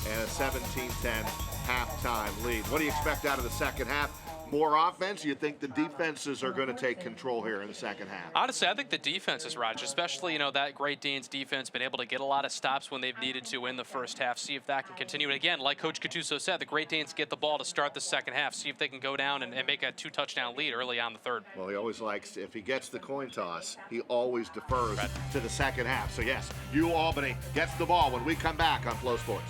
and a 17-10 halftime lead. What do you expect out of the second half? more offense? You think the defenses are going to take control here in the second half? Honestly, I think the defenses, Raj, especially, you know, that Great Danes defense, been able to get a lot of stops when they've needed to in the first half. See if that can continue. And again, like Coach Gattuso said, the Great Danes get the ball to start the second half. See if they can go down and make a 2-touchdown lead early on the third. Well, he always likes, if he gets the coin toss, he always defers to the second half. So yes, UAlbany gets the ball when we come back on Flow Sports.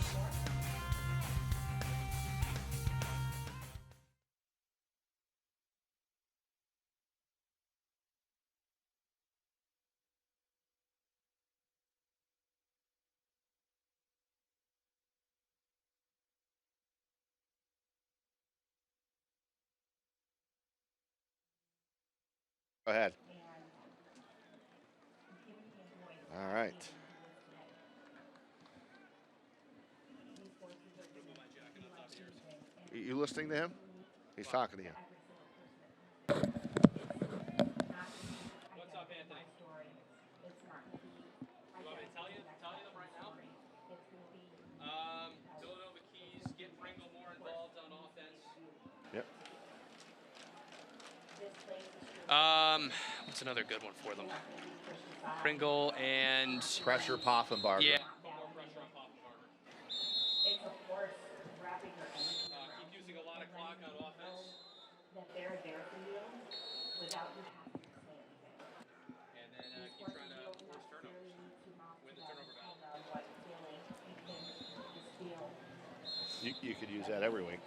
Go ahead. All right. You listening to him? He's talking to you. What's up, Anthony? You want me to tell you them right now? Villanova keys, get Pringle more involved on offense. Yep. What's another good one for them? Pringle and pressure Poffenbarger. Yeah. Keep using a lot of clock on offense. That they're there for you without you having to say anything. And then keep trying to force turnovers. Win the turnover battle. You could use that every week.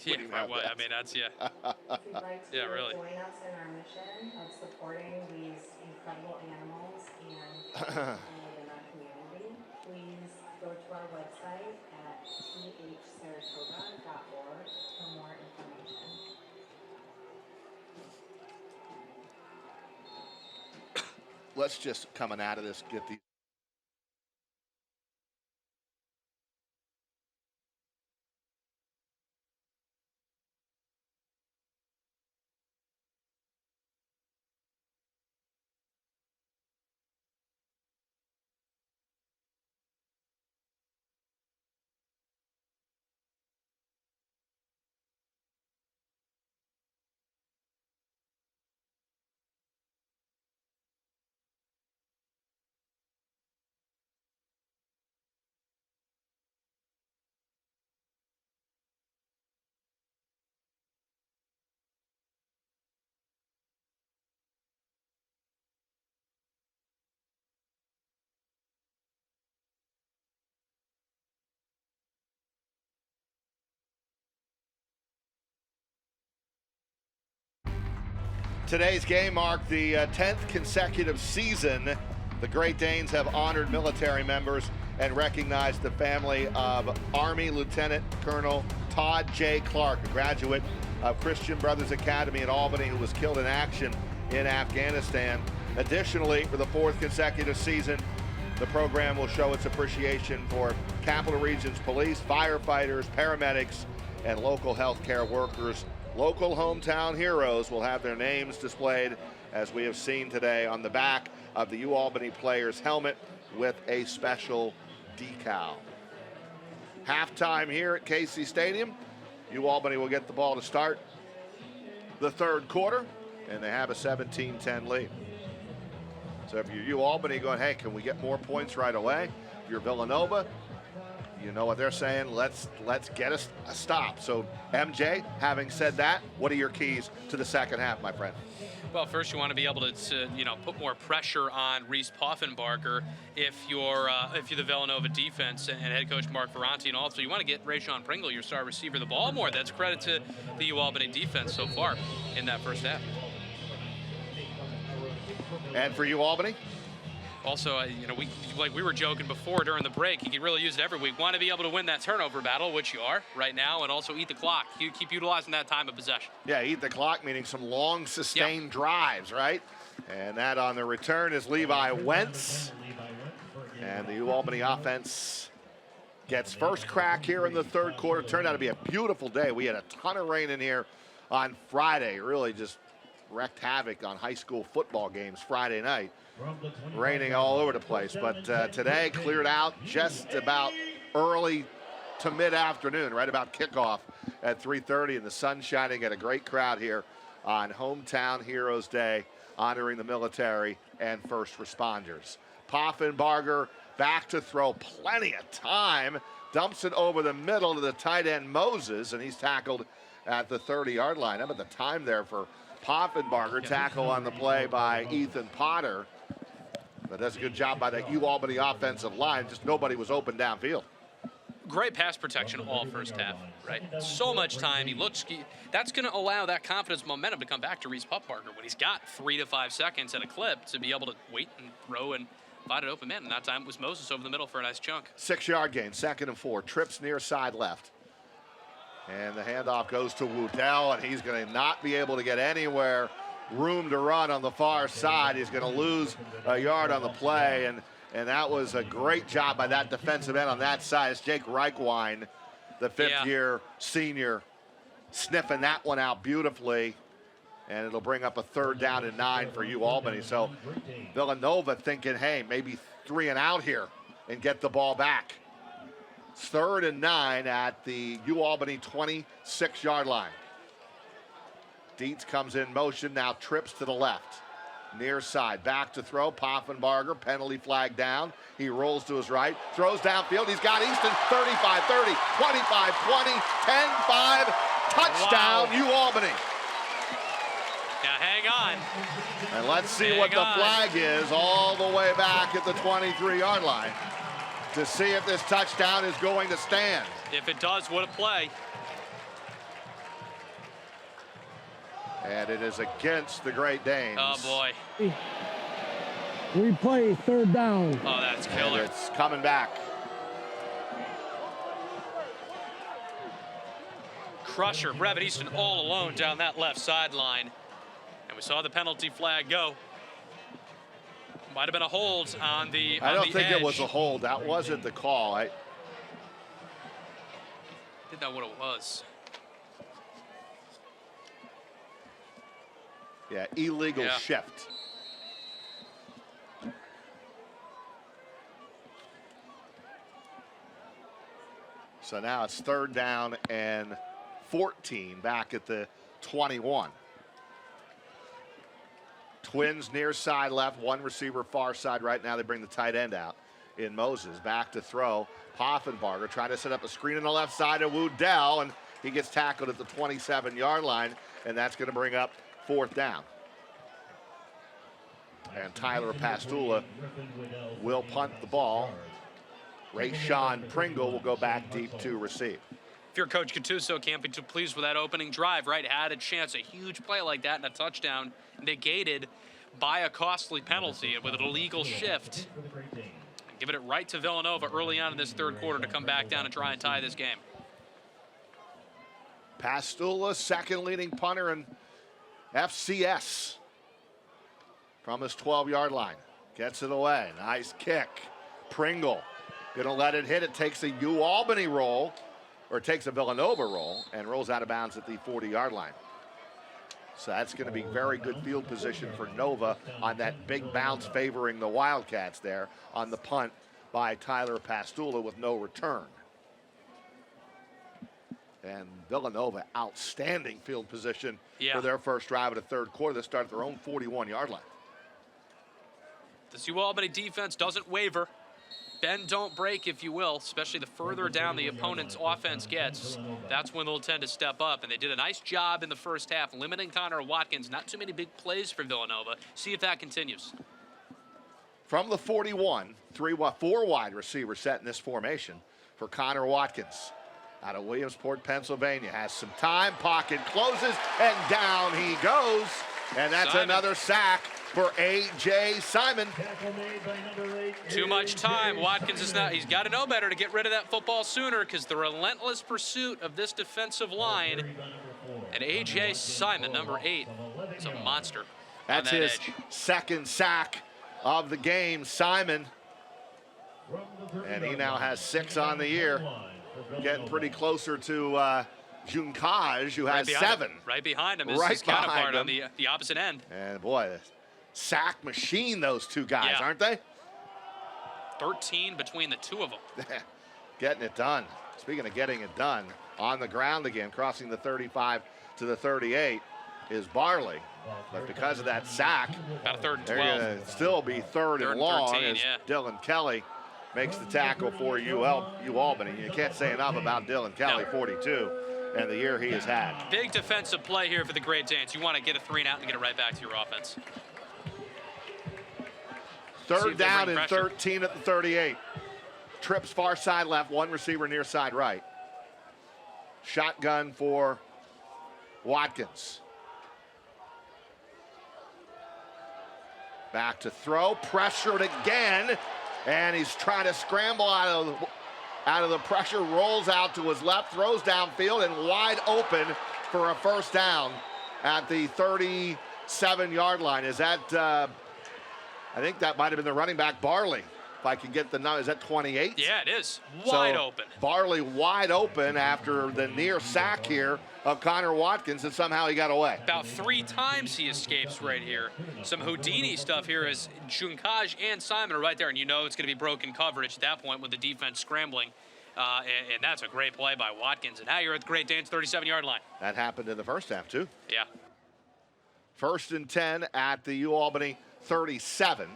Yeah, well, I mean, that's, yeah. Yeah, really. Join us in our mission of supporting these incredible animals and in our community. Please go to our website at thsaratoga.org for more information. Let's just, coming out of this, get these. Today's game marked the 10th consecutive season the Great Danes have honored military members and recognized the family of Army Lieutenant Colonel Todd J. Clark, a graduate of Christian Brothers Academy in Albany who was killed in action in Afghanistan. Additionally, for the 4th consecutive season, the program will show its appreciation for Capital Region's police, firefighters, paramedics, and local healthcare workers. Local hometown heroes will have their names displayed, as we have seen today, on the back of the UAlbany player's helmet with a special decal. Halftime here at KC Stadium. UAlbany will get the ball to start the third quarter, and they have a 17-10 lead. So if you're UAlbany going, hey, can we get more points right away? If you're Villanova, you know what they're saying, let's get us a stop. So MJ, having said that, what are your keys to the second half, my friend? Well, first you want to be able to put more pressure on Reese Poffenbarger if you're the Villanova defense and head coach Mark Ferranti, and also you want to get Rayshawn Pringle, your star receiver, the ball more. That's credit to the UAlbany defense so far in that first half. And for UAlbany? Also, we were joking before during the break, you can really use it every week. Want to be able to win that turnover battle, which you are right now, and also eat the clock. You keep utilizing that time of possession. Yeah, eat the clock, meaning some long, sustained drives, right? And that on the return is Levi Wentz. And the UAlbany offense gets first crack here in the third quarter. Turned out to be a beautiful day. We had a ton of rain in here on Friday. Really just wreaked havoc on high school football games Friday night. Raining all over the place, but today cleared out just about early to mid-afternoon, right about kickoff at 3:30, and the sun shining. Got a great crowd here on Hometown Heroes Day, honoring the military and first responders. Poffenbarger back to throw, plenty of time. Dumps it over the middle to the tight end Moses, and he's tackled at the 30-yard line. How about the time there for Poffenbarger? Tackle on the play by Ethan Potter. But that's a good job by that UAlbany offensive line. Just nobody was open downfield. Great pass protection all first half, right? So much time. That's going to allow that confidence momentum to come back to Reese Poffenbarger when he's got 3 to 5 seconds at a clip to be able to wait and throw and find an open man. And that time it was Moses over the middle for a nice chunk. 6-yard gain, 2nd and 4. Trips near side left. And the handoff goes to Woodell, and he's going to not be able to get anywhere. Room to run on the far side. He's going to lose a yard on the play, and that was a great job by that defensive end on that side. It's Jake Reichwein, the fifth-year senior, sniffing that one out beautifully, and it'll bring up a 3rd down and 9 for UAlbany. So Villanova thinking, hey, maybe 3 and out here and get the ball back. 3rd and 9 at the UAlbany 26-yard line. Dietz comes in motion, now trips to the left. Near side, back to throw, Poffenbarger, penalty flag down. He rolls to his right, throws downfield. He's got Easton, 35, 30, 25, 20, 10, 5, touchdown, UAlbany. Now hang on. And let's see what the flag is all the way back at the 23-yard line to see if this touchdown is going to stand. If it does, what a play. And it is against the Great Danes. Oh, boy. Replay, 3rd down. Oh, that's killer. And it's coming back. Crusher, Brevin Easton all alone down that left sideline. And we saw the penalty flag go. Might have been a hold on the I don't think edge. it was a hold. That wasn't the call. I didn't know what it was. Yeah, illegal shift. So now it's 3rd down and 14 back at the 21. Twins near side left, 1 receiver far side right now. They bring the tight end out in Moses. Back to throw. Poffenbarger trying to set up a screen on the left side of Woodell, and he gets tackled at the 27-yard line, and that's going to bring up 4th down. And Tyler Pastula will punt the ball. Rayshawn Pringle will go back deep to receive. If you're Coach Gattuso, can't be too pleased with that opening drive, right? Had a chance, a huge play like that and a touchdown negated by a costly penalty with an illegal shift. Giving it right to Villanova early on in this 3rd quarter to come back down and try and tie this game. Pastula, 2nd leading punter in FCS from his 12-yard line. Gets it away. Nice kick. Pringle gonna let it hit. It takes a UAlbany roll, or takes a Villanova roll, and rolls out of bounds at the 40-yard line. So that's going to be very good field position for Nova on that big bounce favoring the Wildcats there on the punt by Tyler Pastula with no return. And Villanova, outstanding field position for their first drive of the 3rd quarter. They start at their own 41-yard line. This UAlbany defense doesn't waver. Bend, don't break, if you will, especially the further down the opponent's offense gets. That's when they'll tend to step up. And they did a nice job in the first half, limiting Connor Watkins. Not too many big plays for Villanova. See if that continues. From the 41, 4 wide receivers set in this formation for Connor Watkins. Out of Williamsport, Pennsylvania. Has some time, pocket closes, and down he goes. And that's another sack for A.J. Simon. Too much time. Watkins is not, he's got to know better to get rid of that football sooner, because the relentless pursuit of this defensive line. And A.J. Simon, number 8, is a monster. That's his second sack of the game, Simon. And he now has 6 on the year. Getting pretty closer to Junkaj, who has 7. Right behind him is his counterpart on the opposite end. And boy, sack machine, those two guys, aren't they? 13 between the two of them. Getting it done. Speaking of getting it done, on the ground again, crossing the 35 to the 38 is Barley. But because of that sack, about a 3rd and 12. They're going to still be third and long 13, as Dylan Kelly makes the tackle for UAlbany. You can't say enough about Dylan Kelly, 42, and the year he has had. Big defensive play here for the Great Danes. You want to get a 3 and out and get it right back to your offense. Third down and 13 at the 38. Trips far side left, one receiver near side right. Shotgun for Watkins. Back to throw, pressured again, and he's trying to scramble out of the pressure, rolls out to his left, throws downfield, and wide open for a first down at the 37-yard line. Is that, I think that might have been the running back, Barley. If I can get the number, is that 28? Yeah, it is. Wide open. Barley wide open after the near sack here of Connor Watkins, and somehow he got away. About 3 times he escapes right here. Some Houdini stuff here as Junkaj and Simon are right there, and you know it's going to be broken coverage at that point with the defense scrambling. And that's a great play by Watkins. And now you're at the Great Danes 37-yard line. That happened in the first half, too. Yeah. 1st and 10 at the UAlbany 37.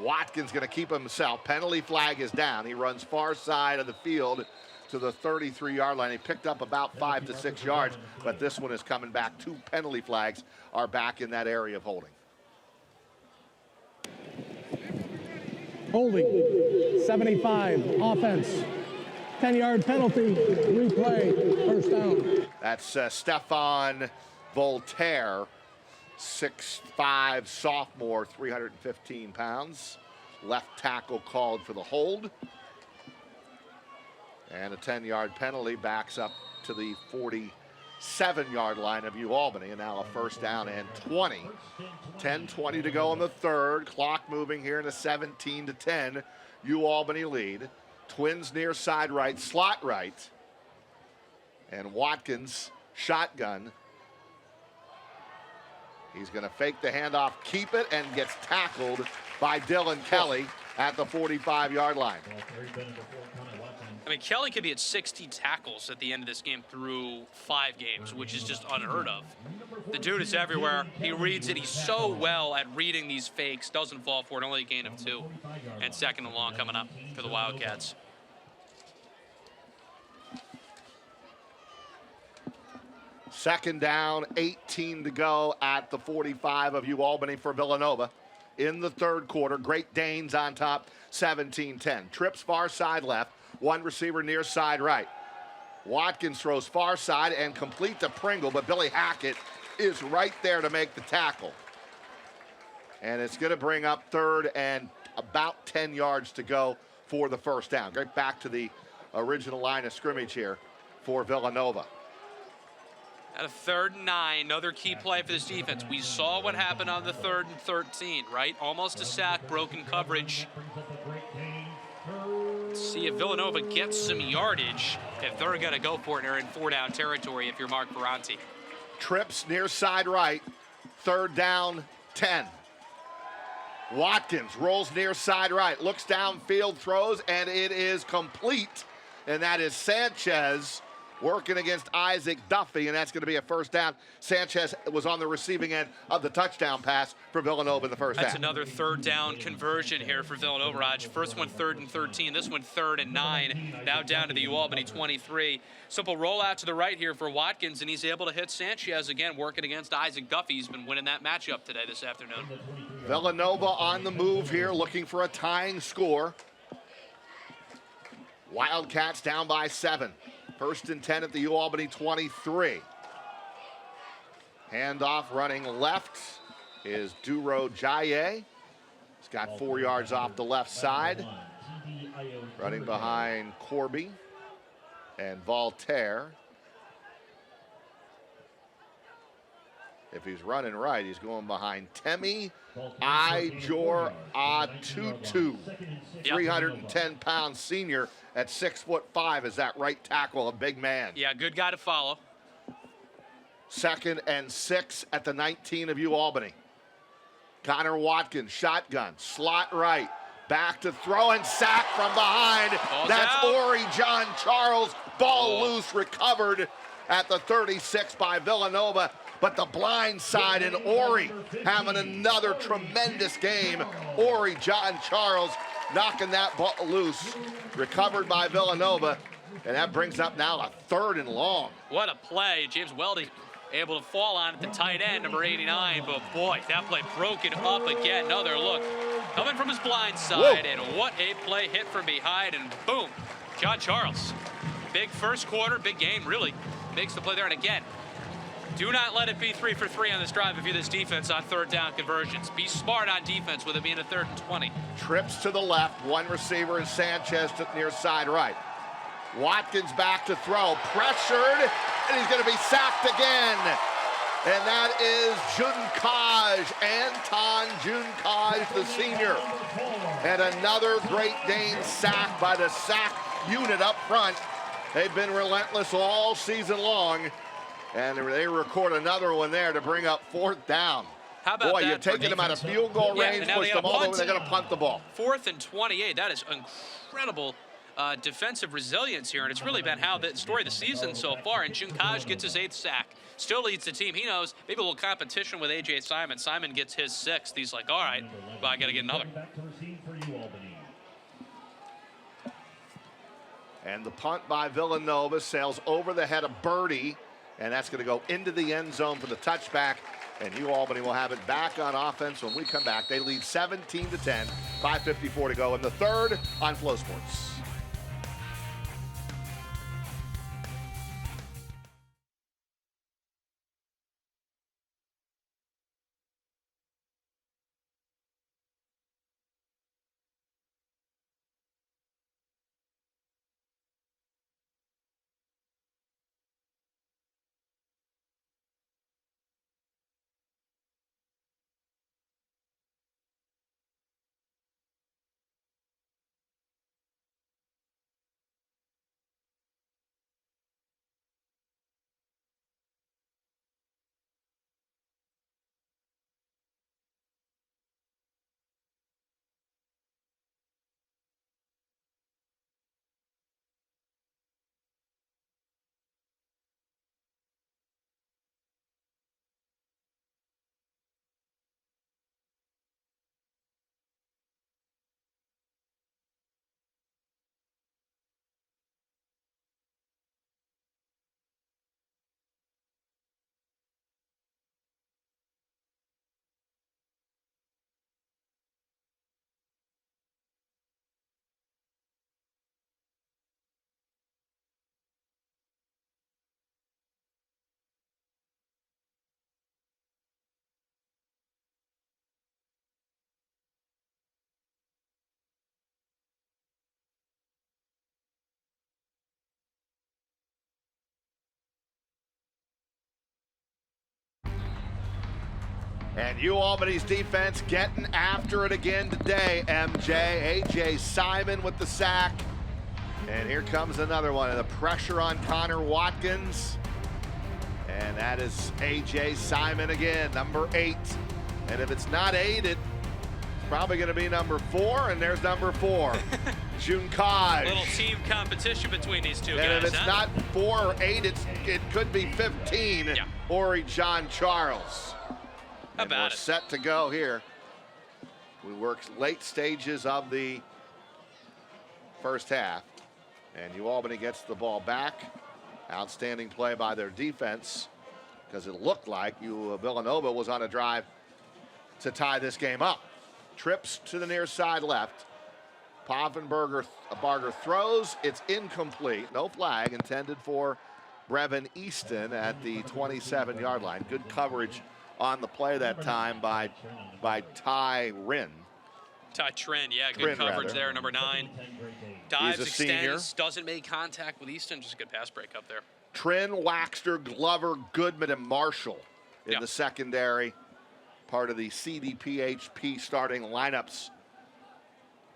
Watkins going to keep himself. Penalty flag is down. He runs far side of the field to the 33-yard line. He picked up about 5 to 6 yards, but this one is coming back. 2 penalty flags are back in that area of holding. Holding, 75, offense. 10-yard penalty, replay, first down. That's Stefan Voltaire. 6'5", sophomore, 315 pounds. Left tackle called for the hold. And a 10-yard penalty backs up to the 47-yard line of UAlbany. And now a first down and 20. 10:20 to go in the third. Clock moving here in a 17-10 UAlbany lead. Twins near side right, slot right. And Watkins, shotgun. He's going to fake the handoff, keep it, and gets tackled by Dylan Kelly at the 45-yard line. I mean, Kelly could be at 60 tackles at the end of this game through 5 games, which is just unheard of. The dude is everywhere. He reads it. He's so well at reading these fakes. Doesn't fall for it. Only a gain of 2. And 2nd and long coming up for the Wildcats. Second down, 18 to go at the 45 of UAlbany for Villanova. In the third quarter, Great Danes on top, 17-10. Trips far side left, one receiver near side right. Watkins throws far side and complete to Pringle, but Billy Hackett is right there to make the tackle. And it's going to bring up 3rd and about 10 yards to go for the first down. Right back to the original line of scrimmage here for Villanova. At a 3rd and 9, another key play for this defense. We saw what happened on the 3rd and 13, right? Almost a sack, broken coverage. Let's see if Villanova gets some yardage, if they're going to go for it and are in 4-down territory if you're Mark Ferranti. Trips near side right, 3rd down, 10. Watkins rolls near side right, looks downfield, throws, and it is complete. And that is Sanchez working against Isaac Duffy, and that's going to be a first down. Sanchez was on the receiving end of the touchdown pass for Villanova in the first half. That's another 3rd down conversion here for Villanova, Raj. First one 3rd and 13, this one 3rd and 9. Now down to the UAlbany 23. Simple rollout to the right here for Watkins, and he's able to hit Sanchez again, working against Isaac Duffy. He's been winning that matchup today this afternoon. Villanova on the move here, looking for a tying score. Wildcats down by 7. 1st and 10 at the UAlbany 23. Handoff running left is Duro Jaye. He's got 4 yards off the left side. Running behind Corby and Voltaire. If he's running right, he's going behind Temi Ijor Atutu, 310-pound senior at 6'5" is that right tackle, a big man. Yeah, good guy to follow. 2nd and 6 at the 19 of UAlbany. Connor Watkins, shotgun, slot right, Back to throw and sack from behind. Ball's That's out. Ori John Charles. Ball loose, recovered at the 36 by Villanova. But the blind side, and Ori having another tremendous game. Ori John Charles knocking that ball loose. Recovered by Villanova. And that brings up now a 3rd and long. What a play. James Weldy able to fall on at the tight end, number 89. But boy, that play broken up again. Another look coming from his blind side. Whoa. And what a play, hit from behind, and boom, John Charles. Big first quarter, big game, really makes the play there. And again, do not let it be 3 for 3 on this drive if you're this defense on 3rd down conversions. Be smart on defense with it being a 3rd and 20. Trips to the left. One receiver is Sanchez to near side right. Watkins back to throw. Pressured, and he's going to be sacked again. And that is Junkaj, Anton Junkaj, the senior. And another Great Dane sack by the sack unit up front. They've been relentless all season long. And they record another one there to bring up 4th down. How about Boy, that you're taking them out of field goal range, push them all over, they're going to punt the ball. 4th and 28. That is incredible defensive resilience here, and it's really been how the story of the season so far. And Junkaj gets his 8th sack. Still leads the team. He knows maybe a little competition with A.J. Simon. Simon gets his 6th. He's like, all right, well, I got to get another. And the punt by Villanova sails over the head of Birdie, and that's going to go into the end zone for the touchback. And UAlbany will have it back on offense when we come back. They lead 17-10, 5:54 to go in the 3rd on Flow Sports. And UAlbany's defense getting after it again today, MJ. A.J. Simon with the sack. And here comes another one. And the pressure on Connor Watkins. And that is A.J. Simon again, number 8. And if it's not 8, it's probably going to be number 4. And there's number 4, Junkaj. Little team competition between these two guys. And if it's not 4 or 8, it could be 15. Yeah. Ori John Charles. How about we're set to go here. We worked late stages of the first half. And UAlbany gets the ball back. Outstanding play by their defense, because it looked like Villanova was on a drive to tie this game up. Trips to the near side left. Poffenberger throws. It's incomplete. No flag intended for Brevin Easton at the 27-yard line. Good coverage on the play that time by Ty Wren. Ty Trin, yeah, good coverage there, number 9. Dives, extends, doesn't make contact with Easton. Just a good pass break up there. Trin, Waxter, Glover, Goodman, and Marshall in the secondary. Part of the CDPHP starting lineups.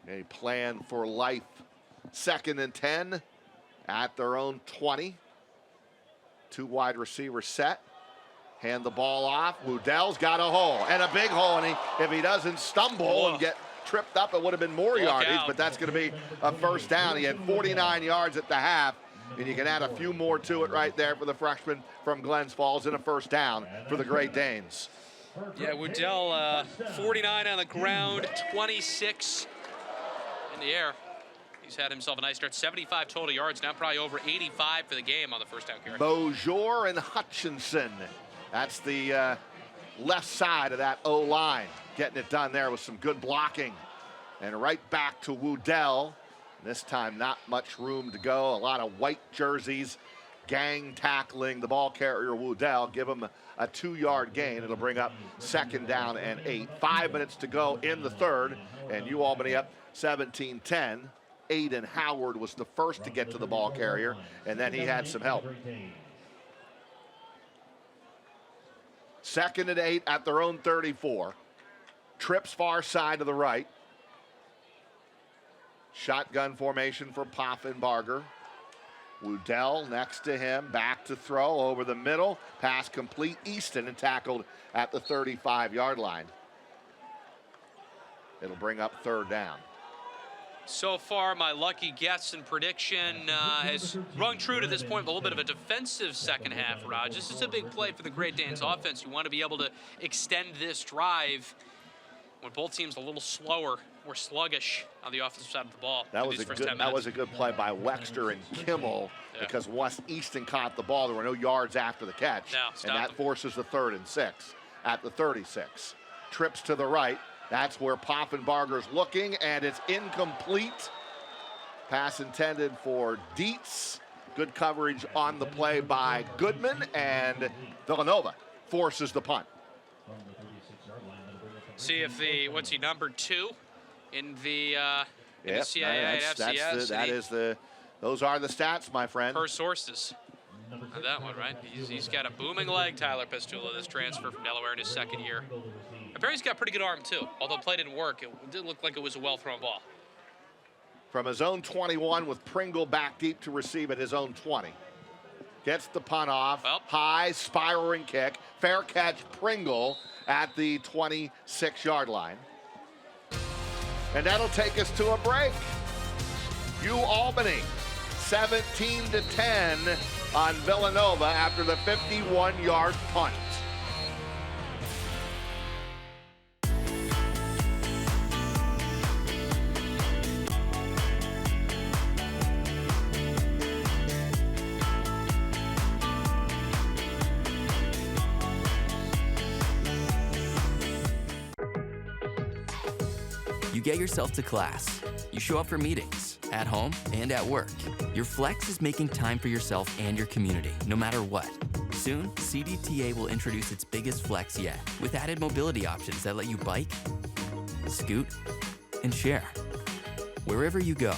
A plan for life. 2nd and 10 at their own 20. 2 wide receivers set. Hand the ball off. Woodell's got a hole, and a big hole. And if he doesn't stumble and get tripped up, it would have been more yardage, but that's going to be a first down. He had 49 yards at the half, and you can add a few more to it right there for the freshman from Glens Falls, and a first down for the Great Danes. Yeah, Woodell, 49 on the ground, 26 in the air. He's had himself a nice start, 75 total yards, now probably over 85 for the game on the first down carry. Beaujour and Hutchinson. That's the left side of that O-line. Getting it done there with some good blocking. And right back to Woodell. This time not much room to go. A lot of white jerseys. Gang tackling the ball carrier Woodell. Give him a 2-yard gain. It'll bring up second down and 8. 5 minutes to go in the third. And UAlbany up 17-10. Aiden Howard was the first to get to the ball carrier, and then he had some help. 2nd and 8 at their own 34. Trips far side to the right. Shotgun formation for Poffenbarger. Woodell next to him, back to throw over the middle. Pass complete. Easton and tackled at the 35-yard line. It'll bring up third down. So far, my lucky guess and prediction has rung true to this point. A little bit of a defensive second half, Raj. This is a big play for the Great Danes offense. You want to be able to extend this drive when both teams a little slower or sluggish on the offensive side of the ball. That was a good play by Wexter and Kimmel, because once Easton caught the ball, there were no yards after the catch, and that forces the 3rd and 6 at the 36. Trips to the right. That's where Poffenbarger's looking, and it's incomplete. Pass intended for Dietz. Good coverage on the play by Goodman, and Villanova forces the punt. See if what's he, number 2 in the CAA and FCS? Those are the stats, my friend. Per sources. Not that one, right? He's got a booming leg, Tyler Pistula, this transfer from Delaware in his 2nd year. Apparently he's got pretty good arm, too. Although play didn't work, it did look like it was a well-thrown ball. From his own 21 with Pringle back deep to receive at his own 20. Gets the punt off. High, spiraling kick. Fair catch, Pringle at the 26-yard line. And that'll take us to a break. UAlbany, 17-10 on Villanova after the 51-yard punt. You get yourself to class. You show up for meetings, at home and at work. Your flex is making time for yourself and your community, no matter what. Soon, CDTA will introduce its biggest flex yet, with added mobility options that let you bike, scoot, and share. Wherever you go,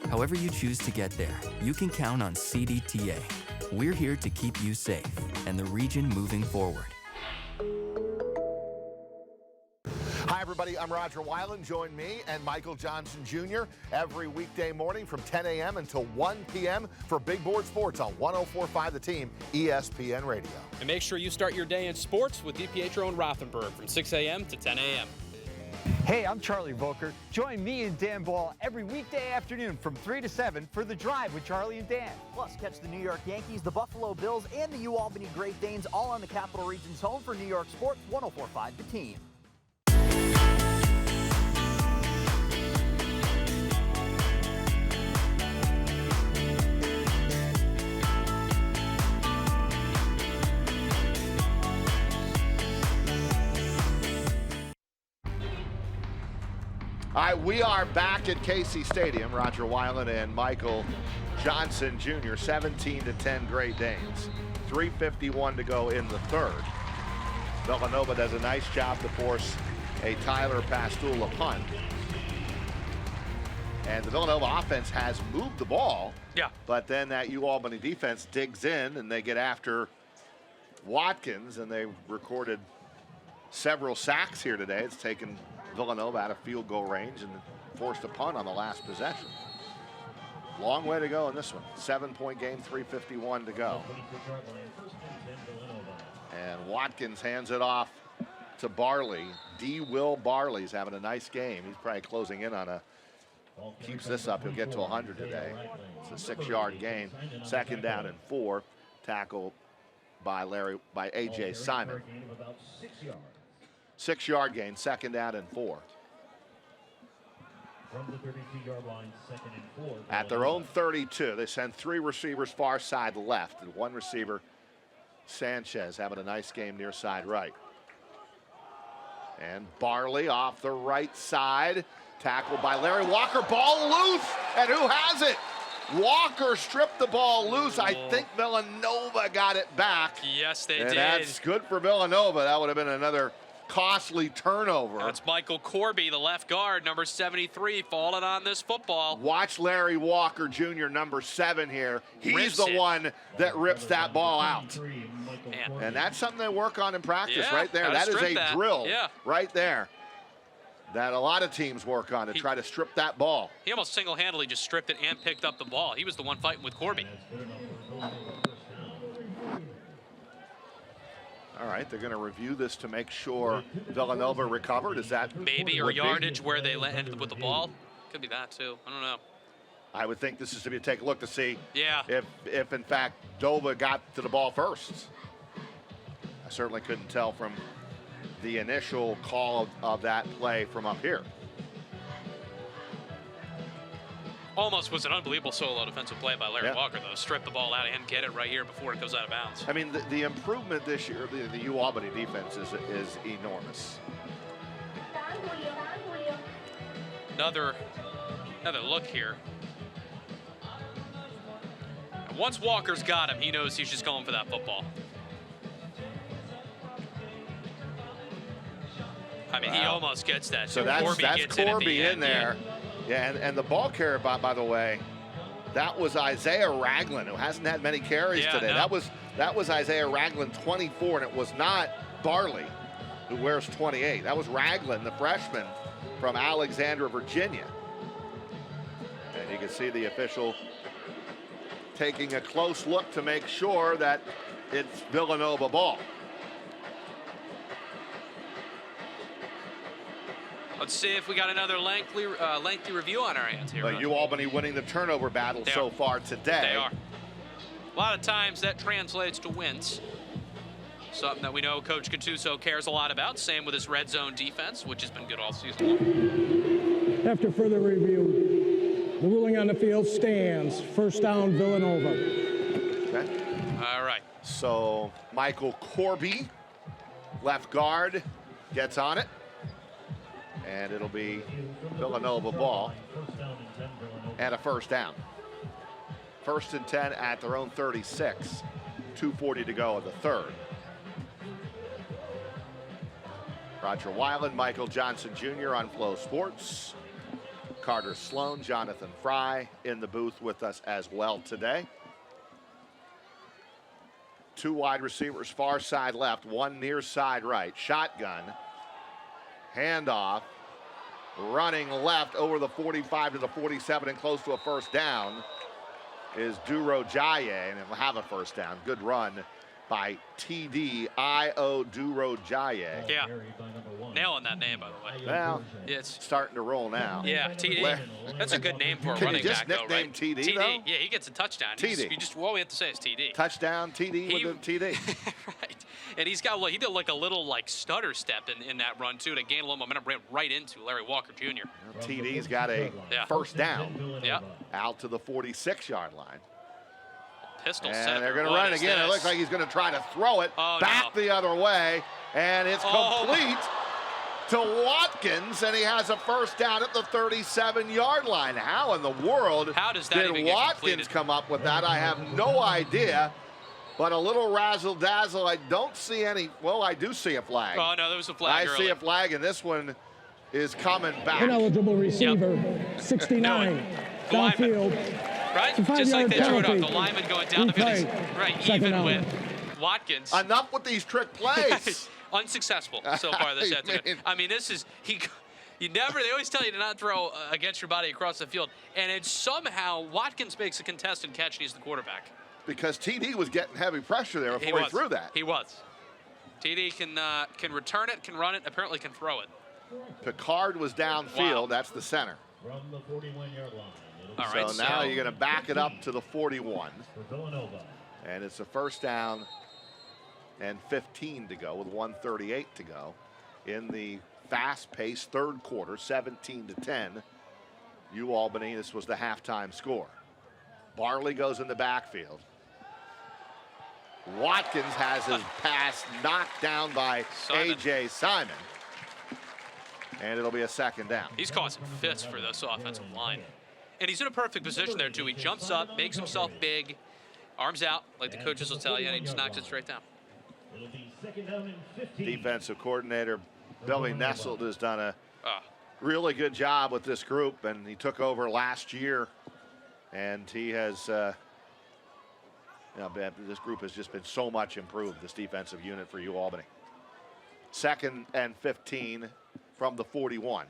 however you choose to get there, you can count on CDTA. We're here to keep you safe and the region moving forward. Hi, everybody. I'm Roger Weiland. Join me and Michael Johnson Jr. every weekday morning from 10 a.m. until 1 p.m. for Big Board Sports on 104.5 The Team, ESPN Radio. And make sure you start your day in sports with DiPietro and Rothenberg from 6 a.m. to 10 a.m. Hey, I'm Charlie Volker. Join me and Dan Ball every weekday afternoon from 3 to 7 for The Drive with Charlie and Dan. Plus, catch the New York Yankees, the Buffalo Bills, and the UAlbany Great Danes all on the Capital Region's home for New York sports, 104.5 The Team. All right, we are back at KC Stadium. Roger Weiland and Michael Johnson Jr., 17-10 Great Danes. 3:51 to go in the third. Villanova does a nice job to force a Tyler Pastula punt. And the Villanova offense has moved the ball. Yeah. But then that UAlbany defense digs in and they get after Watkins, and they recorded several sacks here today. It's taken Villanova out of field goal range and forced a punt on the last possession. Long way to go in this one. 7-point game, 3:51 to go. And Watkins hands it off to Barley. Will Barley's having a nice game. He's probably closing in on keeps this up, he'll get to 100 today. It's a 6-yard gain. 2nd down and 4. Tackle by A.J. Simon. 6-yard gain, 2nd down and 4. From the 32-yard line, 2nd and 4. At their own 32, they send 3 receivers far side left and 1 receiver, Sanchez, having a nice game near side right. And Barley off the right side, tackled by Larry Walker, ball loose, and who has it? Walker stripped the ball loose. I think Villanova got it back. Yes, they did. And that's good for Villanova. That would have been another costly turnover. That's Michael Corby, the left guard, number 73, falling on this football. Watch Larry Walker Jr., number 7 here. He's the one that rips that ball out. Man. And that's something they work on in practice right there. That is a drill right there that a lot of teams work on to try to strip that ball. He almost single-handedly just stripped it and picked up the ball. He was the one fighting with Corby. All right, they're going to review this to make sure Villanova recovered. Is that maybe or yardage where they ended with the ball? Could be that too. I don't know. I would think this is to be take a look to see if in fact Dova got to the ball first. I certainly couldn't tell from the initial call of that play from up here. Almost was an unbelievable solo defensive play by Larry Walker, though. Strip the ball out and get it right here before it goes out of bounds. I mean, the improvement this year, the UAlbany defense is enormous. Another look here. And once Walker's got him, he knows he's just going for that football. I mean, he almost gets that. So that's Corby in there. Yeah, and the ball carrier, by the way, that was Isaiah Ragland, who hasn't had many carries today. No. That was Isaiah Ragland, 24, and it was not Barley, who wears 28. That was Ragland, the freshman from Alexandria, Virginia. And you can see the official taking a close look to make sure that it's Villanova ball. Let's see if we got another lengthy review on our hands here. UAlbany winning the turnover battle so far today. They are. A lot of times that translates to wins. Something that we know Coach Gattuso cares a lot about. Same with his red zone defense, which has been good all season long. After further review, the ruling on the field stands. 1st down, Villanova. Okay. All right. So Michael Corby, left guard, gets on it. And it'll be Villanova ball and a 1st down. 1st and 10 at their own 36. 2:40 to go in the 3rd. Roger Weiland, Michael Johnson Jr. on Flow Sports. Carter Sloan, Jonathan Fry in the booth with us as well today. 2 wide receivers, far side left, 1 near side right. Shotgun. Handoff, running left over the 45 to the 47 and close to a 1st down is Duro Jaye, and he'll have a 1st down. Good run by TD I.O. Duro Jaye. Yeah, nailing that name, by the way. Well, it's starting to roll now. Yeah, TD. That's a good name for a running back, though, right? Can you just nickname TD, though? Yeah, he gets a touchdown. TD. All we have to say is TD. Touchdown, TD with the TD. Right. And he did like a little stutter step in that run, too, to gain a little momentum, ran right into Larry Walker Jr. TD's got a 1st down. Yeah. Out to the 46-yard line. Pistol and set. they're going to run again. It looks like he's going to try to throw it back the other way, and it's complete to Watkins, and he has a 1st down at the 37-yard line. How in the world did Watkins come up with that? I have no idea. But a little razzle-dazzle. I don't see any. Well, I do see a flag. Oh, no, there was a flag I see a flag, and this one is coming back. Ineligible receiver, 69, downfield. Right? Just like they drew it up. The lineman going down the field. Right, even with Watkins. Enough with these trick plays. Unsuccessful so far this afternoon. I mean, this is, they always tell you to not throw against your body across the field. And it's somehow Watkins makes a contested catch, and he's the quarterback. Because TD was getting heavy pressure there before he threw that. He was. TD can return it, can run it, apparently can throw it. Picard was downfield. Wow. That's the center. From the 41-yard line. All right, So now you're going to back it up to the 41. For Villanova. And it's a first down and 15 to go with 1:38 to go in the fast-paced third quarter, 17-10. UAlbany, this was the halftime score. Barley goes in the backfield. Watkins has his pass knocked down by A.J. Simon. And it'll be a second down. He's causing fits for this offensive line. And he's in a perfect position there, too. He jumps up, makes himself big, arms out, like the coaches will tell you, and he just knocks it straight down. It'll be second down and 15. Defensive coordinator Billy Nesselt has done a really good job with this group, and he took over last year, and he has, this group has just been so much improved, this defensive unit for UAlbany. Second and 15 from the 41.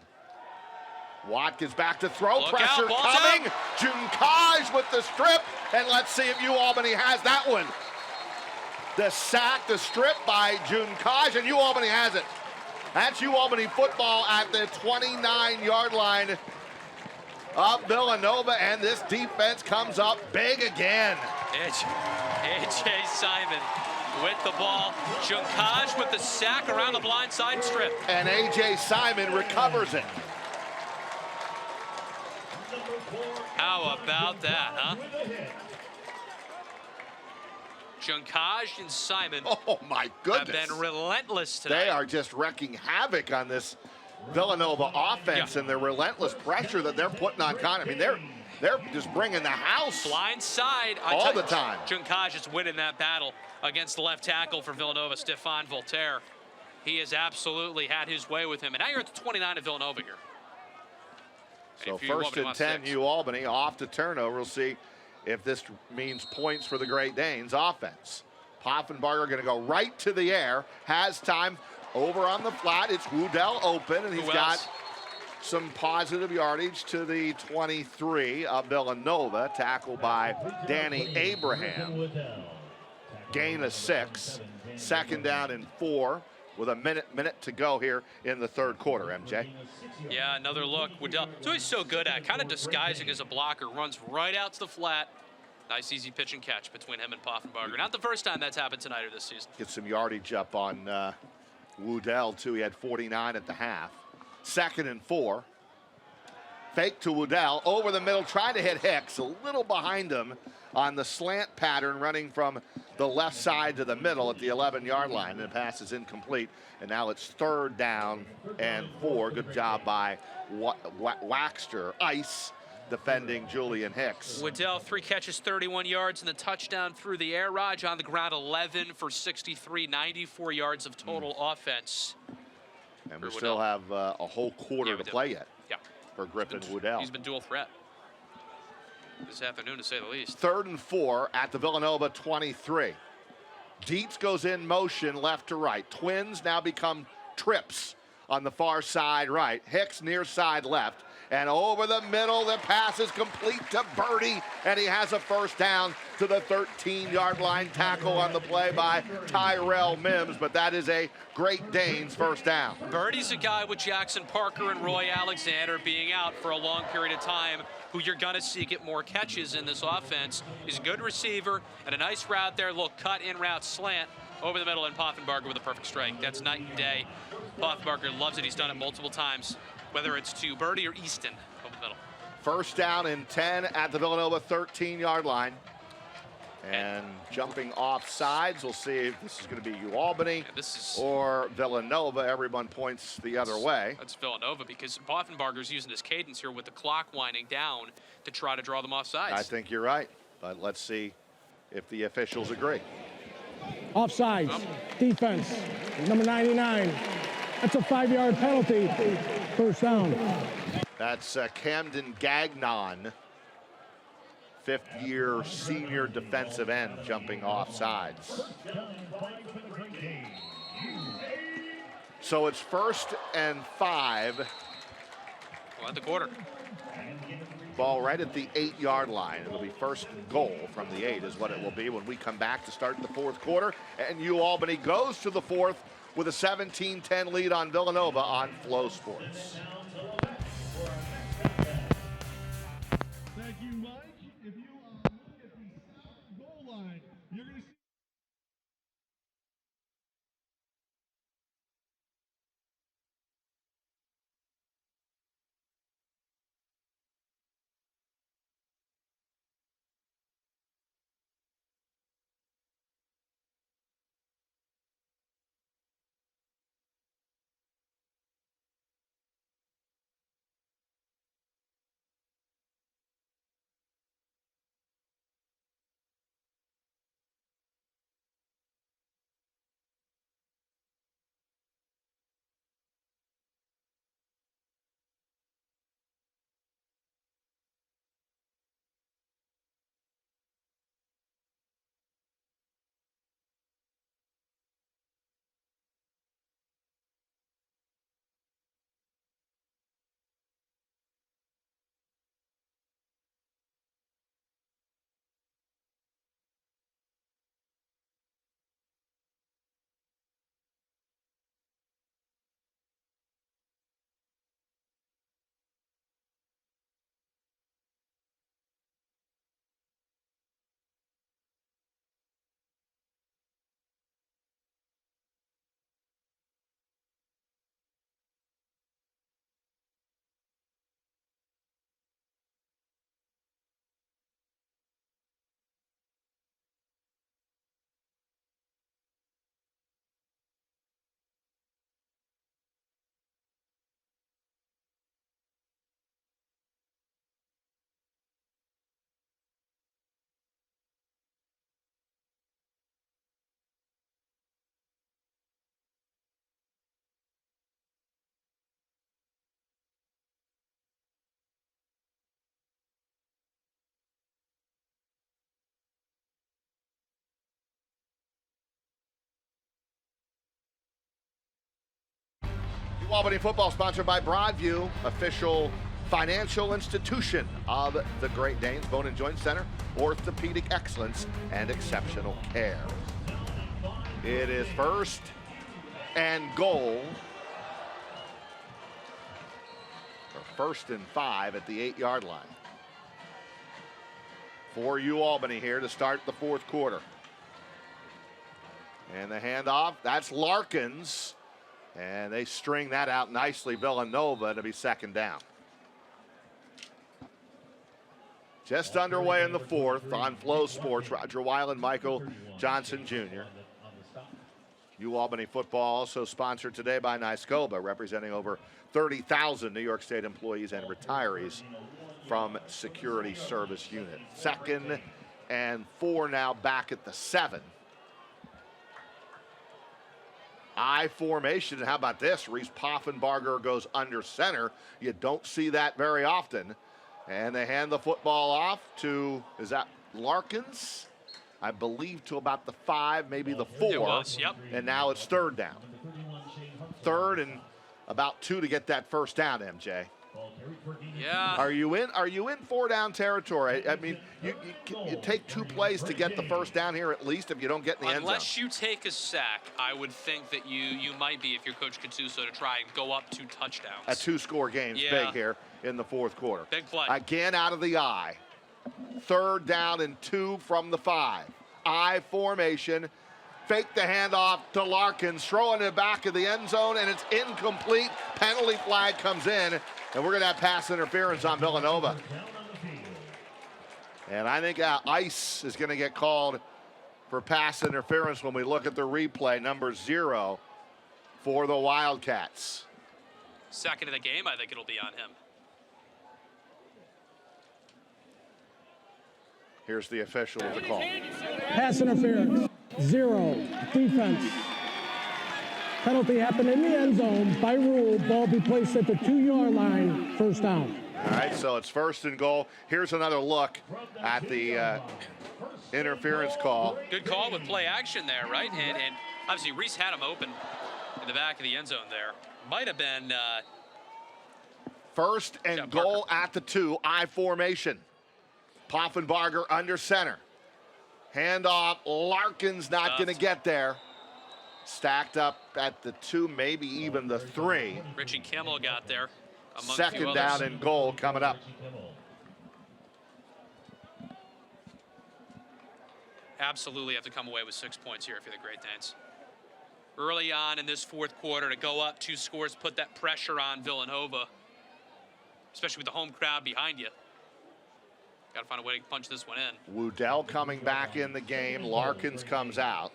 Watkins back to throw. Look Pressure out, coming. out. Junkaj with the strip, and let's see if UAlbany has that one. The sack, the strip by Junkaj, and UAlbany has it. That's UAlbany football at the 29-yard line of Villanova, and this defense comes up big again. A.J. Simon with the ball. Junkaj with the sack around the blind side strip. And A.J. Simon recovers it. How about that, huh? Junkaj and Simon oh my goodness, have been relentless tonight. They are just wrecking havoc on this Villanova offense and the relentless pressure that they're putting on Connor. I mean, they're just bringing the house blind side all the time. Junkaj is winning that battle against the left tackle for Villanova, Stefan Voltaire. He has absolutely had his way with him. And now you're at the 29 of Villanova here. So first and 10, UAlbany off the turnover. We'll see if this means points for the Great Danes offense. Poffenbarger going to go right to the air. Has time over on the flat. It's Woodell open, and he's got some positive yardage to the 23 of Villanova. Tackled by Danny Abraham. Gain of 6. Second down and 4 with a minute to go here in the third quarter, MJ. Yeah, another look. Woodell, that's what he's so good at, kind of disguising as a blocker, runs right out to the flat. Nice, easy pitch and catch between him and Poffenbarger. Not the first time that's happened tonight or this season. Get some yardage up on Woodell, too. He had 49 at the half. Second and 4. Fake to Woodell. Over the middle, trying to hit Hicks. A little behind him on the slant pattern, running from the left side to the middle at the 11-yard line. And the pass is incomplete. And now it's third down and 4. Good job by Waxter. Ice defending Julian Hicks. Woodell, 3 catches, 31 yards, and the touchdown through the air. Raj on the ground, 11 for 63, 94 yards of total offense. And we still have a whole quarter to play yet for Griffin Woodell. He's been dual threat this afternoon, to say the least. Third and 4 at the Villanova 23. Dietz goes in motion left to right. Twins now become trips on the far side right. Hicks near side left. And over the middle, the pass is complete to Birdie, and he has a first down to the 13-yard line. Tackle on the play by Tyrell Mims, but that is a Great Danes first down. Birdie's a guy with Jackson Parker and Roy Alexander being out for a long period of time, who you're going to see get more catches in this offense. He's a good receiver, and a nice route there. Look, cut in route slant over the middle, and Poffenbarger with a perfect strike. That's night and day. Poffenbarger loves it. He's done it multiple times, whether it's to Birdie or Easton over the middle. First down and 10 at the Villanova 13-yard line. And jumping off sides, we'll see if this is going to be UAlbany or Villanova. Everyone points the other way. That's Villanova, because Poffenbarger's using his cadence here with the clock winding down to try to draw them off sides. I think you're right, but let's see if the officials agree. Offsides, defense, number 99. That's a 5-yard penalty. First down. That's Camden Gagnon, fifth-year senior defensive end, jumping off sides. So it's 1st and 5. Well, at the quarter. Ball right at the 8-yard line. It'll be first goal from the 8 is what it will be when we come back to start the fourth quarter. And UAlbany goes to the fourth with a 17-10 lead on Villanova on Flow Sports. Thank you, Mike. If you look at the south goal line, you're going to see. UAlbany football sponsored by Broadview, official financial institution of the Great Danes Bone and Joint Center, orthopedic excellence and exceptional care. It is first and goal, or 1st and 5 at the 8-yard line for UAlbany here to start the fourth quarter. And the handoff, that's Larkins. And they string that out nicely, Villanova, to be second down. Just underway in the fourth on Flow Sports. Roger Weiland, Michael Johnson Jr. UAlbany football also sponsored today by Niscoba, representing over 30,000 New York State employees and retirees from security service unit. 2nd and 4 now back at the 7. I formation, and how about this? Reese Poffenbarger goes under center. You don't see that very often. And they hand the football off to, is that Larkins? I believe to about the 5, maybe the 4. It was, yep. And now it's 3rd down. 3rd and about 2 to get that first down, MJ. Yeah. Are you in 4-down territory? I mean, you take 2 plays to get the first down here at least if you don't get in the end zone. Unless you take a sack, I would think that you might be, if you're Coach Katsuso, to try and go up 2 touchdowns. A 2-score game's big here in the fourth quarter. Big play. Again out of the I. 3rd down and 2 from the 5. I formation. Fake the handoff to Larkins, throwing it back of the end zone, and it's incomplete. Penalty flag comes in, and we're going to have pass interference on Villanova. And I think Ice is going to get called for pass interference when we look at the replay, number 0 for the Wildcats. Second of the game, I think it'll be on him. Here's the official with the call. Pass interference, 0, defense. Penalty happened in the end zone. By rule, ball be placed at the 2-yard line, first down. All right, so it's 1st and goal. Here's another look at the interference call. Good call with play action there, right? And obviously Reese had him open in the back of the end zone there. Might have been First and goal at the 2, I formation. Poffenbarger under center. Handoff, Larkin's not going to get there. Stacked up at the 2, maybe even the 3. Richie Kimmel got there. Second down and goal coming up. Absolutely have to come away with 6 points here if you're the Great Danes. Early on in this fourth quarter to go up 2 scores, put that pressure on Villanova, especially with the home crowd behind you. Got to find a way to punch this one in. Woodell coming back in the game. Larkins comes out.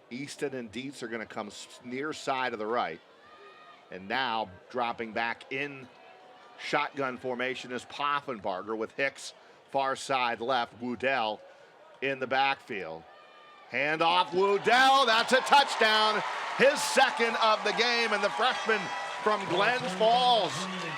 Easton and Dietz are going to come near side of the right. And now dropping back in shotgun formation is Poffenbarger with Hicks far side left. Woodell in the backfield. Hand off Woodell. That's a touchdown. His second of the game, and the freshman from Glens Falls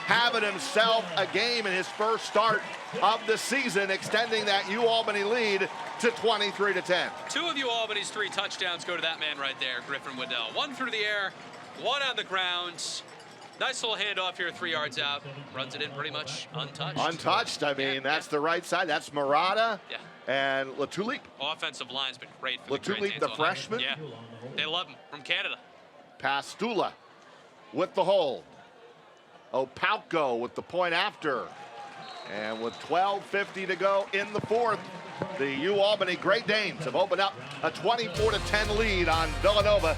having himself a game in his first start of the season, extending that UAlbany lead to 23-10. 2 of UAlbany's 3 touchdowns go to that man right there, Griffin Woodell. 1 through the air, 1 on the ground. Nice little handoff here, 3 yards out. Runs it in pretty much untouched. Untouched, I mean, that's the right side. That's Murata and Latulippe. Offensive line's been great for the Great Latulippe, Danes the all freshman. night. Yeah, they love him, from Canada. Pastula with the hold. Opalco with the point after. And with 12:50 to go in the fourth, the UAlbany Great Danes have opened up a 24-10 lead on Villanova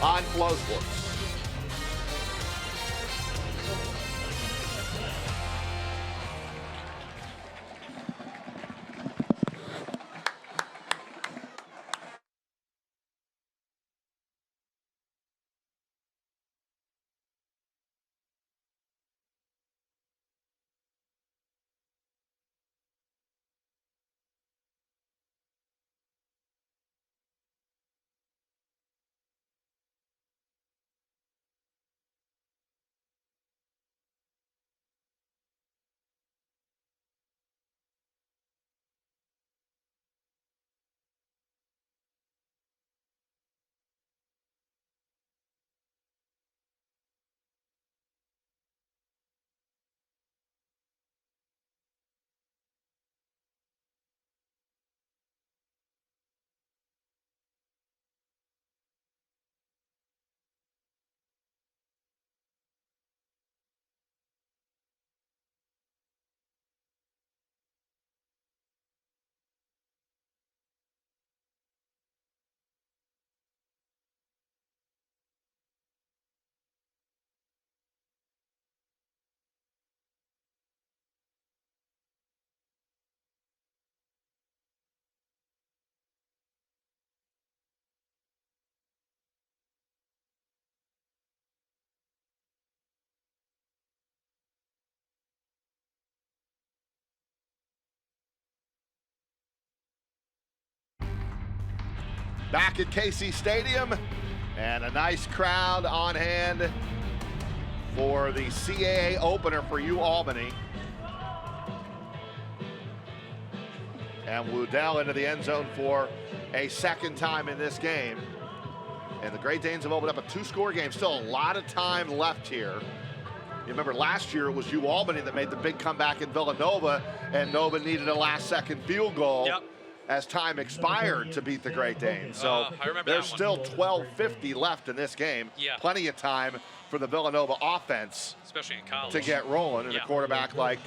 on FloSports. Back at KC Stadium, and a nice crowd on hand for the CAA opener for UAlbany. And Woodell into the end zone for a second time in this game. And the Great Danes have opened up a 2-score game. Still a lot of time left here. You remember last year it was UAlbany that made the big comeback in Villanova, and Nova needed a last-second field goal as time expired to beat the Great Danes. So there's still 12:50 left in this game. Plenty of time for the Villanova offense, especially in college, to get rolling, and a quarterback like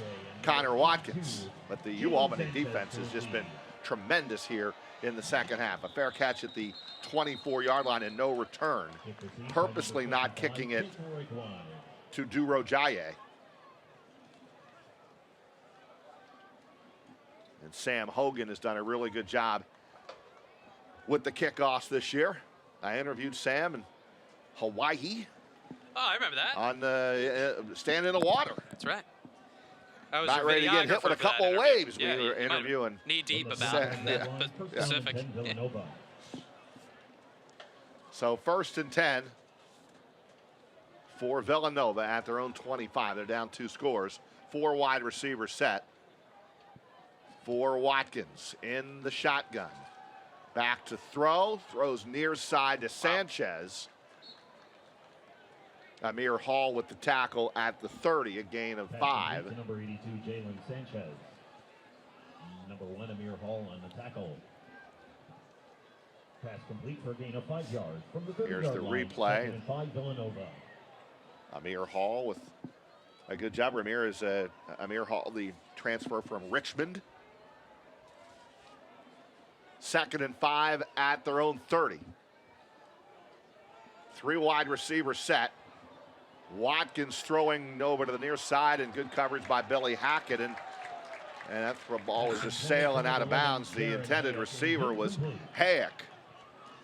Connor Watkins. But the UAlbany defense has just been tremendous here in the second half. A fair catch at the 24-yard line and no return. Purposely not kicking it to Duro Jaye. And Sam Hogan has done a really good job with the kickoffs this year. I interviewed Sam in Hawaii. Oh, I remember that. On the stand in the water. That's right. I was not ready to get hit with a couple of waves. Yeah, we were interviewing. Knee deep about the Pacific. So 1st and 10 for Villanova at their own 25. They're down 2 scores. 4 wide receivers set for Watkins in the shotgun. Back to throw. Throws near side to Sanchez. Amir Hall with the tackle at the 30, a gain of 5. Number 82, Jalen Sanchez. Number 1, Amir Hall on the tackle. Pass complete for a gain of 5 yards from the 30-yard line. Here's the replay. 2nd and 5, Villanova. Amir Hall with a good job. Amir Hall, the transfer from Richmond. 2nd and 5 at their own 30. 3 wide receivers set. Watkins throwing over to the near side, and good coverage by Billy Hackett. And that ball was just sailing out of bounds. The intended receiver was Hayek.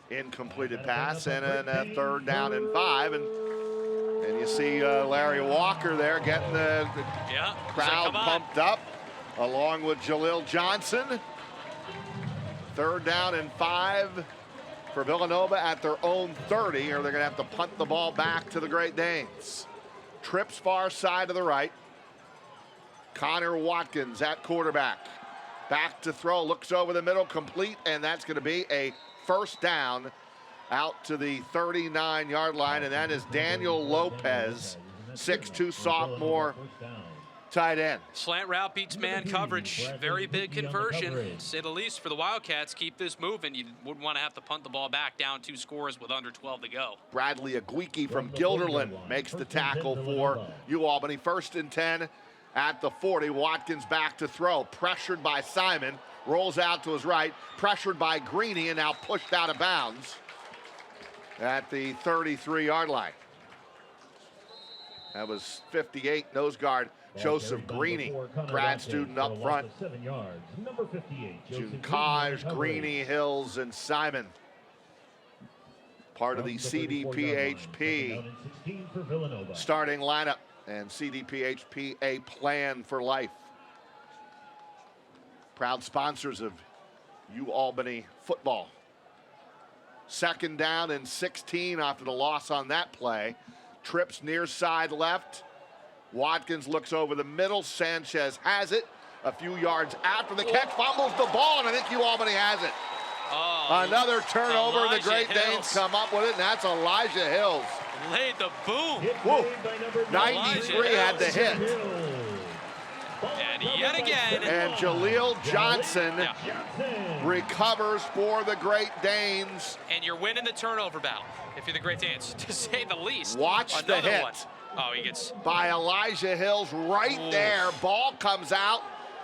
Incompleted pass, and a 3rd down and 5. And you see Larry Walker there getting the crowd pumped up, along with Jaleel Johnson. 3rd down and 5 for Villanova at their own 30, or they're going to have to punt the ball back to the Great Danes. Trips far side to the right. Connor Watkins at quarterback. Back to throw, looks over the middle, complete, and that's going to be a 1st down out to the 39-yard line, and that is Daniel Lopez, 6'2" sophomore tight end. Slant route beats man coverage. Very big conversion, to say the least, for the Wildcats. Keep this moving. You wouldn't want to have to punt the ball back down 2 scores with under 12 to go. Bradley Aguiki from Guilderland makes the tackle for UAlbany. 1st and 10 at the 40. Watkins back to throw. Pressured by Simon. Rolls out to his right. Pressured by Greeny, and now pushed out of bounds at the 33-yard line. That was 58, nose guard Joseph Greeny, grad student up front. Number 58, Junkaj, Greeny, Hills, and Simon. Part of the CDPHP starting lineup, and CDPHP, a plan for life. Proud sponsors of UAlbany football. 2nd down and 16 after the loss on that play. Trips near side left. Watkins looks over the middle. Sanchez has it. A few yards after the catch, fumbles the ball, and I think UAlbany has it. Another turnover. The Great Danes come up with it, and that's Elijah Hills. Laid the boom. Woo. 93 had the hit. And yet again. And Jaleel Johnson recovers for the Great Danes. And you're winning the turnover battle, if you're the Great Danes, to say the least. Watch the hit. One. Oh, he gets... by Elijah Hills right there. Ball comes out,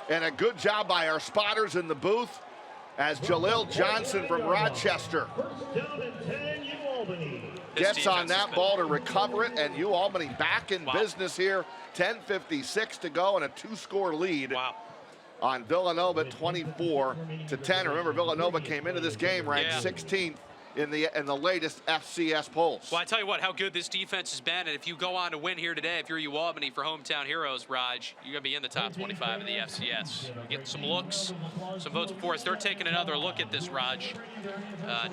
and a good job by our spotters in the booth as Jaleel Johnson from Rochester gets on that ball to recover it, and UAlbany back in business here. 10:56 to go and a 2-score lead on Villanova, 24-10. Remember, Villanova came into this game ranked 16th in the latest FCS polls. Well, I tell you what, how good this defense has been, and if you go on to win here today, if you're UAlbany for Hometown Heroes, Raj, you're going to be in the top 25 of the FCS. You're getting some looks, some votes before us. They're taking another look at this, Raj,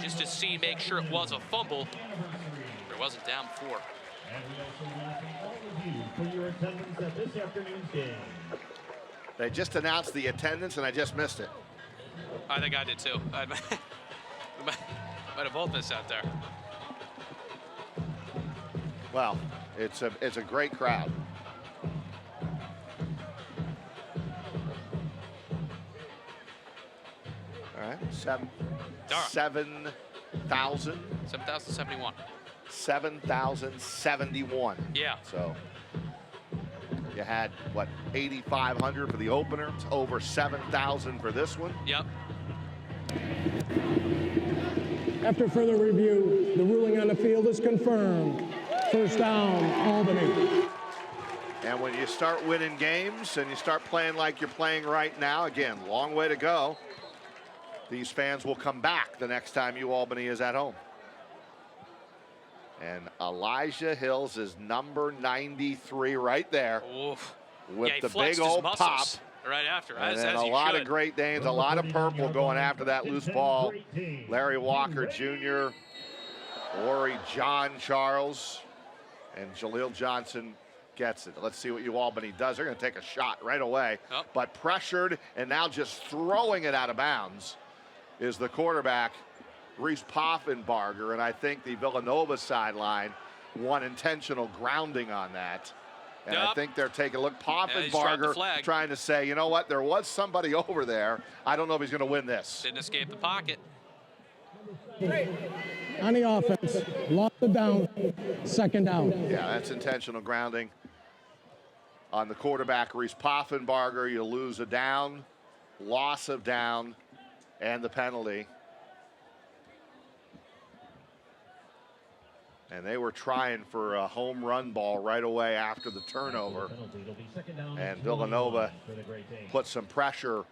just to see, make sure it was a fumble. There wasn't down before. For your attendance at this afternoon's game. They just announced the attendance, and I just missed it. I think I did too. I might have both missed out there. Well, it's a great crowd. All right, 7,000. 7,071. 7,071. Yeah. So you had, what, 8,500 for the opener. It's over 7,000 for this one. Yep. After further review, the ruling on the field is confirmed. 1st down, Albany. And when you start winning games and you start playing like you're playing right now, again, long way to go. These fans will come back the next time UAlbany is at home. And Elijah Hills is number 93 right there. Oof. With the big old pop. Right after. And then a lot of Great Danes, a lot of purple going after that loose ball. Larry Walker Jr., Ori John Charles, and Jaleel Johnson gets it. Let's see what UAlbany does. They're going to take a shot right away. But pressured and now just throwing it out of bounds is the quarterback, Reese Poffenbarger. And I think the Villanova sideline one intentional grounding on that. And I Yep. think they're taking a look. he's dropped the Poffenbarger flag. trying to say, you know what, there was somebody over there. I don't know if he's going to win this. Didn't escape the pocket. On the offense, lost it down, second down. Yeah, that's intentional grounding. On the quarterback, Reese Poffenbarger, you lose a down, loss of down, and the penalty. And they were trying for a home run ball right away after the turnover. And Villanova put some pressure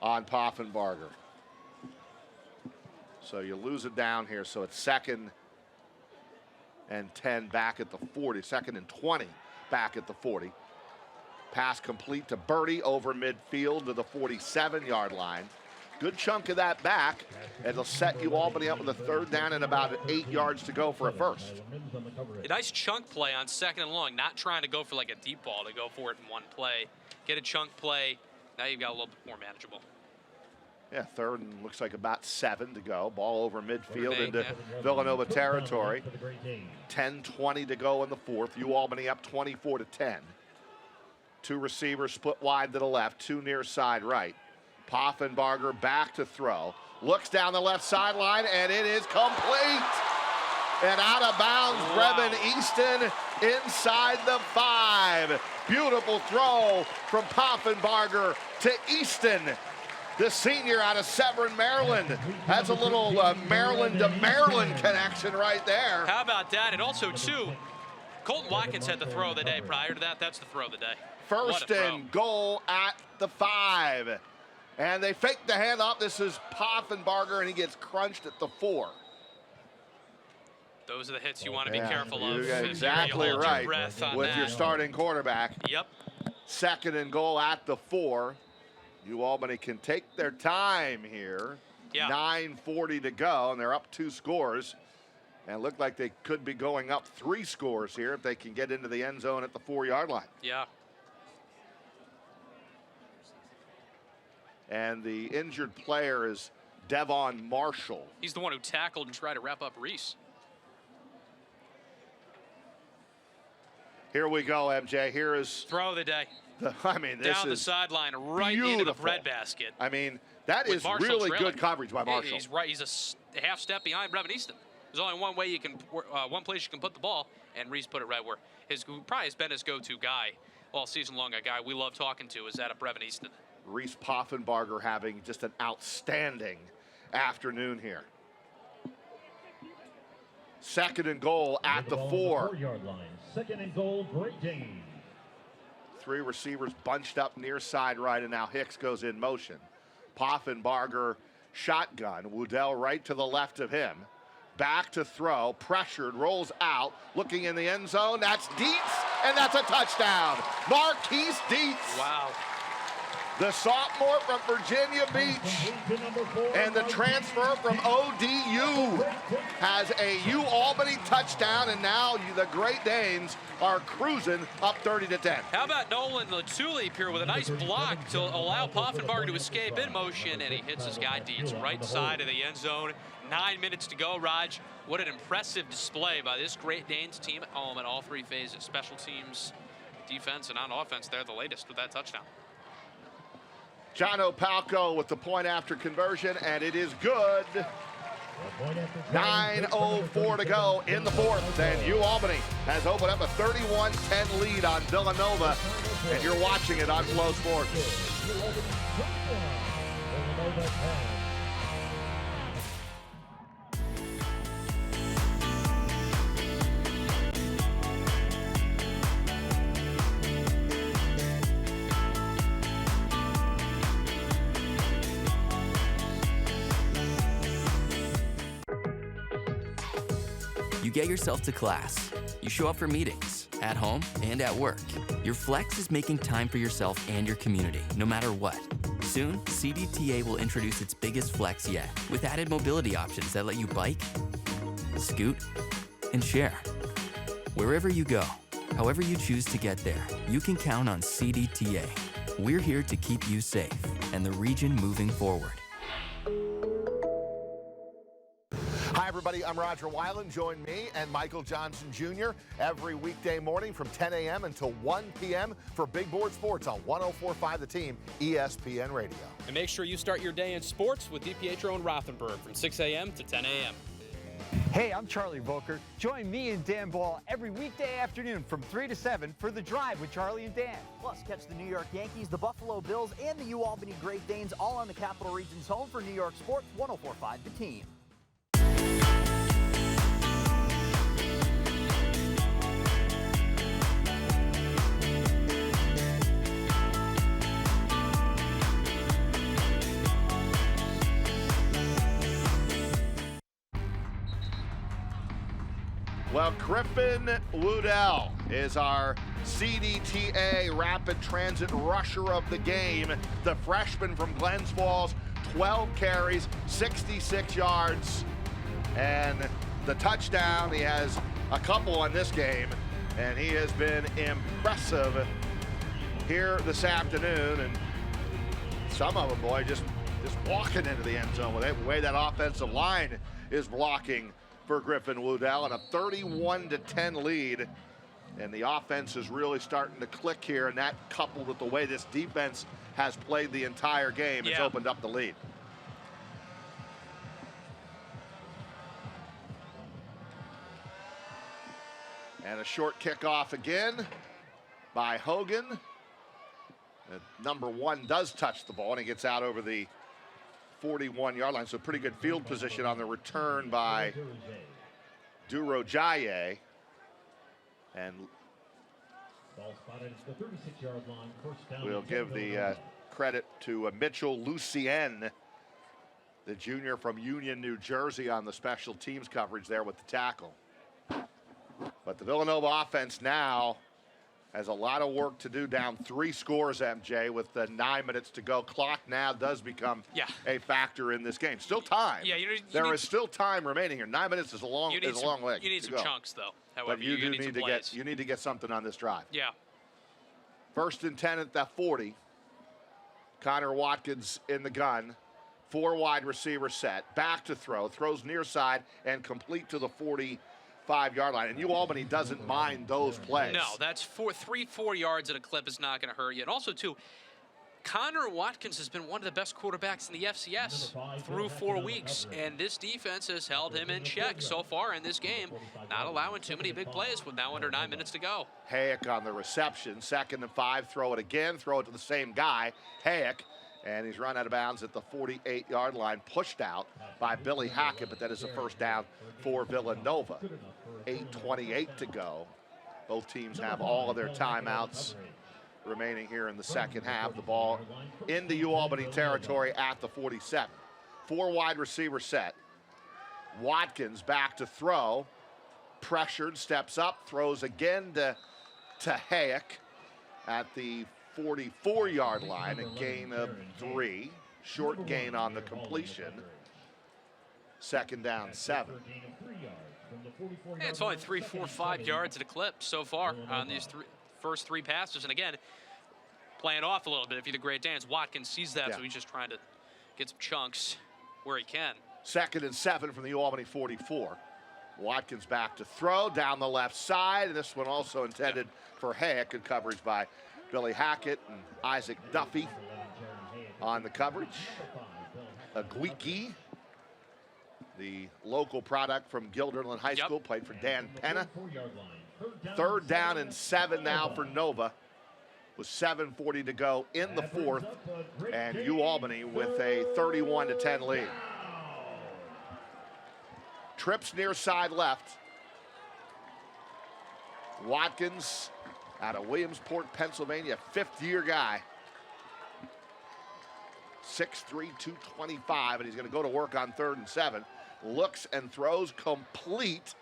on Poffenbarger. So you lose it down here, so it's 2nd and 10 back at the 40, 2nd and 20 back at the 40. Pass complete to Birdie over midfield to the 47-yard line. Good chunk of that back. It'll set UAlbany up with a 3rd down and about 8 yards to go for a first. A nice chunk play on 2nd and long, not trying to go for like a deep ball to go for it in one play. Get a chunk play. Now you've got a little bit more manageable. Yeah, 3rd and looks like about 7 to go. Ball over midfield into Villanova territory. 10:20 to go in the 4th. UAlbany up 24-10. 2 receivers split wide to the left, 2 near side right. Poffenbarger back to throw. Looks down the left sideline, and it is complete. And out of bounds, Brevin Easton inside the 5. Beautiful throw from Poffenbarger to Easton, the senior out of Severn, Maryland. That's a little Maryland to Maryland connection right there. How about that? And also, too, Colton Watkins had the throw of the day. Prior to that, that's the throw of the day. First and goal at the 5. And they fake the handoff. This is Poffenbarger, and he gets crunched at the 4. Those are the hits you want to be careful of. Exactly you right. Your with your starting quarterback. Yep. 2nd and goal at the 4. UAlbany can take their time here. Yeah. 9:40 to go, and they're up 2 scores. And it looked like they could be going up 3 scores here if they can get into the end zone at the 4-yard line. Yeah. And the injured player is Devon Marshall. He's the one who tackled and tried to wrap up Reese. Here we go, MJ. Here is throw of the day. I mean, this down is the sideline, right beautiful. into the breadbasket. I mean, that With is Marshall really trailing. good coverage by Marshall. He's right. He's a half step behind Brevin Easton. There's only one way you can, one place you can put the ball, and Reese put it right where probably has been his go-to guy all season long. A guy we love talking to is that of Brevin Easton. Reese Poffenbarger having just an outstanding afternoon here. 2nd and goal at the 4. 4-yard line. 2nd and goal, Great Dane. 3 receivers bunched up near side right, and now Hicks goes in motion. Poffenbarger shotgun. Woodell right to the left of him. Back to throw, pressured, rolls out, looking in the end zone. That's Dietz, and that's a touchdown. Marquise Dietz. Wow. The sophomore from Virginia Beach and the transfer from ODU has a UAlbany touchdown, and now the Great Danes are cruising up 30-10. How about Nolan Latulip here with a nice block to allow Poffenbarger to escape in motion, and he hits his guy Dietz right side of the end zone. 9 minutes to go, Raj. What an impressive display by this Great Danes team at home in all 3 phases. Special teams, defense, and on offense, they're the latest with that touchdown. John Opalco with the point after conversion, and it is good. 9:04 to go in the 4th, and UAlbany has opened up a 31-10 lead on Villanova, and you're watching it on Flow Sports. You get yourself to class. You show up for meetings, at home and at work. Your flex is making time for yourself and your community, no matter what. Soon, CDTA will introduce its biggest flex yet, with added mobility options that let you bike, scoot, and share. Wherever you go, however you choose to get there, you can count on CDTA. We're here to keep you safe and the region moving forward. Hi, everyone. everybody. I'm Roger Weiland. Join me and Michael Johnson Jr. every weekday morning from 10 a.m. until 1 p.m. for Big Board Sports on 104.5 The Team, ESPN Radio. And make sure you start your day in sports with DiPietro and Rothenberg from 6 a.m. to 10 a.m. Hey, I'm Charlie Volker. Join me and Dan Ball every weekday afternoon from 3 to 7 for The Drive with Charlie and Dan. Plus, catch the New York Yankees, the Buffalo Bills, and the UAlbany Great Danes all on the Capital Region's home for New York sports, 104.5 The Team. Well, Griffin Woodell is our CDTA Rapid Transit Rusher of the game. The freshman from Glens Falls, 12 carries, 66 yards, and the touchdown. He has a couple in this game, and he has been impressive here this afternoon. And some of them, boy, just walking into the end zone with the way that offensive line is blocking for Griffin Woodell, and a 31-10 lead. And the offense is really starting to click here, and that coupled with the way this defense has played the entire game, it's opened up the lead. And a short kickoff again by Hogan. Number 1 does touch the ball, and he gets out over the 41-yard line, so pretty good field position on the return by Durojaye. And we'll give the credit to Mitchell Lucien, the junior from Union, New Jersey, on the special teams coverage there with the tackle. But the Villanova offense now has a lot of work to do, down 3 scores, MJ, with the 9 minutes to go. Clock now does become a factor in this game. Still time. Yeah, there is still time remaining here. 9 minutes is a long way. You need some chunks, though. However, but you do need to get something on this drive. Yeah. 1st and 10 at that 40. Connor Watkins in the gun. 4 wide receiver set. Back to throw. Throws near side and complete to the 45-yard line. And UAlbany doesn't mind those plays. No, that's 3-4 yards at a clip is not going to hurt you. And also, too, Connor Watkins has been one of the best quarterbacks in the FCS through 4 weeks, and this defense has held him in check so far in this game, not allowing too many big plays with now under 9 minutes to go. Hayek on the reception. 2nd and 5. Throw it again. Throw it to the same guy, Hayek. And he's run out of bounds at the 48-yard line, pushed out by Billy Hackett, but that is a first down for Villanova. 8:28 to go. Both teams have all of their timeouts remaining here in the second half. The ball in the UAlbany territory at the 47. 4 wide receiver set. Watkins back to throw. Pressured, steps up, throws again to Hayek at the 44-yard line, a gain of 3. Short gain on the completion. 2nd down, 7. And it's only 3, 4, 5 yards at a clip so far on these first 3 passes. And again, playing off a little bit if you're the Great Danes. Watkins sees that, so he's just trying to get some chunks where he can. 2nd and 7 from the UAlbany 44. Watkins back to throw down the left side, and this one also intended for Hayek. Good coverage by Billy Hackett and Isaac Duffy on the coverage. Aguiki, the local product from Guilderland High School, played for Dan Penna. 3rd down and 7 now for Nova, with 7:40 to go in the 4th, and UAlbany with a 31-10 lead. Trips near side left. Watkins out of Williamsport, Pennsylvania, 5th-year guy. 6'3", 225, and he's going to go to work on 3rd and 7. Looks and throws complete.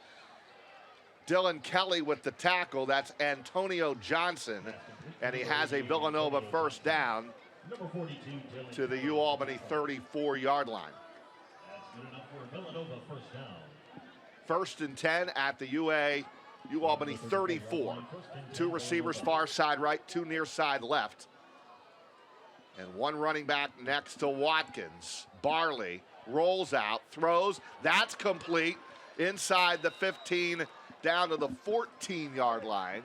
Dylan Kelly with the tackle. That's Antonio Johnson, and he has a Villanova first down to the UAlbany 34-yard line. 1st and 10 at the UAlbany 34. 2 receivers far side right, 2 near side left. And 1 running back next to Watkins. Barley rolls out, throws, that's complete inside the 15 down to the 14-yard line.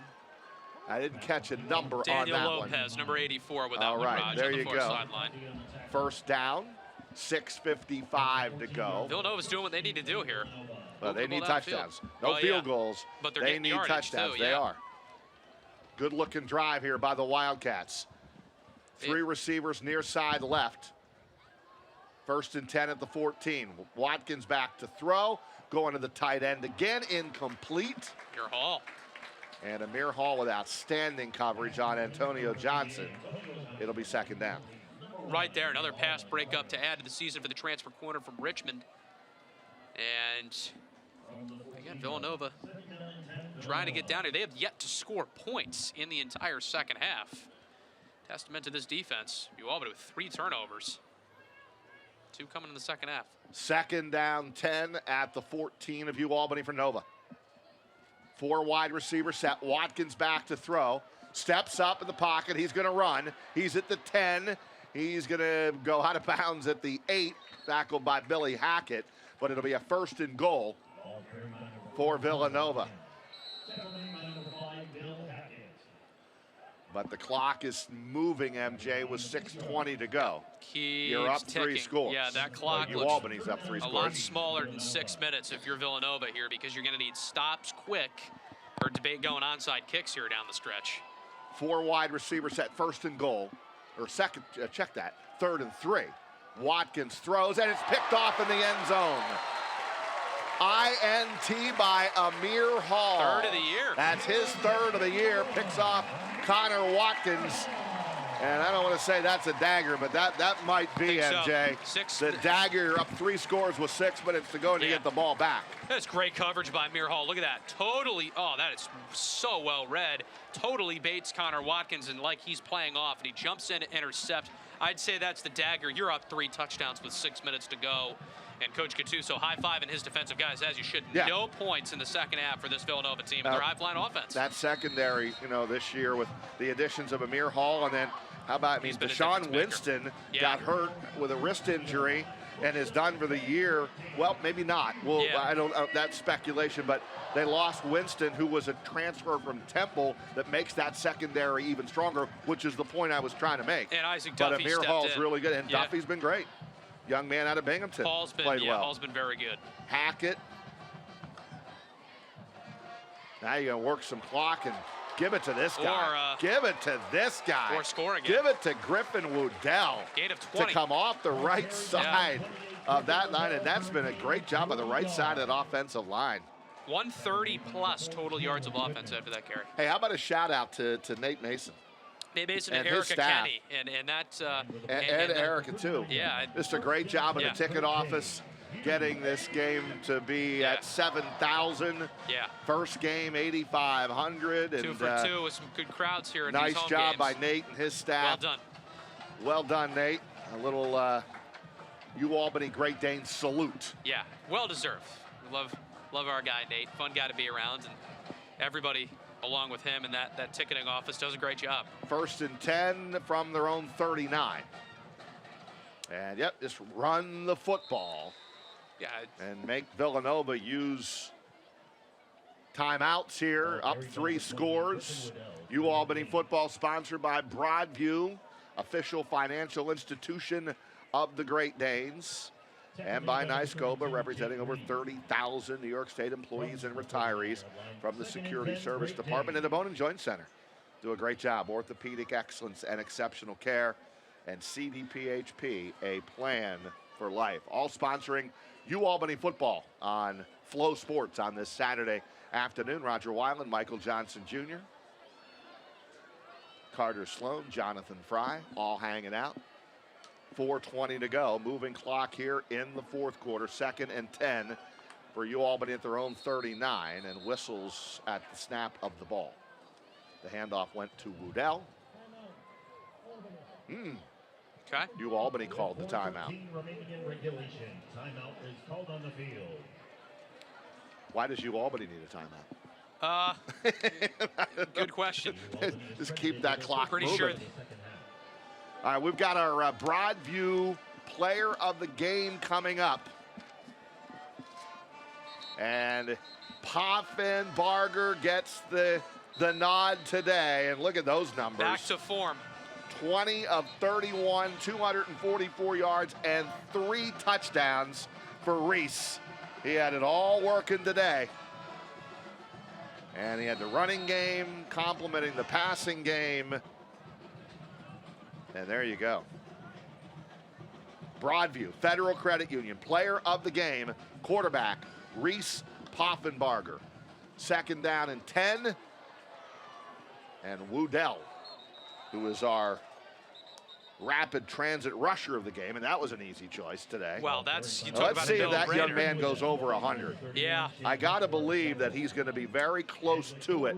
I didn't catch a number Daniel on that Lopez, one. number 84 with that All one, right, Raj, there on the you far go. sideline. First down, 6:55 to go. Villanova's doing what they need to do here. But they need touchdowns. No Well, field goals. But they're they getting need yardage, touchdowns. too, They yeah. are. Good looking drive here by the Wildcats. 3 receivers near side left. First and 10 at the 14. Watkins back to throw. Going to the tight end again. Incomplete. Your Hall. And Amir Hall with outstanding coverage on Antonio Johnson. It'll be second down. Right there, another pass breakup to add to the season for the transfer corner from Richmond. And again, Villanova trying to get down here. They have yet to score points in the entire second half. Testament to this defense. UAlbany with 3 turnovers. 2 coming in the second half. Second down 10 at the 14 of UAlbany for Nova. 4 wide receiver set. Watkins back to throw. Steps up in the pocket. He's going to run. He's at the 10. He's going to go out of bounds at the 8. Tackled by Billy Hackett. But it'll be a first and goal for Villanova. But the clock is moving, MJ, with 6:20 to go. You're up 3 scores. Yeah, that clock Well, looks UAlbany's up 3 a scores. lot smaller than 6 minutes if you're Villanova here, because you're going to need stops quick or debate going onside kicks here down the stretch. 4 wide receiver set, first and goal, or second, check that, 3rd and 3. Watkins throws, and it's picked off in the end zone. INT by Amir Hall. 3rd of the year. That's his 3rd of the year. Picks off Connor Watkins. And I don't want to say that's a dagger, but that might be, MJ. So. The dagger, you're up 3 scores with 6 minutes to go to get the ball back. That's great coverage by Amir Hall. Look at that. Totally, oh, that is so well read. Totally baits Connor Watkins, and like he's playing off, and he jumps in to intercept. I'd say that's the dagger. You're up 3 touchdowns with 6 minutes to go. And Coach Gattuso high-fiving his defensive guys, as you should. Yeah. No points in the second half for this Villanova team and their high-flying offense. That secondary, this year with the additions of Amir Hall, and then how about Deshaun Winston got hurt with a wrist injury and is done for the year. Well, maybe not. Well, I don't. That's speculation, but they lost Winston, who was a transfer from Temple, that makes that secondary even stronger, which is the point I was trying to make. And Isaac Duffy But Amir stepped Hall's in. really good, and Duffy's been great. Young man out of Binghamton. Hall's been, played well. Hall's been very good. Hackett. Now you're going to work some clock and give it to this guy. Give it to this guy. Or score again. Give it to Griffin Woodell. Gain of 20. To come off the right side of that line, and that's been a great job on the right side of that offensive line. 130-plus total yards of offense after that carry. Hey, how about a shout-out to Nate Mason? Nate Mason and and his Erica staff. Kenny, and that's and Erica too. Yeah, just a great job in the ticket office, getting this game to be at 7,000. Yeah. First game 8,500. 2 for 2 with some good crowds here in these Nice home job games. by Nate and his staff. Well done. Well done, Nate. A little UAlbany Great Dane salute. Yeah, well deserved. We love our guy Nate. Fun guy to be around, and everybody along with him and that ticketing office does a great job. First and 10 from their own 39. And yep, just run the football. Yeah. And make Villanova use timeouts here. Up 3 scores. UAlbany football sponsored by Broadview, official financial institution of the Great Danes. And by NYSCOBA, representing over 30,000 New York State employees and retirees from the Security Service Department and the Bone and Joint Center. Do a great job. Orthopedic excellence and exceptional care. And CDPHP, a plan for life. All sponsoring UAlbany football on Flow Sports on this Saturday afternoon. Roger Weiland, Michael Johnson Jr., Carter Sloan, Jonathan Fry, all hanging out. 4:20 to go. Moving clock here in the 4th quarter. 2nd and 10 for UAlbany at their own 39, and whistles at the snap of the ball. The handoff went to Woodell. Okay. UAlbany called the timeout. Remaining in regulation. Timeout is called on the field. Why does UAlbany need a timeout? Good question. Just keep that clock Pretty moving. sure. All right, we've got our Broadview Player of the Game coming up. And Poffenbarger gets the nod today. And look at those numbers. Back to form. 20 of 31, 244 yards, and 3 touchdowns for Reese. He had it all working today. And he had the running game complementing the passing game. And there you go. Broadview Federal Credit Union Player of the Game, quarterback Reese Poffenbarger. 2nd down and 10. And Woodell, who is our rapid transit rusher of the game, and that was an easy choice today. Well, that's, you talk Let's about see a if that no-brainer. young man goes over 100. Yeah. I got to believe that he's going to be very close to it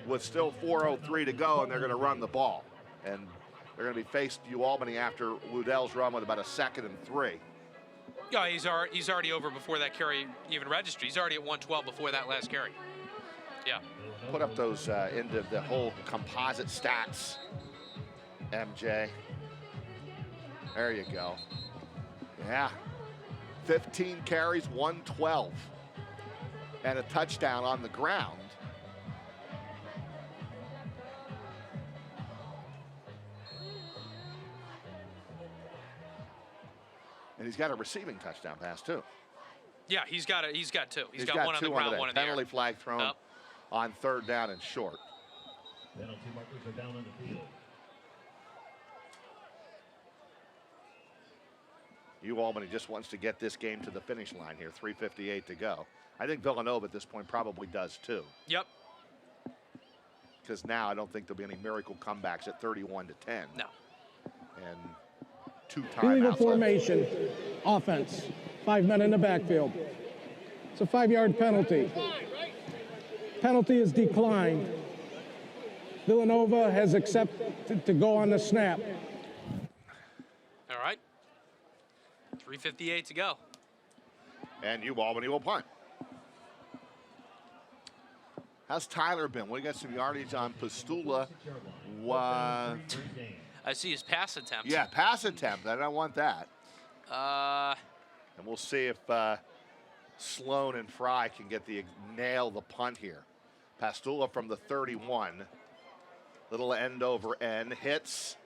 with still 4:03 to go, and they're going to run the ball. And they're going to be faced UAlbany after Woodell's run with about a 2nd and 3. Yeah, he's already over before that carry even registered. He's already at 112 before that last carry. Yeah. Put up those into the whole composite stats, MJ. There you go. Yeah. 15 carries, 112. And a touchdown on the ground. And he's got a receiving touchdown pass, too. Yeah, he's got 2. He's got one on the ground, one in the air. Penalty flag thrown on 3rd down and short. Penalty markers are down on the field. UAlbany just wants to get this game to the finish line here, 3:58 to go. I think Villanova at this point probably does too. Yep. Because now I don't think there'll be any miracle comebacks at 31 to 10. No. And 2 Illegal timeouts. formation, offense, 5 men in the backfield. It's a 5-yard penalty. Penalty is declined. Villanova has accepted to go on the snap. All right. 3:58 to go. And UAlbany will punt. How's Tyler been? We got some yardage on Pastula. I see his pass attempt. Yeah, pass attempt. I don't want that. And we'll see if Sloan and Fry can nail the punt here. Pastula from the 31. Little end over end. Hits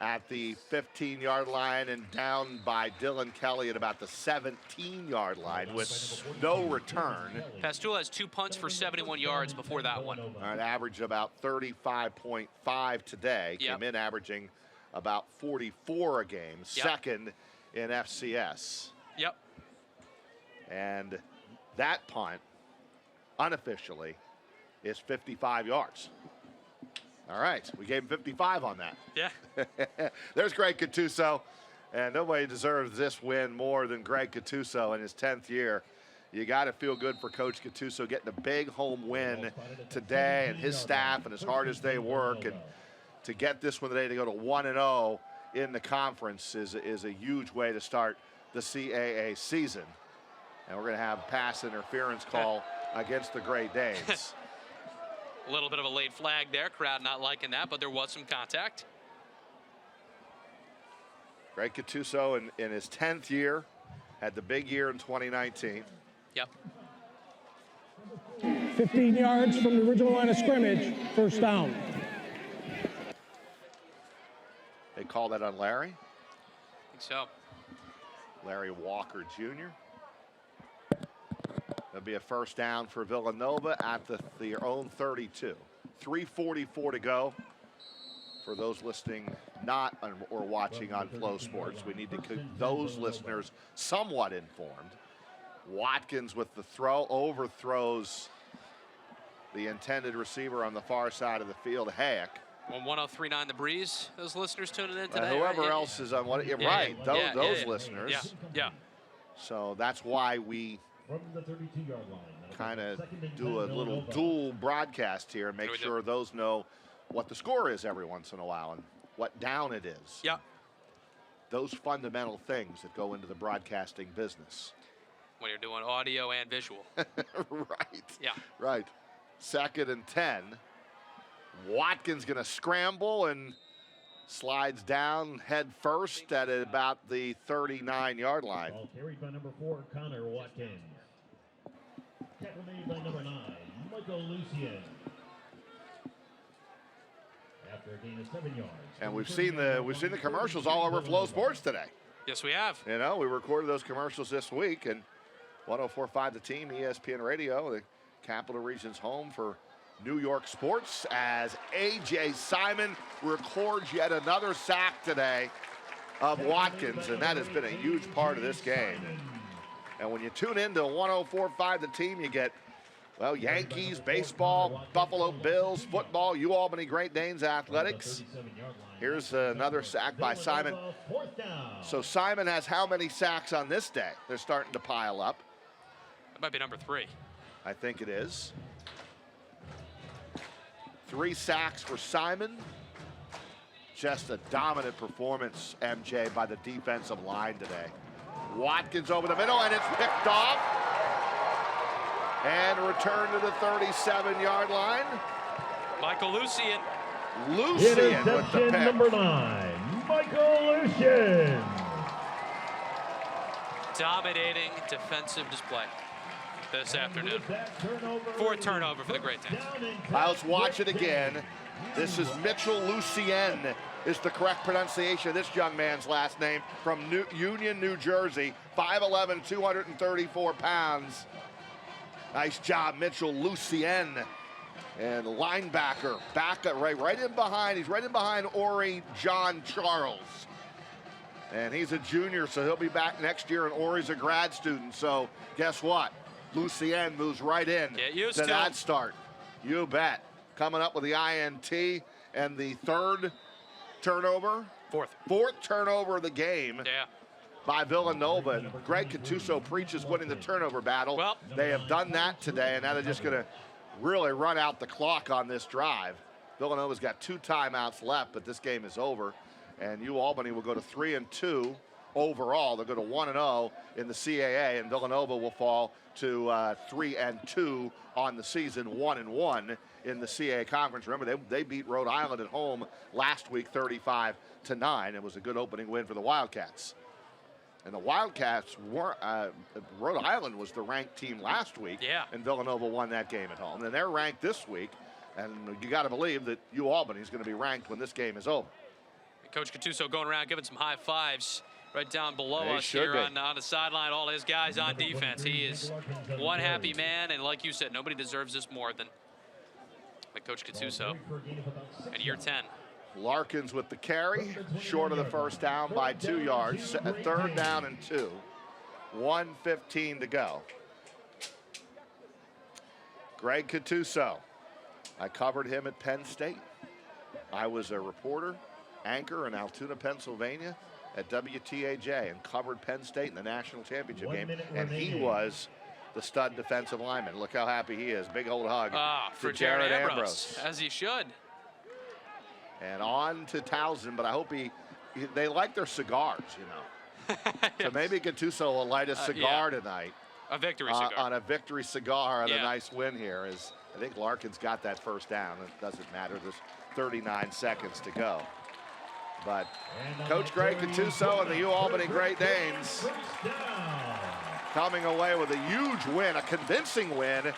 at the 15-yard line and down by Dylan Kelly at about the 17-yard line with no return. Pastula has 2 punts for 71 yards before that one. All right, averaged about 35.5 today. Yep. Came in averaging about 44 a game. Yep. 2nd in FCS. Yep. And that punt, unofficially, is 55 yards. All right, we gave him 55 on that. Yeah. There's Greg Gattuso, and nobody deserves this win more than Greg Gattuso in his 10th year. You got to feel good for Coach Gattuso getting a big home win today, and his staff, and as hard as they work, and to get this one today to go to 1-0 in the conference is a huge way to start the CAA season. And we're going to have pass interference call against the Great Danes. A little bit of a late flag there. Crowd not liking that, but there was some contact. Greg Gattuso in his 10th year, had the big year in 2019. Yep. 15 yards from the original line of scrimmage, 1st down. They call that on Larry? I think so. Larry Walker Jr. There'll be a 1st down for Villanova at their own 32. 3:44 to go. For those listening not or watching on Flow Sports, we need to keep those listeners somewhat informed. Watkins with the throw, overthrows the intended receiver on the far side of the field, Hayek. On 103.9 The Breeze, those listeners tuning in today. Whoever right? else is on what, Yeah, right, yeah, those yeah. listeners. Yeah. So that's why we From the 32-yard line. kind of do a little dual broadcast here and make sure those know what the score is every once in a while and what down it is. Yeah. Those fundamental things that go into the broadcasting business. When you're doing audio and visual. Right. Yeah. Right. 2nd and 10. Watkins going to scramble and slides down head first at about the 39-yard line. Ball carried by number 4, Connor Watkins. by number 9, Michael Lucien. After a gain of 7 yards. And we've seen the commercials all over Flow Sports today. Yes, we have. You know, we recorded those commercials this week, and 104.5 The Team, ESPN Radio, the Capital Region's home for New York sports, as A.J. Simon records yet another sack today of Watkins, and that has been a huge part of this game. And when you tune into 104.5 The Team, you get, well, Yankees, baseball, Buffalo Bills, football, UAlbany Great Danes athletics. Here's another sack by Simon. So Simon has how many sacks on this day? They're starting to pile up. That might be number 3. I think it is. 3 sacks for Simon. Just a dominant performance, MJ, by the defensive line today. Watkins over the middle, and it's picked off. And returned to the 37-yard line. Michael Lucien. Lucien with the pick. Number 9, Michael Lucien. Dominating defensive display this afternoon. 4th turnover for the Great Danes. Let's watch it again. This is Mitchell Lucien, is the correct pronunciation of this young man's last name, from Union, New Jersey, 5'11", 234 pounds. Nice job, Mitchell Lucien. And linebacker, back right in behind. He's right in behind Ori John Charles. And he's a junior, so he'll be back next year, and Ori's a grad student. So guess what? Lucien moves right in to that start. You bet. Coming up with the INT and the 3rd turnover. 4th turnover of the game. Yeah. By Villanova. And Greg Cattuso preaches winning the turnover battle. Well, they have done that today, and now they're just going to really run out the clock on this drive. Villanova's got 2 timeouts left, but this game is over. And UAlbany will go to 3-2 overall. They'll go to 1-0 in the CAA, and Villanova will fall to 3-2 on the season, 1-1 in the CAA conference. Remember, they beat Rhode Island at home last week, 35-9. It was a good opening win for the Wildcats. And the Wildcats were, Rhode Island was the ranked team last week, and Villanova won that game at home. And they're ranked this week, and you got to believe that UAlbany is going to be ranked when this game is over. Coach Cattuso going around giving some high fives right down below us here on the sideline. All his guys on defense. He is one happy man, and like you said, nobody deserves this more than Coach Cattuso in year 10. Larkins with the carry, short of the first down by 2 yards. 3rd down and 2. 1:15 to go. Greg Cattuso. I covered him at Penn State. I was a reporter, anchor in Altoona, Pennsylvania at WTAJ, and covered Penn State in the national championship game. And he was the stud defensive lineman. Look how happy he is. Big old hug for Jared Ambrose. As he should. And on to Townsend, but I hope they like their cigars, you know. So maybe Cattuso will light a cigar tonight. A victory cigar. On a victory cigar on a nice win here. As I think Larkins got that first down. It doesn't matter. There's 39 seconds to go. But Coach Greg Cattuso and the UAlbany Great Danes coming away with a huge win, a convincing win,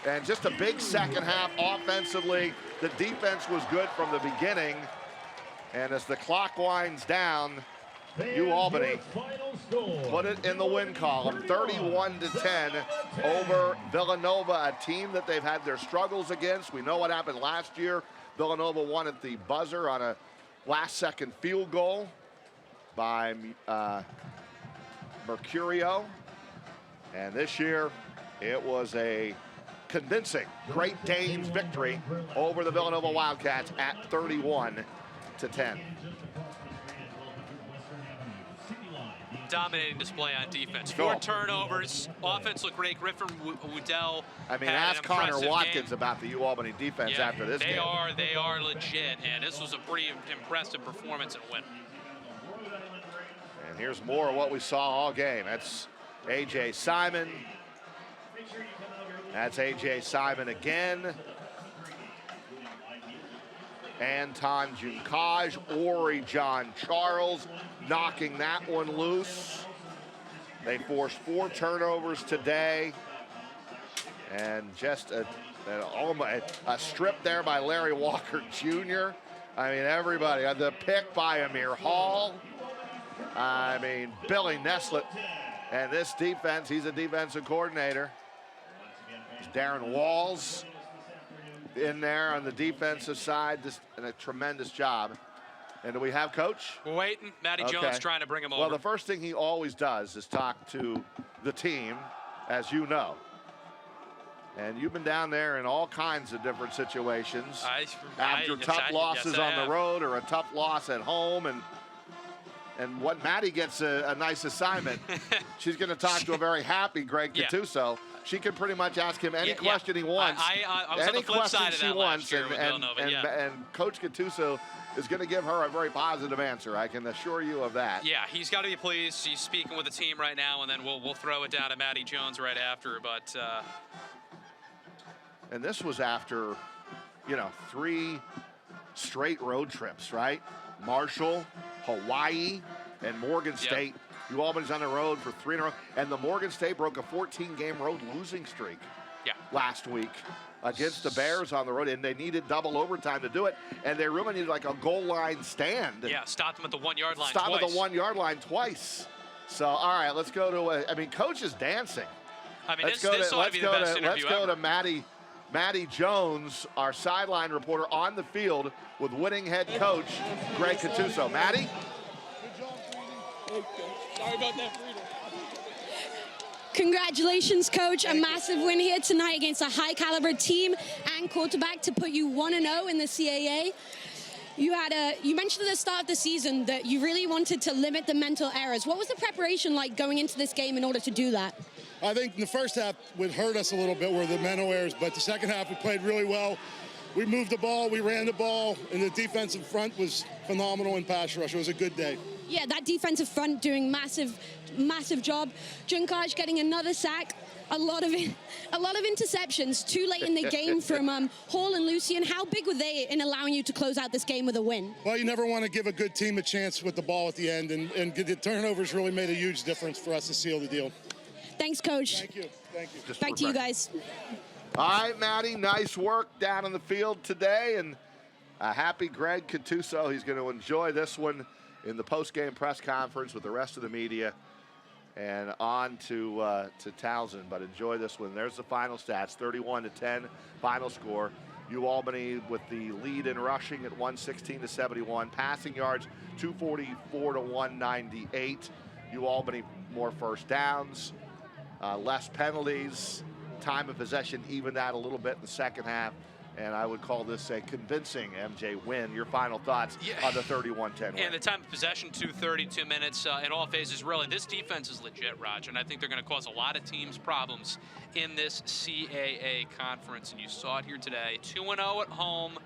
and just a big second half offensively. The defense was good from the beginning. And as the clock winds down, UAlbany put it in the win column, 31-10 over Villanova, a team that they've had their struggles against. We know what happened last year. Villanova won at the buzzer on a last-second field goal by Mercurio. And this year, it was a convincing Great Danes victory over the Villanova Wildcats at 31-10. Dominating display on defense. 4 turnovers. Offense looked great. Griffin Woodell. I mean, ask Connor Watkins about the UAlbany defense after this game. They are legit, and this was a pretty impressive performance and win. And here's more of what we saw all game. That's A.J. Simon. That's A.J. Simon again. Anton Junkaj, Ori John Charles knocking that one loose. They forced 4 turnovers today. And just a strip there by Larry Walker Jr. I mean, everybody. The pick by Amir Hall. I mean, Billy Neslett. And this defense, he's a defensive coordinator. Darren Walls in there on the defensive side, just and a tremendous job. And do we have Coach? We're waiting. Matty Jones trying to bring him over. Well, the first thing he always does is talk to the team, as you know. And you've been down there in all kinds of different situations. After tough losses on the road or a tough loss at home. And what Maddie gets a nice assignment. She's going to talk to a very happy Greg Gattuso. She can pretty much ask him any question he wants. I was on the flip side of that last year with Villanova, and Coach Gattuso is going to give her a very positive answer. I can assure you of that. Yeah, he's got to be pleased. He's speaking with the team right now, and then we'll throw it down to Matty Jones right after. But and this was after, 3 straight road trips, right? Marshall, Hawaii, and Morgan State. UAlbany's on the road for 3 in a row. And the Morgan State broke a 14-game road losing streak last week against the Bears on the road, and they needed double overtime to do it, and they really needed like a goal line stand. Yeah, stopped them at the 1-yard line Stopped twice. at the 1-yard line twice. So, all right, let's go to, Coach is dancing. I mean, this ought to be the best interview ever. Let's go to Matty Jones, our sideline reporter on the field with winning head coach Greg Gattuso. Matty? Sorry about that, Frida. Congratulations, Coach. A massive win here tonight against a high-caliber team and quarterback to put you 1-0 in the CAA. You mentioned at the start of the season that you really wanted to limit the mental errors. What was the preparation like going into this game in order to do that? I think in the first half would hurt us a little bit were the mental errors, but the second half we played really well. We moved the ball, we ran the ball, and the defensive front was phenomenal in pass rush. It was a good day. Yeah, that defensive front doing massive job. Junkaj getting another sack, a lot of interceptions, too late in the game from Hall and Lucian. How big were they in allowing you to close out this game with a win? Well, you never want to give a good team a chance with the ball at the end, and the turnovers really made a huge difference for us to seal the deal. Thanks, Coach. Thank you. Back to you guys. All right, Matty, nice work down on the field today, and a happy Greg Gattuso. He's going to enjoy this one in the post-game press conference with the rest of the media, and on to Townsend. But enjoy this one. There's the final stats: 31-10 final score. UAlbany with the lead in rushing at 116-71, passing yards 244-198. UAlbany more first downs, less penalties. Time of possession evened out a little bit in the second half, and I would call this a convincing MJ win. Your final thoughts on the 31-10 win? And the time of possession, 2:32 minutes in all phases. Really, this defense is legit, Raj, and I think they're going to cause a lot of teams problems in this CAA conference, and you saw it here today. 2-0 at home.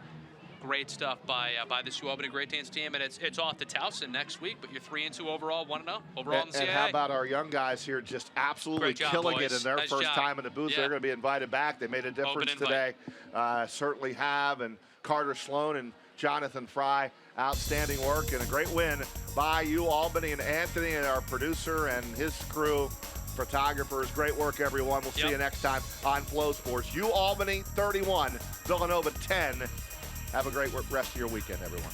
Great stuff by this UAlbany Great Danes team, and it's off to Towson next week, but you're 3-2 overall, 1-0 overall in the CAA. And how about our young guys here just absolutely killing it in their first time in the booth? They're going to be invited back. They made a difference today. Certainly have, and Carter Sloan and Jonathan Fry, outstanding work and a great win by UAlbany, and Anthony and our producer and his crew, photographers. Great work, everyone. We'll see you next time on Flow Sports. UAlbany 31, Villanova 10. Have a great rest of your weekend, everyone.